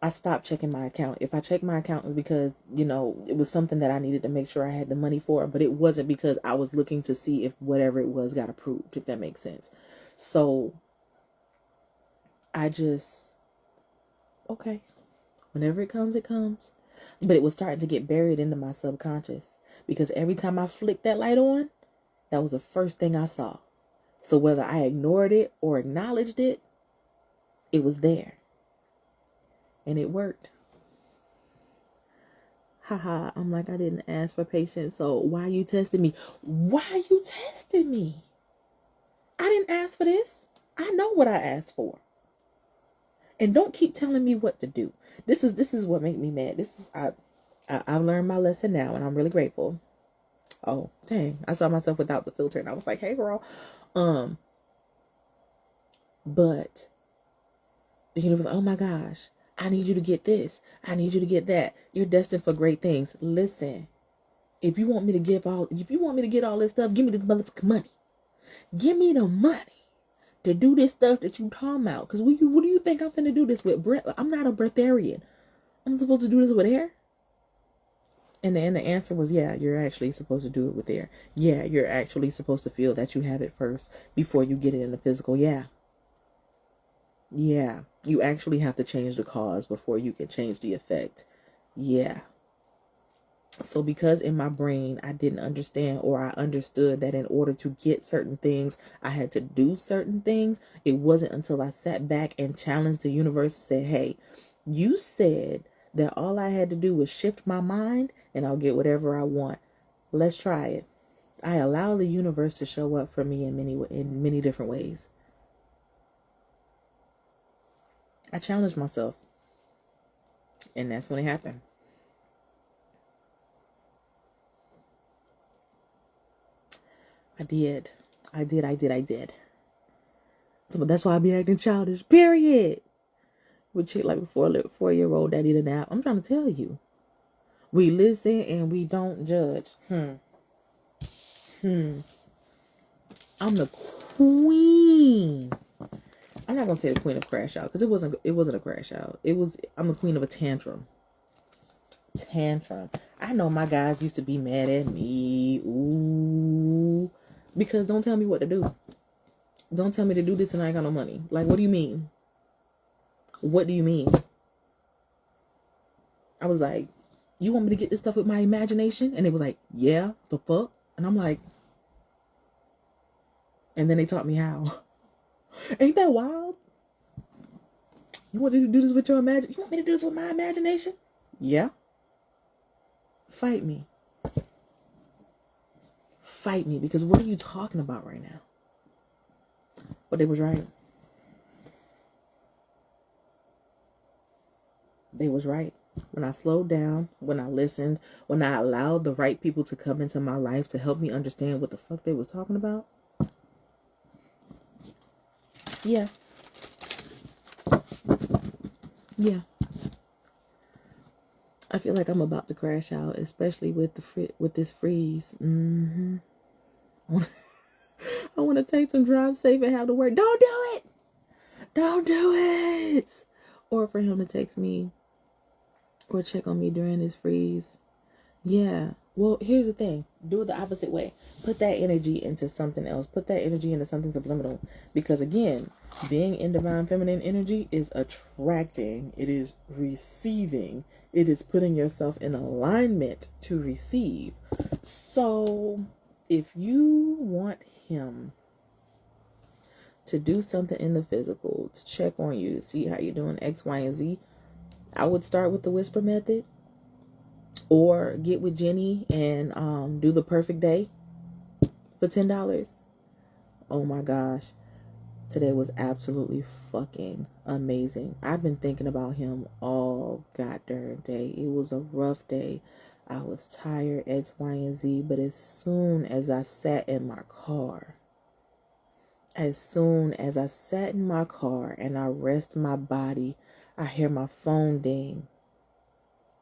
I stopped checking my account. If I checked my account, it was because, it was something that I needed to make sure I had the money for, but it wasn't because I was looking to see if whatever it was got approved, if that makes sense. So I just, okay, whenever it comes, it comes. But it was starting to get buried into my subconscious because every time I flicked that light on, that was the first thing I saw. So whether I ignored it or acknowledged it, it was there. And it worked. Haha, I'm like, I didn't ask for patience, so why are you testing me? Why are you testing me? I didn't ask for this. I know what I asked for. And don't keep telling me what to do. This is what made me mad. I've learned my lesson now, and I'm really grateful. Oh, dang. I saw myself without the filter, and I was like, hey, girl. But the universe, oh my gosh, I need you to get this. I need you to get that. You're destined for great things. Listen, if you want me to get all this stuff, give me this motherfucking money. Give me the money to do this stuff that you talking about. Because what do you think I'm finna do this with? I'm not a breatharian. I'm supposed to do this with air? And then the answer was, yeah, you're actually supposed to do it with air. Yeah, you're actually supposed to feel that you have it first before you get it in the physical. Yeah. Yeah, you actually have to change the cause before you can change the effect. Yeah. So because in my brain, I didn't understand, or I understood that in order to get certain things, I had to do certain things. It wasn't until I sat back and challenged the universe and said, hey, you said that all I had to do was shift my mind and I'll get whatever I want. Let's try it. I allow the universe to show up for me in many different ways. I challenged myself. And that's when it happened. I did. So, but that's why I be acting childish. Period. With shit like before, 4-year-old that need a nap. I'm trying to tell you. We listen and we don't judge. I'm the queen. I'm not gonna say the queen of crash out because it wasn't a crash out. I'm the queen of a tantrum. tantrum. I know my guys used to be mad at me. Ooh. Because don't tell me what to do. Don't tell me to do this and I ain't got no money. Like, what do you mean? What do you mean? I was like, you want me to get this stuff with my imagination? And they was like, yeah, the fuck? And I'm like, and then they taught me how. Ain't that wild? You want me to do this with your imagination? You want me to do this with my imagination? Yeah. Fight me. Fight me, because what are you talking about right now? But they was right. They was right. When I slowed down, when I listened, when I allowed the right people to come into my life to help me understand what the fuck they was talking about. Yeah. Yeah. I feel like I'm about to crash out, especially with with this freeze. I want to take some drive safe and have to work. Don't do it. Don't do it. Or for him to text me or check on me during this freeze. Yeah. Well, here's the thing. Do it the opposite way. Put that energy into something else. Put that energy into something subliminal. Because again, being in divine feminine energy is attracting. It is receiving. It is putting yourself in alignment to receive. So if you want him to do something in the physical, to check on you, see how you're doing X, Y, and Z, I would start with the whisper method. Or get with Jenny and do the perfect day for $10. Oh my gosh. Today was absolutely fucking amazing. I've been thinking about him all goddamn day. It was a rough day. I was tired, X, Y, and Z. But as soon as I sat in my car, and I rest my body, I hear my phone ding.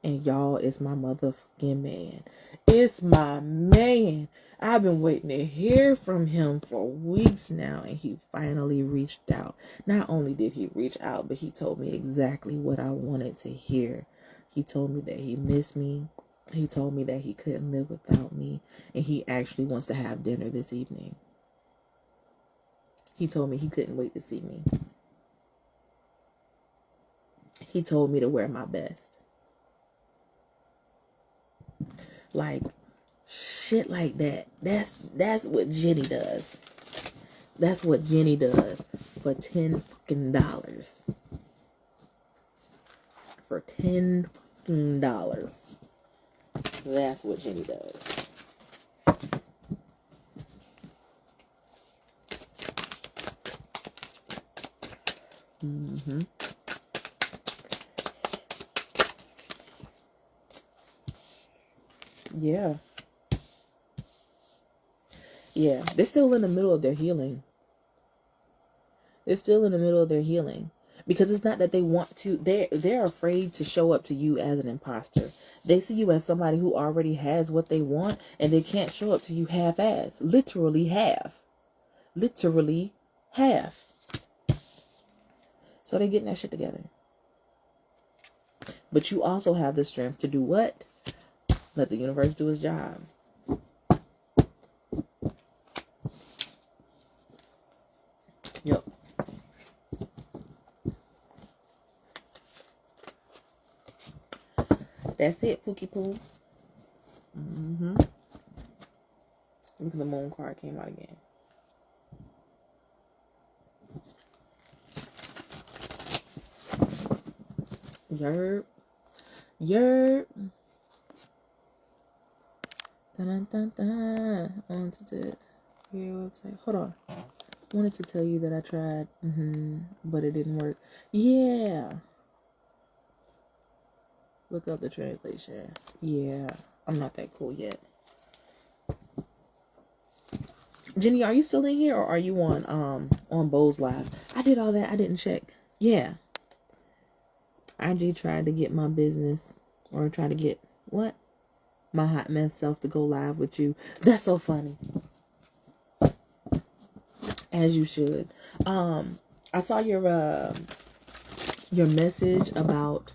And y'all, it's my motherfucking man. It's my man. I've been waiting to hear from him for weeks now. And he finally reached out. Not only did he reach out, but he told me exactly what I wanted to hear. He told me that he missed me. He told me that he couldn't live without me. And he actually wants to have dinner this evening. He told me he couldn't wait to see me. He told me to wear my best. Like, shit like that. That's what Jenny does. That's what Jenny does for $10 fucking dollars. For $10 fucking dollars. That's what Jenny does. Yeah. Yeah. They're still in the middle of their healing. Because it's not that they want to. They're afraid to show up to you as an imposter. They see you as somebody who already has what they want, and they can't show up to you half-ass. Literally half. So they're getting that shit together. But you also have the strength to do what? Let the universe do its job. Yep. That's it, Pookie Poo. Look at the moon card came out again. Yerp. Wanted to your website. Hold on. Wanted to tell you that I tried, but it didn't work. Yeah. Look up the translation. Yeah. I'm not that cool yet. Jenny, are you still in here or are you on Bo's Live? I did all that. I didn't check. Yeah. I did try to get my business or try to get what? My hot mess self to go live with you. That's so funny. As you should. I saw your message about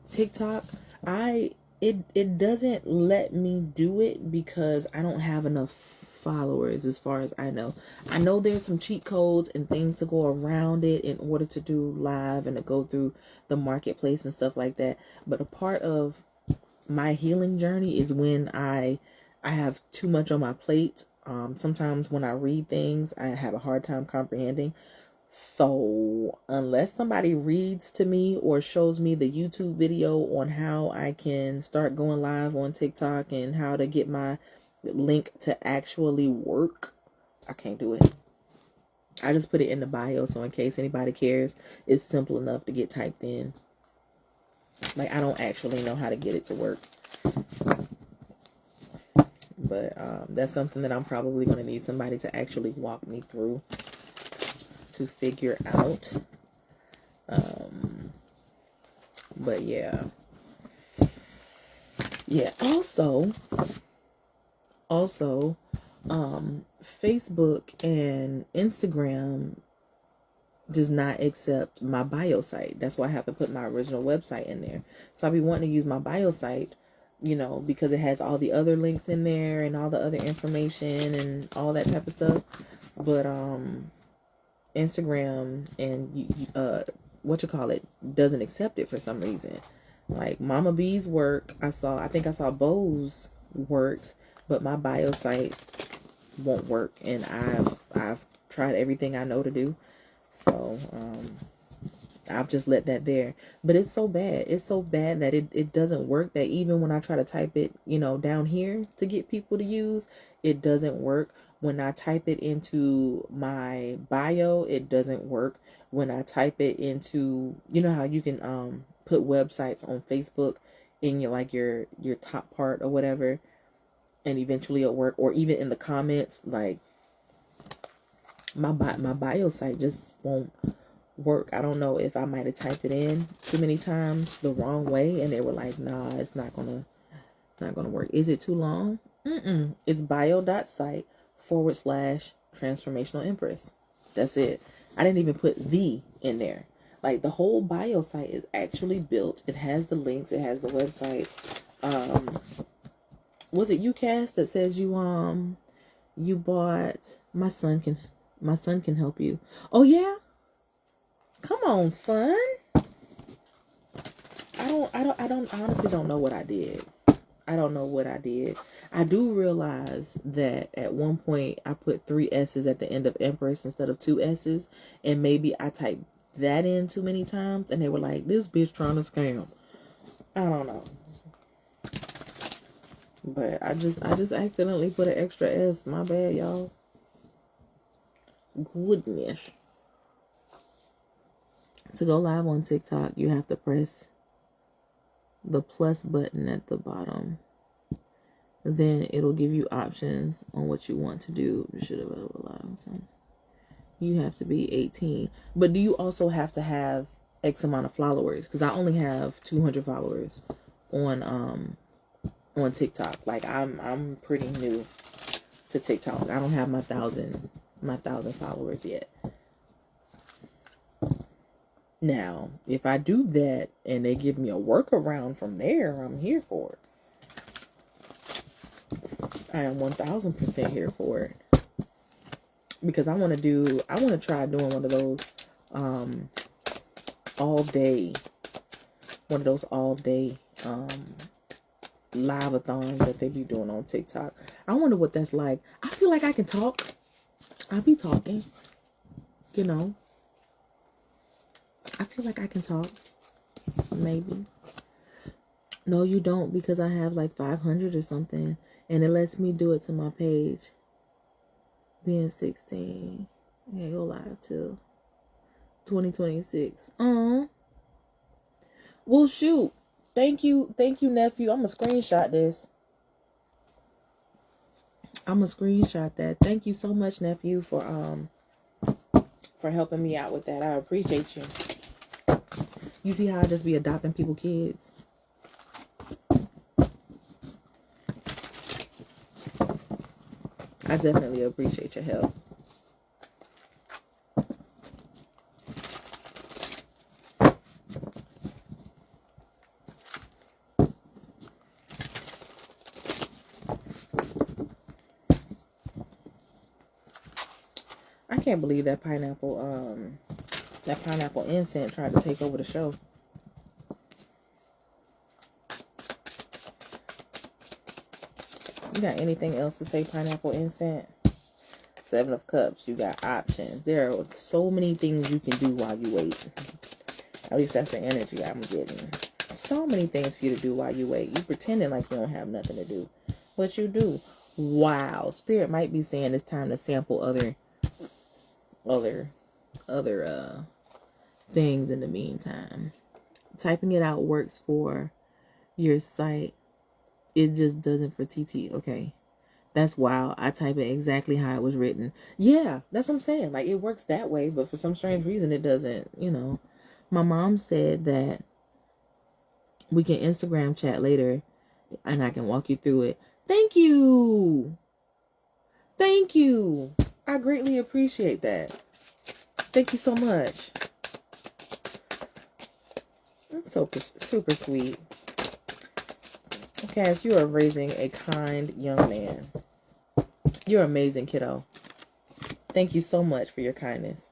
TikTok. It doesn't let me do it because I don't have enough followers, as far as I know. I know there's some cheat codes and things to go around it in order to do live and to go through the marketplace and stuff like that. But a part of my healing journey is when I have too much on my plate. Sometimes when I read things, I have a hard time comprehending. So unless somebody reads to me or shows me the YouTube video on how I can start going live on TikTok and how to get my link to actually work, I can't do it. I just put it in the bio, so in case anybody cares, it's simple enough to get typed in. Like, I don't actually know how to get it to work. But that's something that I'm probably going to need somebody to actually walk me through to figure out. But yeah. Also, Facebook and Instagram does not accept my bio site. That's why I have to put my original website in there. So I'll be wanting to use my bio site, because it has all the other links in there and all the other information and all that type of stuff. But Instagram and doesn't accept it for some reason. Like Mama B's work, I think I saw Bo's works, but my bio site won't work, and I've tried everything I know to do. So I've just let that there. But it's so bad. It's so bad that it doesn't work, that even when I try to type it, down here to get people to use, it doesn't work. When I type it into my bio, it doesn't work. When I type it into, how you can put websites on Facebook in your top part or whatever, and eventually it'll work. Or even in the comments, like my bio site just won't work. I don't know if I might have typed it in too many times the wrong way, and they were like, nah, it's not gonna work. Is it too long? It's bio.site /transformational empress. That's it. I didn't even put the in there. Like, the whole bio site is actually built. It has the links, it has the websites. Was it UCAS that says you bought my son can help you? Oh yeah? Come on, son. I honestly don't know what I did. I don't know what I did. I do realize that at one point I put 3 S's at the end of Empress instead of 2 S's, and maybe I typed that in too many times, and they were like, this bitch trying to scam. I don't know. But I just accidentally put an extra S. My bad, y'all. Goodness. To go live on TikTok, you have to press the plus button at the bottom. Then it'll give you options on what you want to do. You should have allowed something. You have to be 18. But do you also have to have X amount of followers? Because I only have 200 followers on TikTok. Like, I'm pretty new to TikTok. I don't have my 1,000 followers yet. Now, if I do that and they give me a workaround from there, I'm here for it. I am 1,000% here for it. Because I want to try doing one of those all day live-a-thons that they be doing on TikTok. I wonder what that's like. I feel like I can talk. I'll be talking, I feel like I can talk. Maybe. No, you don't, because I have like 500 or something, and it lets me do it to my page. Being 16. Yeah, go live till 2026. Well, shoot. Thank you, nephew. I'm gonna screenshot this. I'm gonna screenshot that. Thank you so much, nephew, for helping me out with that. I appreciate you. You see how I just be adopting people kids? I definitely appreciate your help. I can't believe that pineapple incense tried to take over the show. You got anything else to say, pineapple incense? Seven of Cups, you got options. There are so many things you can do while you wait. At least that's the energy I'm getting. So many things for you to do while you wait. You pretending like you don't have nothing to do, but you do. Wow. Spirit might be saying it's time to sample other things in the meantime. Typing it out works for your site. It just doesn't for TT. Okay. That's wild. I type it exactly how it was written. Yeah, that's what I'm saying. Like, it works that way, but for some strange reason, it doesn't, My mom said that we can Instagram chat later, and I can walk you through it. Thank you. Thank you. I greatly appreciate that. Thank you so much. That's super sweet. Cass, you are raising a kind young man. You're amazing, kiddo. Thank you so much for your kindness.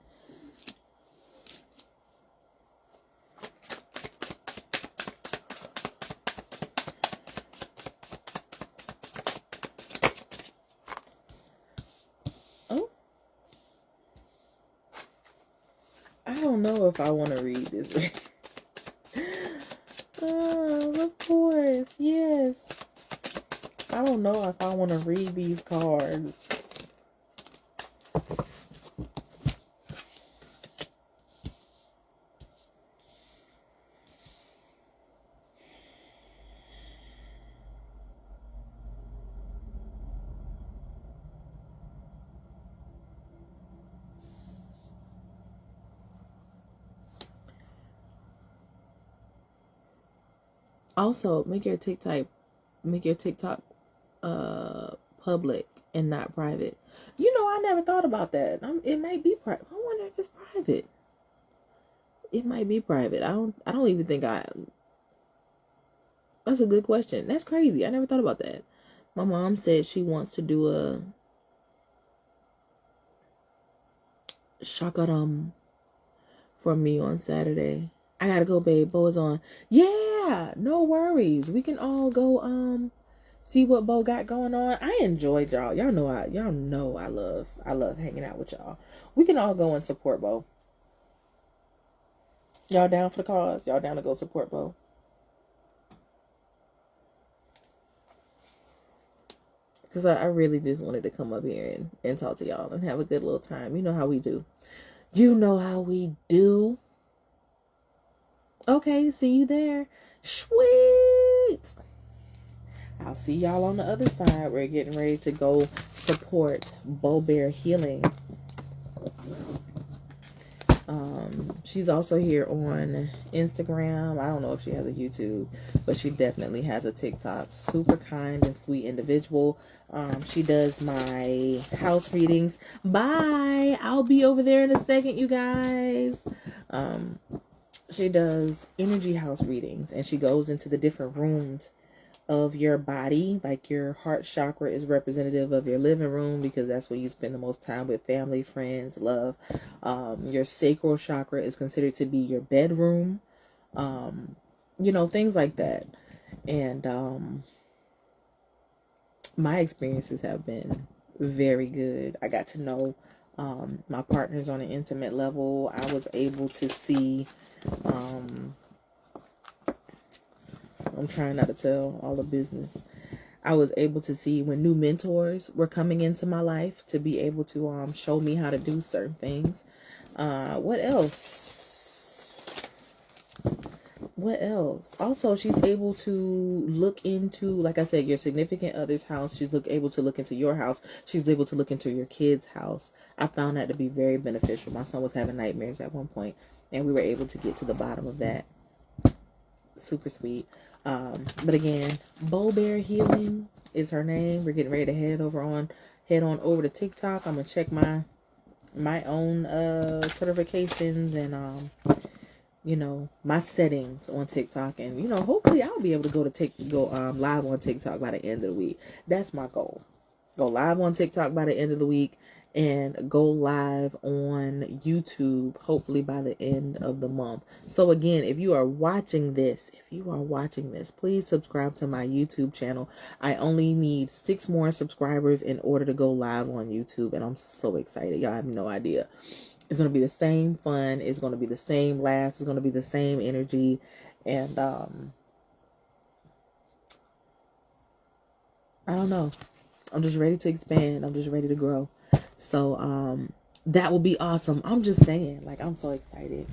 Oh. I don't know if I want to read this. Oh, of course. Yes. I don't know if I want to read these cards. Also, make your TikTok public and not private. I never thought about that. It might be private. I wonder if it's private. It might be private. I don't even think that's a good question. That's crazy. I never thought about that. My mom said she wants to do a shakaram for me on Saturday. I gotta go, babe. Bo is on. Yeah, no worries. We can all go see what Bo got going on. I enjoyed y'all. Y'all know I love hanging out with y'all. We can all go and support Bo. Y'all down for the cause? Y'all down to go support Bo? Because I really just wanted to come up here and talk to y'all and have a good little time. You know how we do. You know how we do. Okay, see you there. Sweet. I'll see y'all on the other side. We're getting ready to go support Bo Bear Healing. She's also here on Instagram. I don't know if she has a YouTube, but she definitely has a TikTok. Super kind and sweet individual. She does my house readings. Bye. I'll be over there in a second, you guys. She does energy house readings, and she goes into the different rooms of your body. Like, your heart chakra is representative of your living room, because that's where you spend the most time with family, friends, love. Your sacral chakra is considered to be your bedroom. Things like that. And my experiences have been very good. I got to know my partners on an intimate level. I was able to see I'm trying not to tell all the business. I was able to see when new mentors were coming into my life to be able to show me how to do certain things. What else? Also, she's able to look into, like I said, your significant other's house. She's able to look into your house. She's able to look into your kid's house. I found that to be very beneficial. My son was having nightmares at one point, and we were able to get to the bottom of that. Super sweet. But again, Bo Bear Healing is her name. We're getting ready to head on over to TikTok. I'm gonna check my own certifications and my settings on TikTok, and hopefully I'll be able to go live on TikTok by the end of the week. That's my goal. Go live on TikTok by the end of the week and go live on YouTube, hopefully by the end of the month. So again, if you are watching this, please subscribe to my YouTube channel. I only need 6 more subscribers in order to go live on YouTube, and I'm so excited. Y'all have no idea. It's going to be the same fun. It's going to be the same laughs. It's going to be the same energy. And I don't know. I'm just ready to expand. I'm just ready to grow. So that will be awesome. I'm just saying, like, I'm so excited.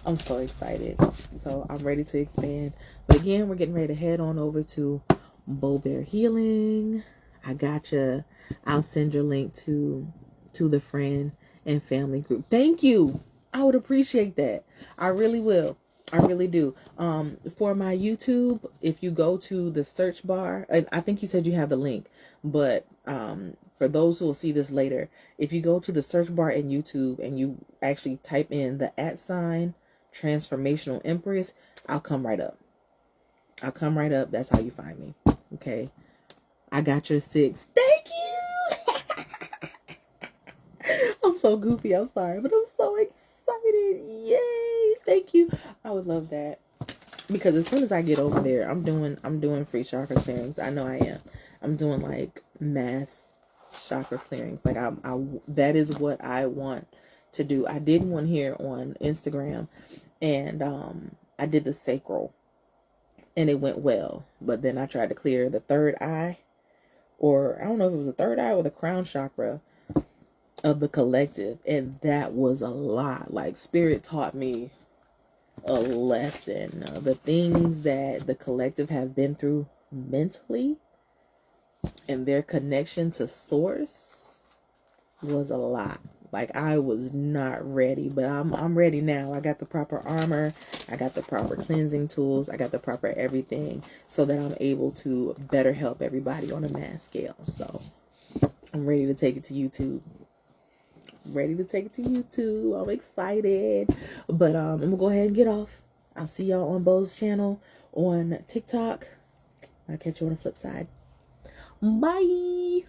I'm so excited. So I'm ready to expand. But again, we're getting ready to head on over to Bow Bear Healing. I gotcha. I'll send your link to the friend and family group. Thank you. I would appreciate that. I really will. I really do. For my YouTube, if you go to the search bar, and I think you said you have the link, but for those who will see this later, if you go to the search bar in YouTube and you actually type in the @ Transformational Empress, I'll come right up. I'll come right up. That's how you find me. Okay. I got your 6. Thank you. I'm so goofy. I'm sorry, but I'm so excited. Yay. Thank you. I would love that. Because as soon as I get over there, I'm doing free chakra clearings. I know I am. I'm doing like mass chakra clearings. Like I that is what I want to do. I did one here on Instagram, and I did the sacral, and it went well. But then I tried to clear the third eye, or I don't know if it was the third eye or the crown chakra of the collective, and that was a lot. Like Spirit taught me a lesson. The things that the collective have been through mentally and their connection to source was a lot. Like I was not ready, but I'm ready now. I got the proper armor, I got the proper cleansing tools, I got the proper everything so that I'm able to better help everybody on a mass scale. So I'm ready to take it to YouTube. I'm excited. But I'm gonna go ahead and get off. I'll see y'all on Bo's channel on TikTok. I'll catch you on the flip side. Bye.